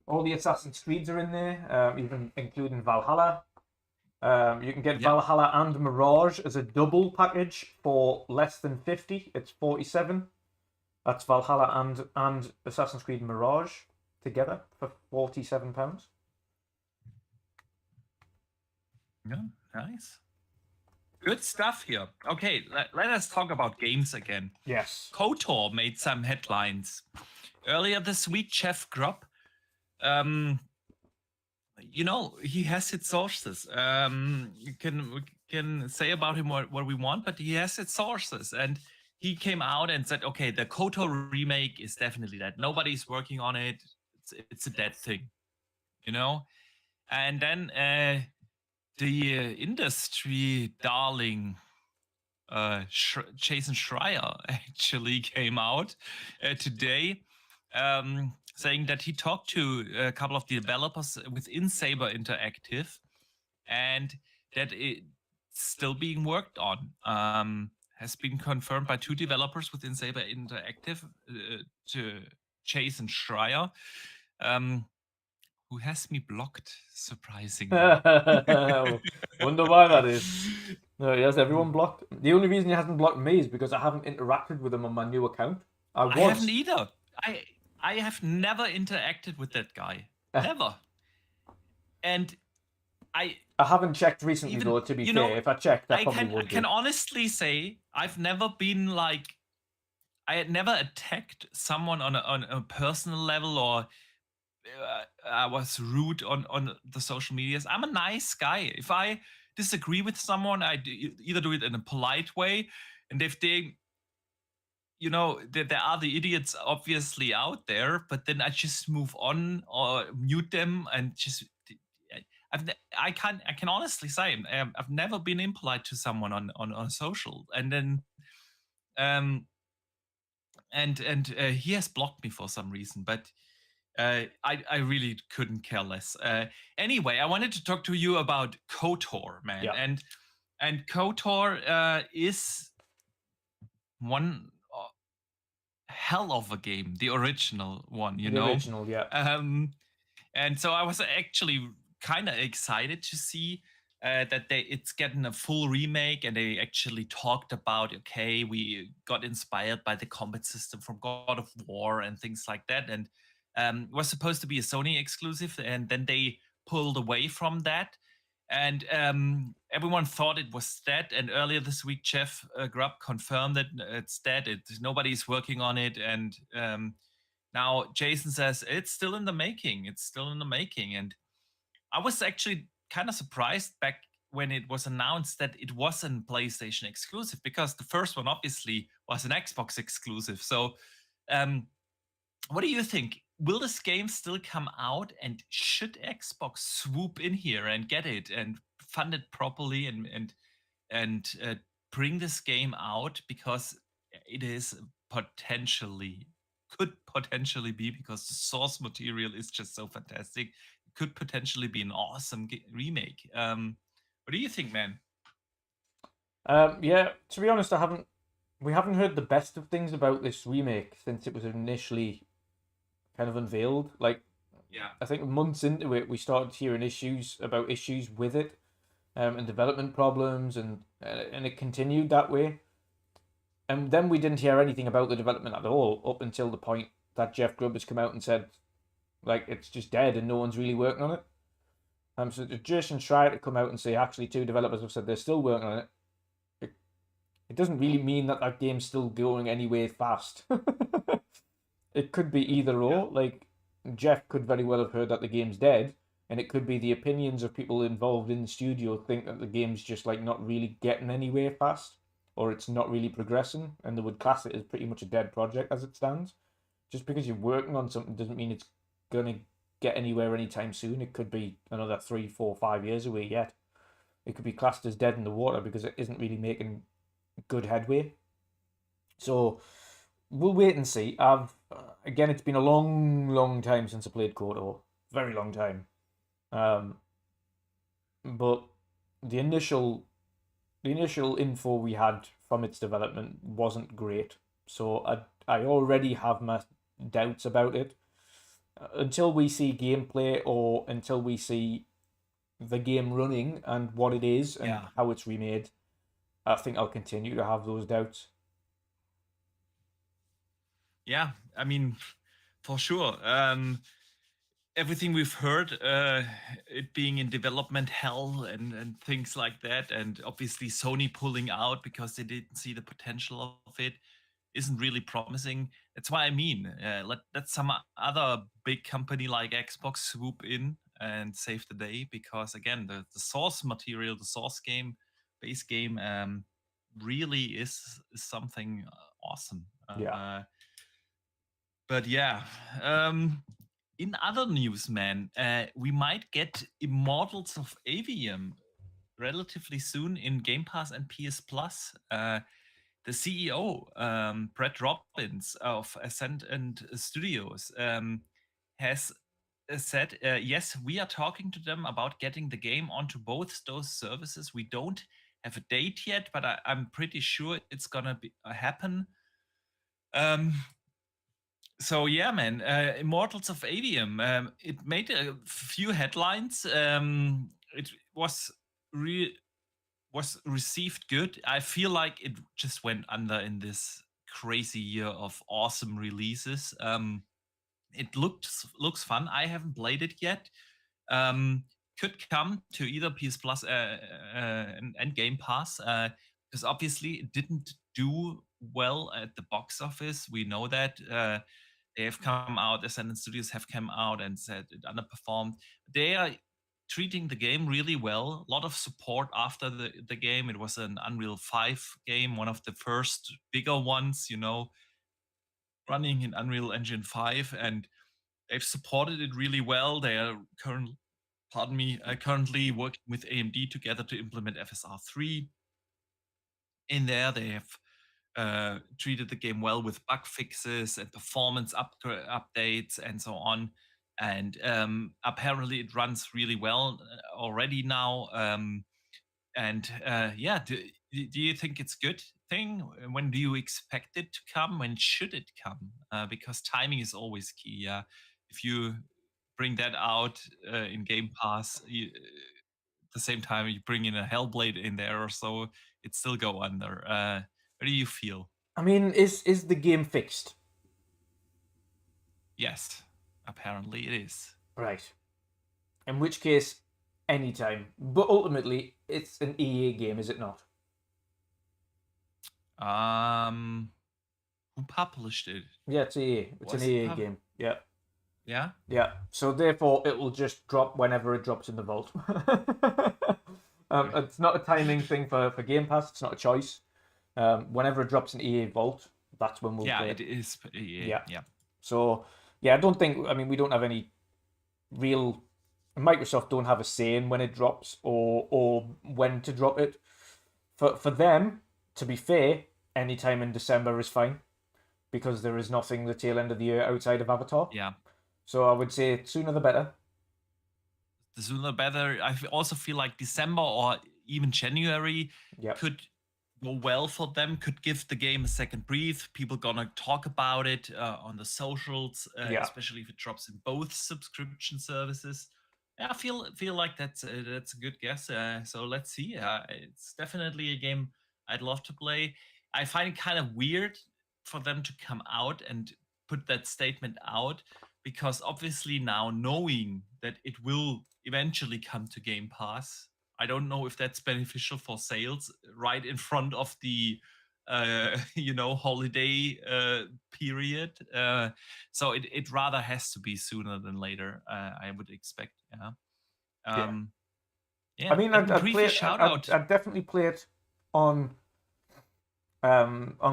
All the Assassin's Creeds are in there, even including Valhalla. You can get Valhalla and Mirage as a double package for less than $50. It's $47. That's Valhalla and Assassin's Creed Mirage together for £47. Yeah, nice. Good stuff here. Okay, let us talk about games again. Yes. KOTOR made some headlines. Earlier this week, Jeff Grubb, you know, he has his sources. We can say about him what we want, but he has his sources. And he came out and said, okay, the KOTOR remake is definitely dead. Nobody's working on it. It's a dead thing, you know? And then the industry darling Jason Schreier actually came out today, saying that he talked to a couple of developers within Saber Interactive, and that it's still being worked on. Has been confirmed by 2 developers within Saber Interactive, to Jason Schreier, who has me blocked, surprisingly. Wonder why that is. No, he has everyone blocked. The only reason he hasn't blocked me is because I haven't interacted with him on my new account. I haven't either. I have never interacted with that guy. Never. And I haven't checked recently, though, to be fair. If I checked, I probably would. I can honestly say I've never been like, I had never attacked someone on a personal level, or I was rude on the social medias. I'm a nice guy. If I disagree with someone, I either do it in a polite way, and if they, there are the idiots obviously out there, but then I just move on or mute them and just. I can honestly say I've never been impolite to someone on social, and then he has blocked me for some reason, but I really couldn't care less. Anyway, I wanted to talk to you about KOTOR, man. Yeah. And KOTOR is one hell of a game, the original one, you know? The original, yeah. And so I was actually kind of excited to see that it's getting a full remake, and they actually talked about, okay, we got inspired by the combat system from God of War and things like that, and it was supposed to be a Sony exclusive, and then they pulled away from that, and everyone thought it was dead. And earlier this week, Jeff Grubb confirmed that it's dead. Nobody's working on it, and now Jason says it's still in the making. It's still in the making, and I was actually kind of surprised back when it was announced that it wasn't PlayStation exclusive, because the first one obviously was an Xbox exclusive. So, what do you think? Will this game still come out, and should Xbox swoop in here and get it and fund it properly and bring this game out, because it is could potentially be, because the source material is just so fantastic, could potentially be an awesome remake. What do you think, man? Yeah, to be honest, we haven't heard the best of things about this remake since it was initially kind of unveiled. Like, yeah, I think months into it, we started hearing issues with it, and development problems, and it continued that way. And then we didn't hear anything about the development at all up until the point that Jeff Grubb has come out and said, like, it's just dead and no one's really working on it. So Jason Schreier to come out and say, actually, 2 developers have said they're still working on it, it doesn't really mean that game's still going anywhere fast. It could be either or. Yeah. Like, Jeff could very well have heard that the game's dead, and it could be the opinions of people involved in the studio think that the game's just, like, not really getting anywhere fast, or it's not really progressing, and they would class it as pretty much a dead project as it stands. Just because you're working on something doesn't mean it's going to get anywhere anytime soon. It could be another 3, 4, 5 years away yet. It could be classed as dead in the water because it isn't really making good headway. So we'll wait and see. Again, it's been a long time since I played KOTOR. Very long time. But the initial info we had from its development wasn't great. So I already have my doubts about it. Until we see gameplay, or until we see the game running and what it is and how it's remade, I think I'll continue to have those doubts. Yeah, I mean, for sure. Everything we've heard, it being in development hell and things like that, and obviously Sony pulling out because they didn't see the potential of it, isn't really promising. That's why I mean, let some other big company like Xbox swoop in and save the day, because again, the source material, the source game, base game, really is something awesome. But yeah, in other news, man, we might get Immortals of Avium relatively soon in Game Pass and PS Plus. The CEO, Brett Robbins of Ascendant Studios, has said, yes, we are talking to them about getting the game onto both those services. We don't have a date yet, but I'm pretty sure it's gonna happen. So yeah, man, Immortals of Avium. It made a few headlines. It was was received good. I feel like it just went under in this crazy year of awesome releases. It looks fun. I haven't played it yet. Could come to either PS Plus and Game Pass, because obviously it didn't do well at the box office. We know that. They have come out, Ascendant Studios have come out and said it underperformed. They are treating the game really well. A lot of support after the game. It was an Unreal 5 game, one of the first bigger ones, running in Unreal Engine 5, and they've supported it really well. They are currently working with AMD together to implement FSR 3. In there, they have treated the game well with bug fixes and performance updates and so on. And apparently, it runs really well already now. Yeah, do you think it's good thing? When do you expect it to come? When should it come? Because timing is always key. Yeah, if you bring that out in Game Pass, at the same time you bring in a Hellblade in there or so, it still go under. What do you feel? I mean, is the game fixed? Yes, apparently it is. Right. In which case, anytime. But ultimately, it's an EA game, is it not? Who published it? Yeah, it's EA. It's an EA game. Yeah. Yeah. Yeah. So therefore, it will just drop whenever it drops in the vault. It's not a timing thing for Game Pass. It's not a choice. Whenever it drops in EA Vault, that's when we'll play it is EA. Yeah. So yeah, I don't think. I mean, we don't have any real. Microsoft don't have a say in when it drops or when to drop it. For them, to be fair, any time in December is fine, because there is nothing the tail end of the year outside of Avatar. Yeah. So I would say sooner the better. The sooner the better. I also feel like December or even January could go well for them, could give the game a second breathe. People gonna talk about it on the socials, especially if it drops in both subscription services. Yeah, I feel like that's a good guess. So let's see. It's definitely a game I'd love to play. I find it kind of weird for them to come out and put that statement out, because obviously now knowing that it will eventually come to Game Pass, I don't know if that's beneficial for sales right in front of the holiday period. So it rather has to be sooner than later, I would expect. Yeah. I mean, I'd definitely play it on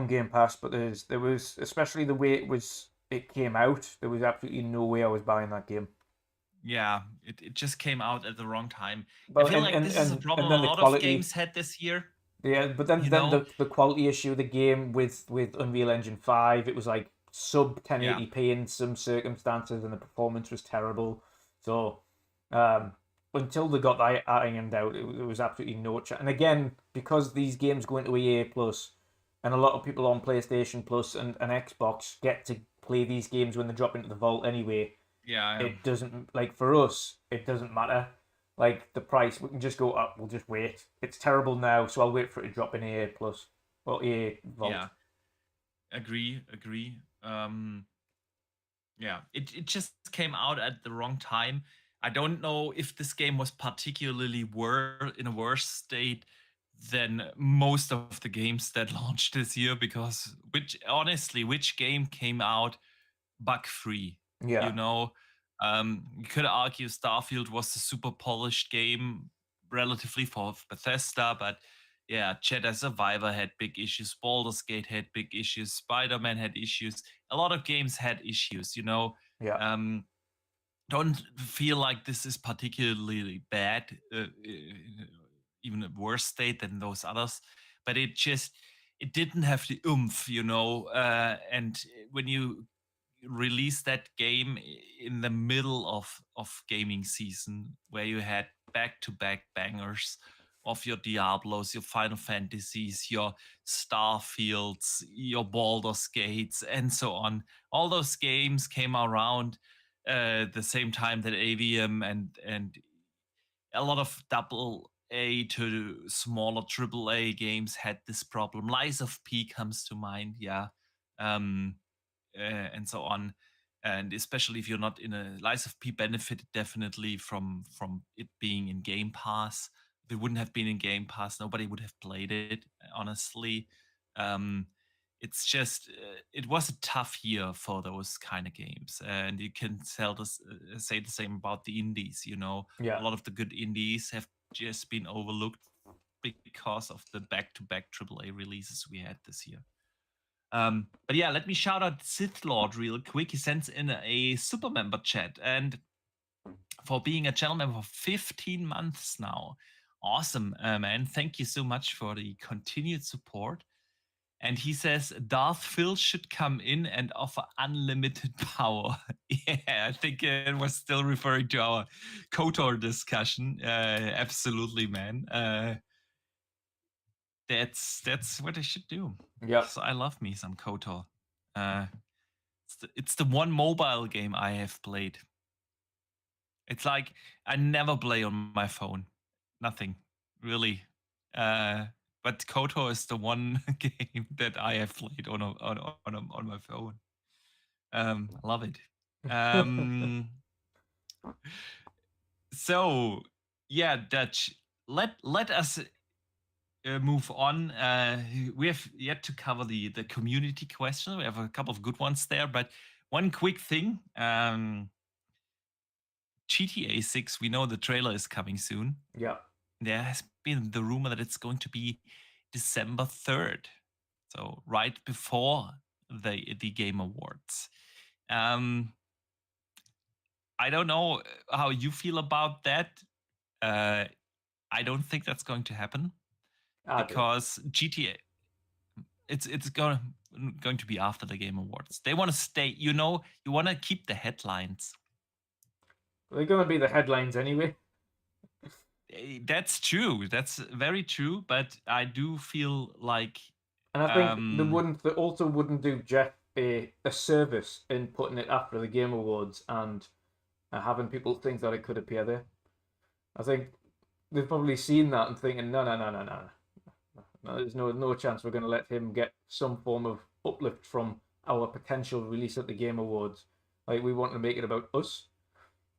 Game Pass, but there was, especially the way it came out, there was absolutely no way I was buying that game. Yeah, it just came out at the wrong time. But, I feel like this is a problem a lot of games had this year. Yeah, but then the quality issue of the game with Unreal Engine 5, it was like sub 1080p in some circumstances, and the performance was terrible. So until they got that ironed out, it was absolutely no chance. And again, because these games go into EA Plus, and a lot of people on PlayStation Plus and Xbox get to play these games when they drop into the vault anyway. Yeah. It doesn't, like, for us, it doesn't matter. Like, the price, we can just go up, we'll just wait. It's terrible now, so I'll wait for it to drop in EA Plus or EA Vault. Yeah. Agree. Yeah, it just came out at the wrong time. I don't know if this game was particularly in a worse state than most of the games that launched this year, because which game came out bug-free? Yeah. You could argue Starfield was a super polished game relatively for Bethesda, but yeah, Jedi Survivor had big issues, Baldur's Gate had big issues, Spider-Man had issues, a lot of games had issues, Yeah. Don't feel like this is particularly bad even a worse state than those others, but it didn't have the oomph, and when you release that game in the middle of gaming season, where you had back-to-back bangers of your Diablos, your Final Fantasies, your Starfields, your Baldur's Gates, and so on. All those games came around the same time that AVM and a lot of double A to smaller triple A games had this problem. Lies of P comes to mind, yeah, and so on. And especially if you're not in a Lies of P benefited definitely from it being in Game Pass. If it wouldn't have been in Game Pass, nobody would have played it. Honestly, it's just it was a tough year for those kind of games, and you can say the same about the indies. Yeah. A lot of the good indies have just been overlooked because of the back-to-back AAA releases we had this year. But yeah, let me shout out Sith Lord real quick. He sends in a super member chat, and for being a channel member for 15 months now. Awesome, man. Thank you so much for the continued support. And he says Darth Phil should come in and offer unlimited power. Yeah, I think it was still referring to our KOTOR discussion. Absolutely, man. That's what I should do. Yeah. So I love me some KOTOR. It's the one mobile game I have played. It's like I never play on my phone. Nothing, really. But KOTOR is the one game that I have played on my phone. I love it. So yeah, Dutch. Let us move on. We have yet to cover the community question. We have a couple of good ones there, but one quick thing. GTA 6, we know the trailer is coming soon. Yeah. There has been the rumor that it's going to be December 3rd. So right before the Game Awards. I don't know how you feel about that. I don't think that's going to happen because GTA, it's going to be after the Game Awards. They want to stay, you want to keep the headlines. They're going to be the headlines anyway. That's true. That's very true. But I do feel like, and I think they also wouldn't do Jeff a service in putting it after the Game Awards and having people think that it could appear there. I think they've probably seen that and thinking, no, there's no chance we're going to let him get some form of uplift from our potential release at the Game Awards. Like, we want to make it about us.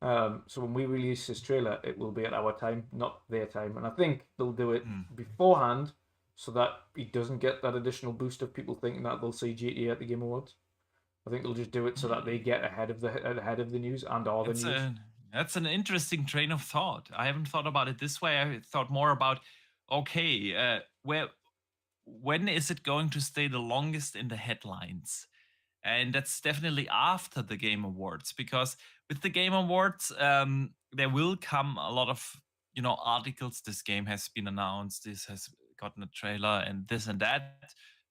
So when we release this trailer, it will be at our time, not their time. And I think they'll do it beforehand so that he doesn't get that additional boost of people thinking that they'll see GTA at the Game Awards. I think they'll just do it so that they get ahead of the news and all the news. That's an interesting train of thought. I haven't thought about it this way. I thought more about, okay, when is it going to stay the longest in the headlines? And that's definitely after the Game Awards, because with the Game Awards, there will come a lot of, articles. This game has been announced. This has gotten a trailer, and this and that,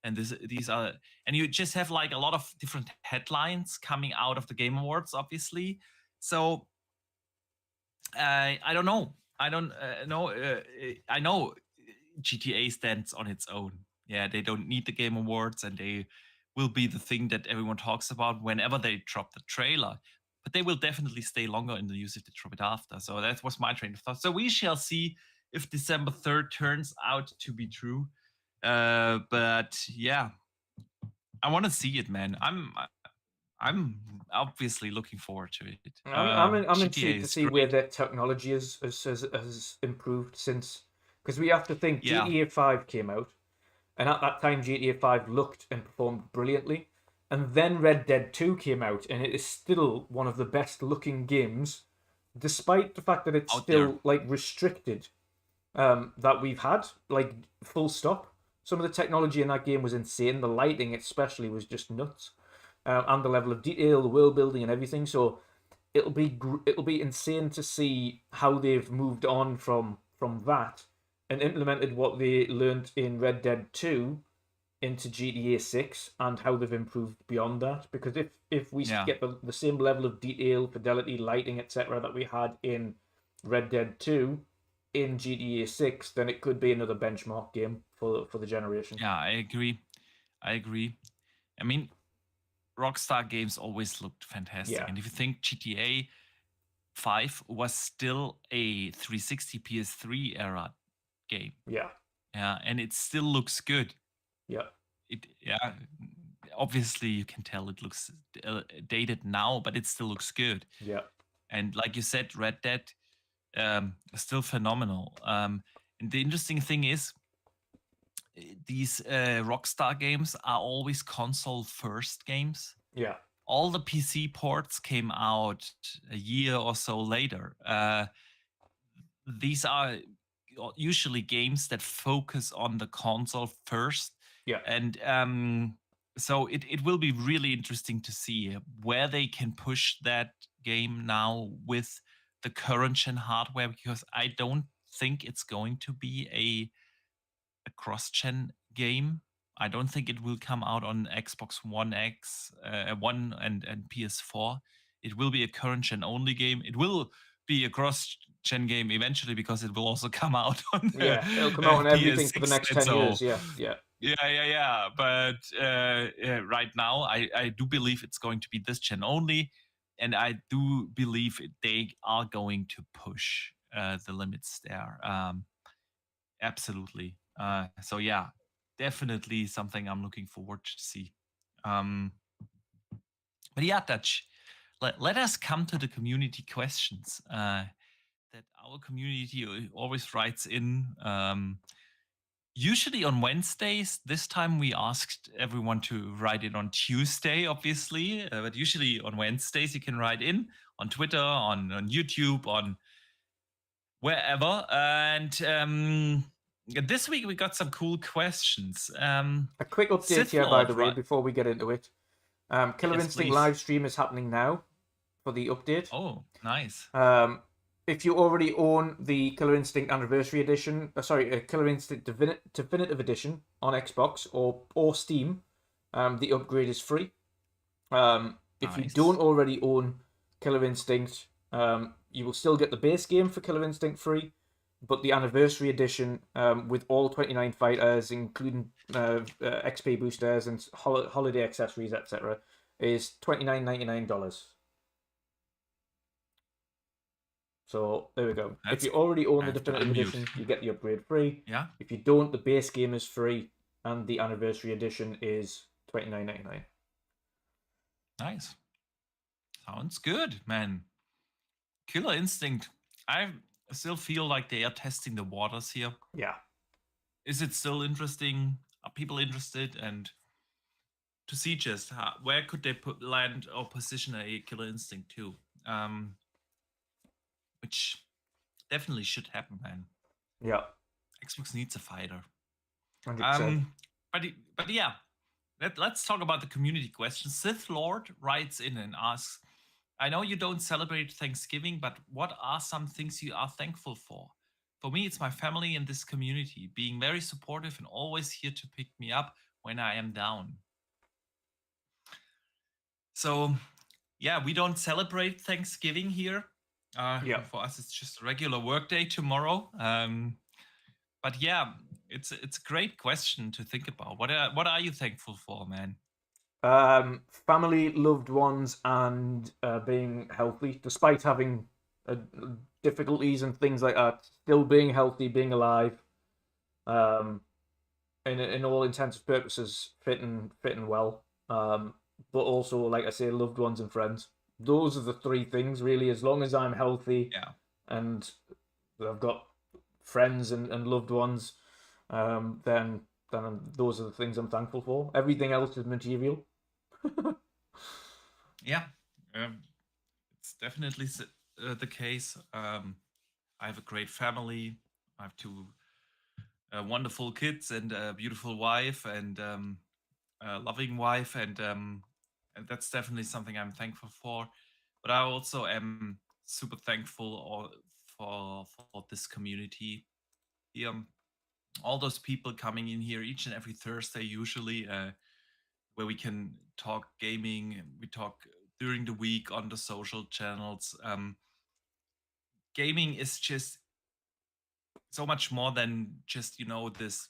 and these are, and you just have like a lot of different headlines coming out of the Game Awards, obviously. So I don't know. I don't know. I know GTA stands on its own. Yeah, they don't need the Game Awards, and they will be the thing that everyone talks about whenever they drop the trailer. But they will definitely stay longer in the news if they drop it after. So that was my train of thought. So we shall see if December 3rd turns out to be true. But yeah, I want to see it, man. I'm obviously looking forward to it. I'm intrigued to see where their technology has improved since, because we have to think GTA 5 came out, and at that time GTA 5 looked and performed brilliantly, and then Red Dead 2 came out, and it is still one of the best looking games, despite the fact that it's still like restricted, that we've had, like, full stop. Some of the technology in that game was insane. The lighting especially was just nuts. And the level of detail, the world building, and everything. So it'll be insane to see how they've moved on from that and implemented what they learned in Red Dead 2 into GTA 6 and how they've improved beyond that. Because if we Yeah. get the same level of detail, fidelity, lighting, etc., that we had in Red Dead 2 in GTA 6, then it could be another benchmark game for the generation. Yeah, I agree. I mean, Rockstar games always looked fantastic. Yeah. And if you think GTA 5 was still a 360 PS3 era game. Yeah. Yeah, and it still looks good. Yeah. Yeah, obviously you can tell it looks dated now, but it still looks good. Yeah. And like you said, Red Dead still phenomenal. And the interesting thing is these Rockstar games are always console first games. Yeah. All the PC ports came out a year or so later. These are usually games that focus on the console first. Yeah. And so it will be really interesting to see where they can push that game now with the current gen hardware, because I don't think it's going to be a cross-gen game. I don't think it will come out on Xbox One X, One and PS4. It will be a current gen only game. It will be a cross-gen game eventually because it will also come out on Yeah. It'll come out on everything for the PS6, next and 10 years. Yeah. Yeah. Yeah. But right now, I do believe it's going to be this gen only, and I do believe they are going to push the limits there. Absolutely. So yeah, definitely something I'm looking forward to see. Um, but yeah, Dutch, let us come to the community questions that our community always writes in. Usually on Wednesdays. This time we asked everyone to write it on Tuesday, obviously. But usually on Wednesdays you can write in on Twitter, on YouTube, on wherever. And this week we got some cool questions. A quick update Sith here, by Lord, the way, right? before we get into it. Killer Yes, Instinct please. live stream is happening now for the update. Oh, nice. If you already own the Killer Instinct Anniversary Edition, Killer Instinct Definitive Edition on Xbox or Steam, the upgrade is free. If you Nice. don't already own Killer Instinct, you will still get the base game for Killer Instinct free, but the Anniversary Edition with all 29 fighters, including XP boosters and holiday accessories, etc., is $29.99. So there we go. If you already own the Definitive Edition, you get the upgrade free. Yeah. If you don't, the base game is free, and the Anniversary Edition is $29.99. Nice. Sounds good, man. Killer Instinct. I still feel like they are testing the waters here. Yeah. Is it still interesting? Are people interested? And to see just where could they land or position a Killer Instinct 2? Which definitely should happen, man. Yeah. Xbox needs a fighter. 100%. But yeah, let's talk about the community question. Sith Lord writes in and asks, I know you don't celebrate Thanksgiving, but what are some things you are thankful for? For me, it's my family and this community, being very supportive and always here to pick me up when I am down. So, yeah, we don't celebrate Thanksgiving here. For us, it's just a regular workday tomorrow. But yeah, it's a great question to think about. What are you thankful for, man? Family, loved ones, and being healthy, despite having difficulties and things like that. Still being healthy, being alive. In all intents and purposes, fitting well. But also, like I say, loved ones and friends. Those are the three things, really. As long as I'm healthy, and I've got friends and loved ones, then those are the things I'm thankful for. Everything else is material. Yeah, it's definitely the case. I have a great family. I have two wonderful kids and a beautiful wife and a loving wife, and that's definitely something I'm thankful for. But I also am super thankful for this community here. all those people coming in here each and every Thursday, usually, where we can talk gaming. We talk during the week on the social channels. Gaming is just so much more than just, this.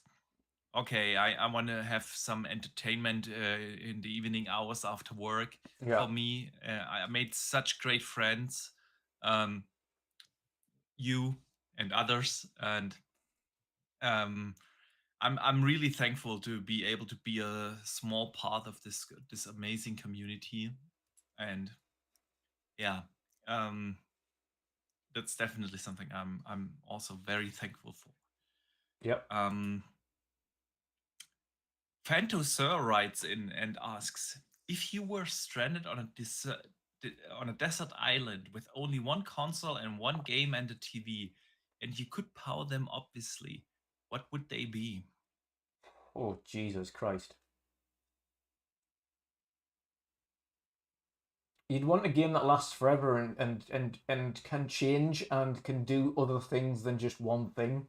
Okay, I want to have some entertainment in the evening hours after work. Yeah. For me, I made such great friends, um, you and others, and um, I'm really thankful to be able to be a small part of this amazing community, and yeah, um, that's definitely something I'm also very thankful for. Yep. Fanto Sir writes in and asks, if you were stranded on a desert island with only one console and one game and a TV, and you could power them, obviously, what would they be? Oh, Jesus Christ. You'd want a game that lasts forever and can change and can do other things than just one thing.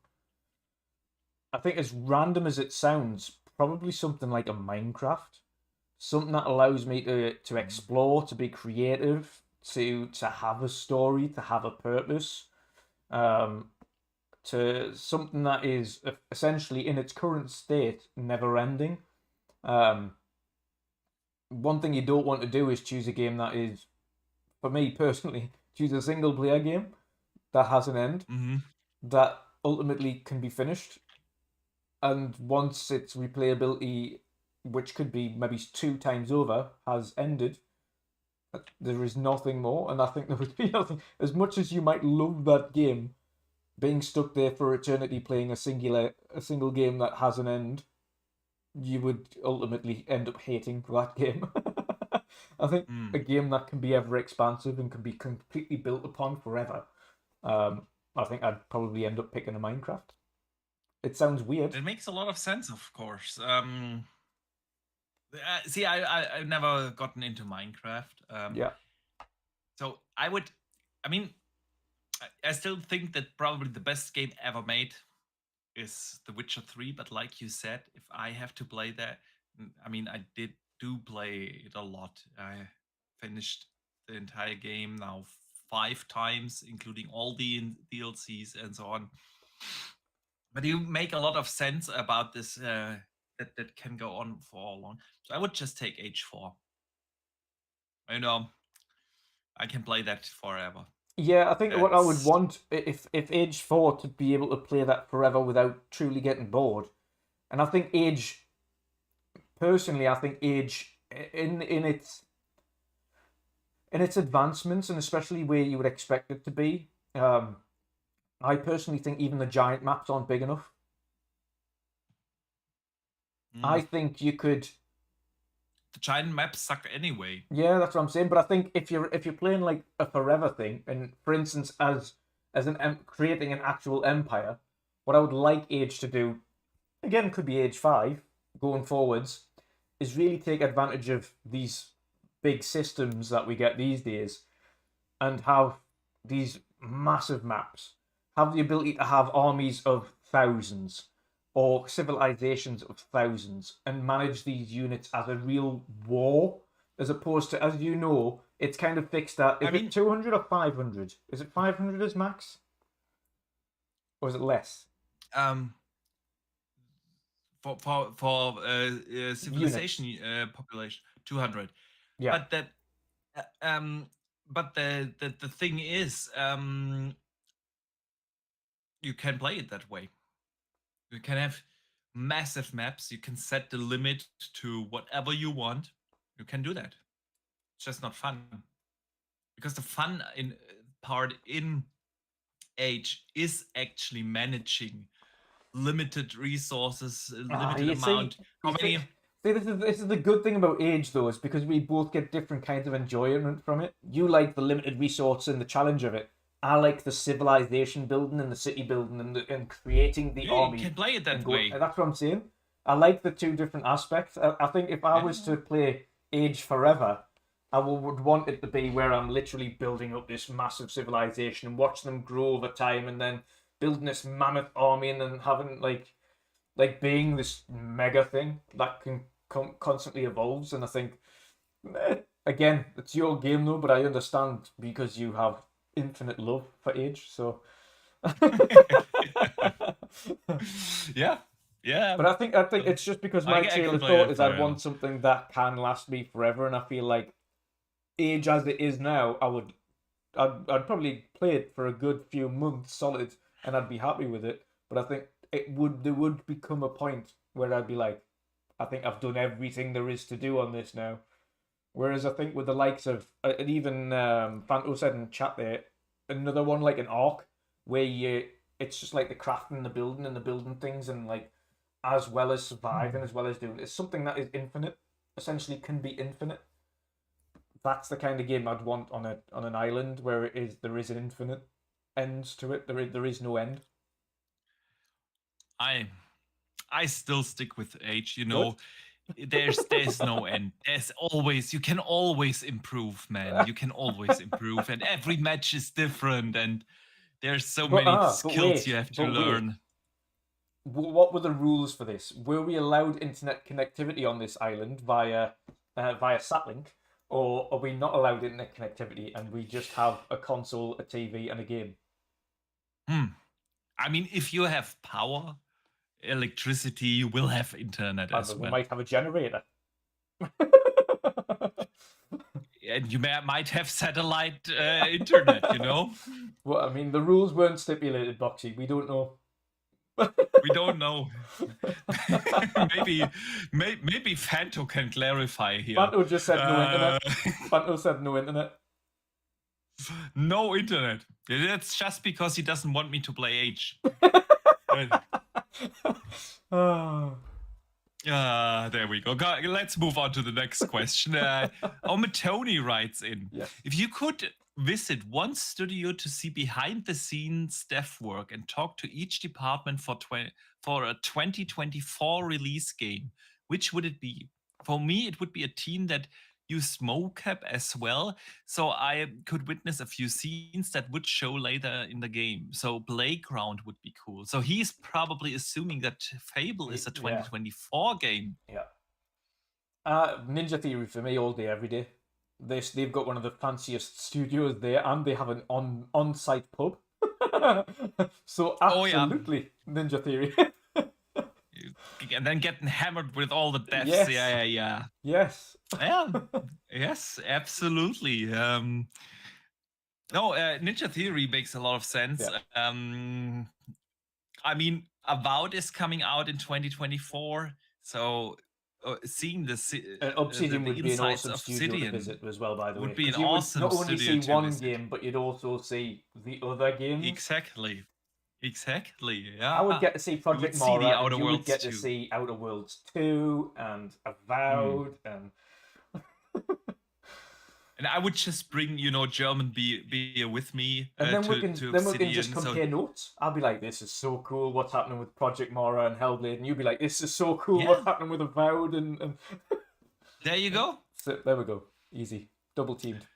I think, as random as it sounds, probably something like a Minecraft. Something that allows me to explore, to be creative, to have a story, to have a purpose. To something that is essentially in its current state never ending. One thing you don't want to do is choose a game that is, for me personally, choose a single player game that has an end, that ultimately can be finished, and once its replayability, which could be maybe 2 times over, has ended, there is nothing more. And I think there would be nothing, as much as you might love that game, being stuck there for eternity playing a single game that has an end, you would ultimately end up hating that game. I think a game that can be ever expansive and can be completely built upon forever. I think I'd probably end up picking a Minecraft. It sounds weird. It makes a lot of sense, of course. See, I've never gotten into Minecraft. Yeah. So I still think that probably the best game ever made is The Witcher 3, but like you said, if I have to play that, I do play it a lot. I finished the entire game now 5 times, including all the DLCs and so on. But you make a lot of sense about this, that can go on for long. So I would just take H4. I can play that forever. Yeah, I think what I would want, if Age 4 to be able to play that forever without truly getting bored. And I think Age, personally, I think Age in its advancements, and especially where you would expect it to be, I personally think even the giant maps aren't big enough. I think you could. The giant maps suck anyway. Yeah, that's what I'm saying. But I think if you're playing like a forever thing, and for instance, as creating an actual empire, what I would like Age to do, again, could be Age 5 going forwards, is really take advantage of these big systems that we get these days, and have these massive maps, have the ability to have armies of thousands or civilizations of thousands, and manage these units as a real war, as opposed to, as you know, it's kind of fixed at, is it 200 or 500? Is it 500 as max? Or is it less? For civilization population, 200. Yeah. But the thing is, you can play it that way. You can have massive maps. You can set the limit to whatever you want. You can do that. It's just not fun, because the fun part in Age is actually managing limited resources, limited amount. See, this is the good thing about Age, though, is because we both get different kinds of enjoyment from it. You like the limited resource and the challenge of it. I like the civilization building and the city building and creating the army. You can play it that way. That's what I'm saying. I like the two different aspects. I think if I was to play Age forever, I would want it to be where I'm literally building up this massive civilization and watch them grow over time, and then building this mammoth army, and then having like like being this mega thing that can constantly evolves. And I think, again, it's your game though, but I understand because you have infinite love for Age. So, Yeah, yeah. but I think it's just because my I trail can of play thought that is I very want well. something that can last me forever, and I feel like Age as it is now, I'd probably play it for a good few months solid, and I'd be happy with it. But I think there would become a point where I'd be like, I think I've done everything there is to do on this now. Whereas I think with the likes of, and even Fanto said in chat there, another one like an Ark, where it's just like the crafting and the building things, and like as well as surviving, as well as doing, it's something that is infinite, essentially can be infinite. That's the kind of game I'd want on an island where there is an infinite ends to it. There is no end. I I still stick with Age. You Good. know, there's no end. You can always improve, man. You can always improve, and every match is different, and there's so many But skills you wait, have to but wait. learn. What were the rules for this? Were we allowed internet connectivity on this island via Satlink, or are we not allowed internet connectivity and we just have a console, a TV, and a game? I mean, if you have power, electricity, you will have internet as We well. might have a generator. And you might have satellite internet, you know? Well, I mean, the rules weren't stipulated, Boxy. We don't know. We don't know. maybe Fanto can clarify here. Fanto just said no internet. Fanto said no internet. No internet. That's just because he doesn't want me to play Age. There we go. Let's move on to the next question. Omatoni writes in, Yes. if you could visit one studio to see behind the scenes dev work and talk to each department for a 2024 release game, which would it be? For me, it would be a team that used mocap as well, so I could witness a few scenes that would show later in the game. So Playground would be cool. So he's probably assuming that Fable is a 2024 game. Yeah. Ninja Theory for me all day, every day. They've got one of the fanciest studios there, and they have an on-site pub. So absolutely, Ninja Theory. And then getting hammered with all the deaths. Yes. Yeah. Yes. Yeah. Yes, absolutely. No, Ninja Theory makes a lot of sense. Yeah. I mean, Avowed is coming out in 2024, so seeing Obsidian would be an insights awesome of studio to Obsidian visit as well, by the way. would be an 'Cause you would awesome not only studio see to one visit. game, but you'd also see the other games. Exactly. Yeah. I would get to see Project see the Mara, Outer and you would Worlds get to 2. see Outer Worlds 2 and Avowed and And I would just bring, German beer with me and then to we can Obsidian. just compare notes. I'll be like, this is so cool, what's happening with Project Mara and Hellblade, and you'll be like, this is so cool, what's happening with Avowed and There you go. So, there we go. Easy. Double teamed.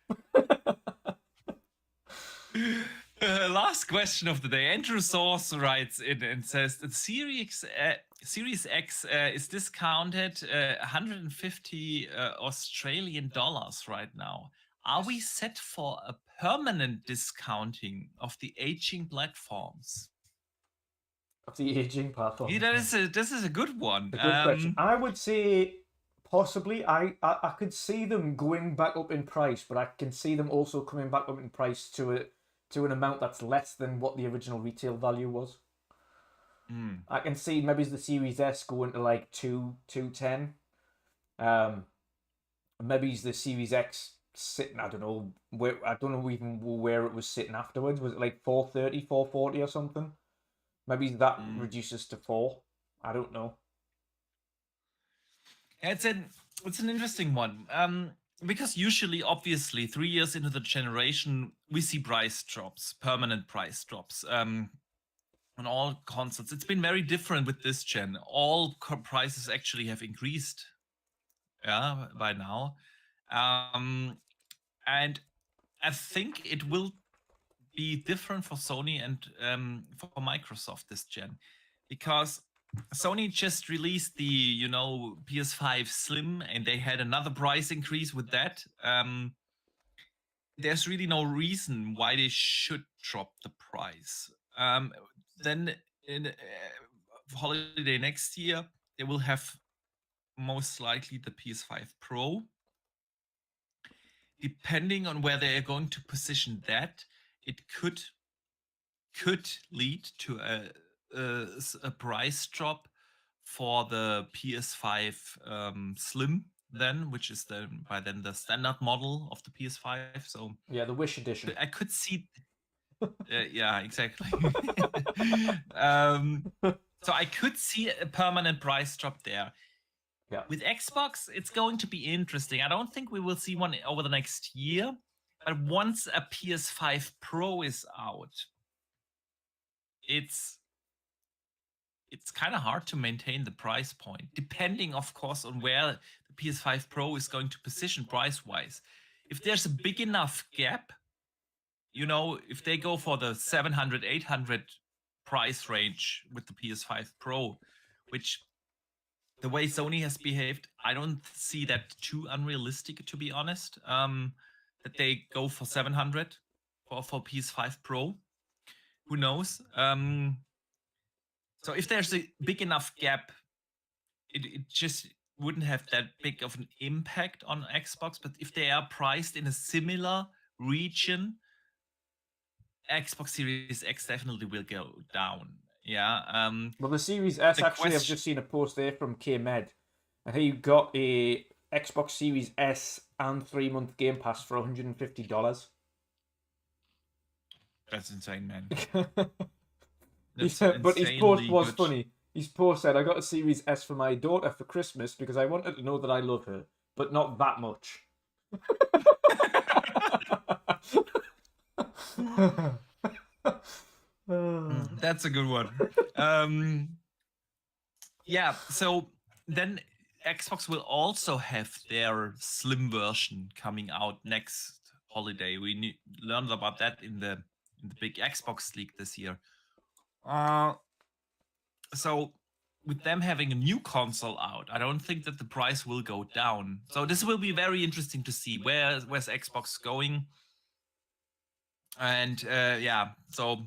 Last question of the day. Andrew Source writes in and says that Series X is discounted 150 Australian dollars right now. Are we set for a permanent discounting of the aging platforms? Of the aging platform. Yeah, this is a good one. A good question. I would say possibly. I could see them going back up in price, but I can see them also coming back up in price to an amount that's less than what the original retail value was. I can see maybe the Series S going to like 210. Maybe the Series X sitting, I don't know even where it was sitting afterwards. Was it like 430, 440 or something? Maybe that reduces to 4. I don't know. It's an interesting one. Because usually, obviously, 3 years into the generation, we see price drops, permanent price drops. On all consoles, it's been very different with this gen. All prices actually have increased, by now, and I think it will be different for Sony and for Microsoft this gen, because Sony just released the PS5 Slim, and they had another price increase with that. There's really no reason why they should drop the price. Then in holiday next year, they will have most likely the PS5 Pro. Depending on where they are going to position that, it could lead to a price drop for the PS5 Slim, then, which is by then the standard model of the PS5. So Yeah, the Wish edition. I could see. Yeah, exactly. So I could see a permanent price drop there. Yeah. With Xbox, it's going to be interesting. I don't think we will see one over the next year, but once a PS5 Pro is out, it's kind of hard to maintain the price point, depending, of course, on where the PS5 Pro is going to position price-wise. If there's a big enough gap, if they go for the 700, 800 price range with the PS5 Pro, which the way Sony has behaved, I don't see that too unrealistic, to be honest, that they go for 700 for PS5 Pro. Who knows? So if there's a big enough gap, it just wouldn't have that big of an impact on Xbox. But if they are priced in a similar region, Xbox Series X definitely will go down. Yeah. Well, the Series S, actually, I've just seen a post there from K-Med. And here you got a Xbox Series S and 3-month Game Pass for $150. That's insane, man. But his post was funny. His post said, I got a Series S for my daughter for Christmas because I wanted to know that I love her, but not that much. That's a good one. Yeah, so then Xbox will also have their slim version coming out next holiday. We learned about that in the big Xbox leak this year. So with them having a new console out, I don't think that the price will go down. So this will be very interesting to see where's Xbox going. And yeah, so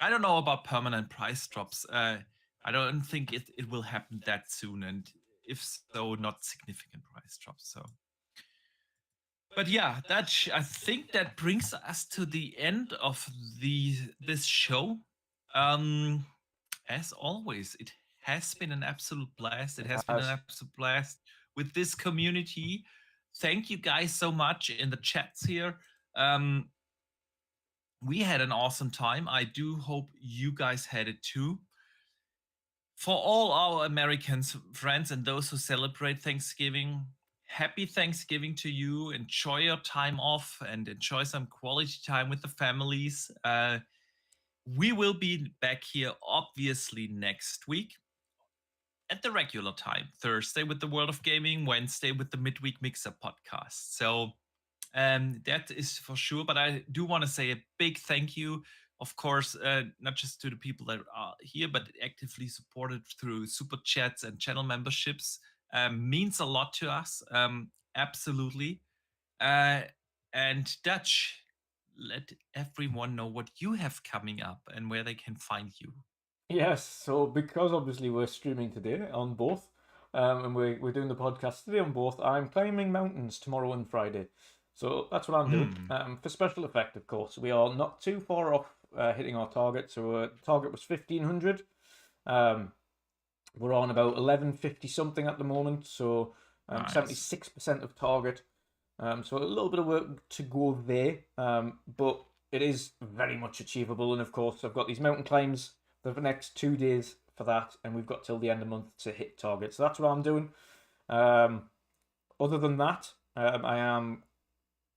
I don't know about permanent price drops. I don't think it will happen that soon, and if so, not significant price drops. So, but yeah, I think that brings us to the end of this show. As always, it has been an absolute blast. It has been an absolute blast with this community. Thank you guys so much in the chats here. We had an awesome time. I do hope you guys had it too. For all our American friends and those who celebrate Thanksgiving, happy Thanksgiving to you. Enjoy your time off and enjoy some quality time with the families. We will be back here, obviously, next week at the regular time. Thursday with the World of Gaming, Wednesday with the Midweek Mixer podcast. So that is for sure. But I do want to say a big thank you, of course, not just to the people that are here, but actively supported through super chats and channel memberships. Means a lot to us. Absolutely. And Dutch, let everyone know what you have coming up and where they can find you. Yes, so because obviously we're streaming today on both, and we're doing the podcast today on both, I'm climbing mountains tomorrow and Friday. So that's what I'm doing. For special effect, of course, we are not too far off hitting our target. So our target was 1,500. We're on about 1,150 something at the moment. So Nice. 76% of target. So a little bit of work to go there, but it is very much achievable. And of course, I've got these mountain climbs for the next 2 days for that, and we've got till the end of the month to hit target. So that's what I'm doing. Other than that, I am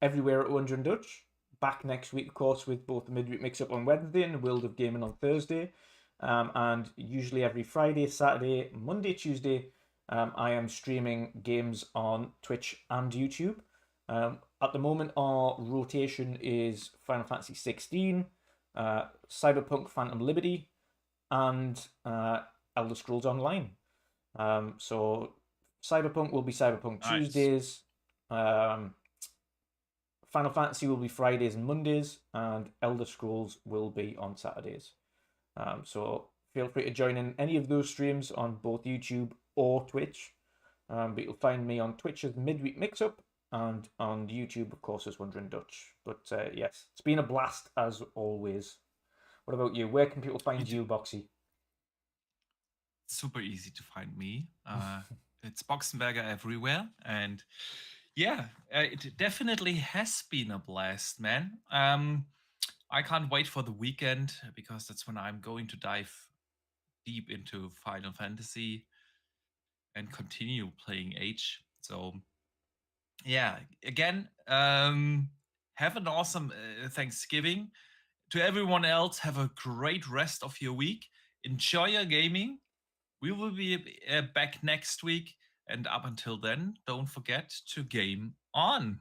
everywhere at WandrinDutch. Back next week, of course, with both the Midweek Mix-Up on Wednesday and the World of Gaming on Thursday. And usually every Friday, Saturday, Monday, Tuesday, I am streaming games on Twitch and YouTube. At the moment, our rotation is Final Fantasy 16, Cyberpunk Phantom Liberty, and Elder Scrolls Online. So Cyberpunk will be Cyberpunk Nice. Tuesdays. Final Fantasy will be Fridays and Mondays, and Elder Scrolls will be on Saturdays. So feel free to join in any of those streams on both YouTube or Twitch. But you'll find me on Twitch as Midweek Mixup, and on YouTube, of course, as WandrinDutch. But yes, it's been a blast as always. What about you? Where can people find you, Boxy? Super easy to find me. It's Boxenberger everywhere, and yeah, it definitely has been a blast, man. I can't wait for the weekend because that's when I'm going to dive deep into Final Fantasy and continue playing H. So yeah, again, have an awesome Thanksgiving. To everyone else, have a great rest of your week. Enjoy your gaming. We will be back next week. And up until then, don't forget to game on.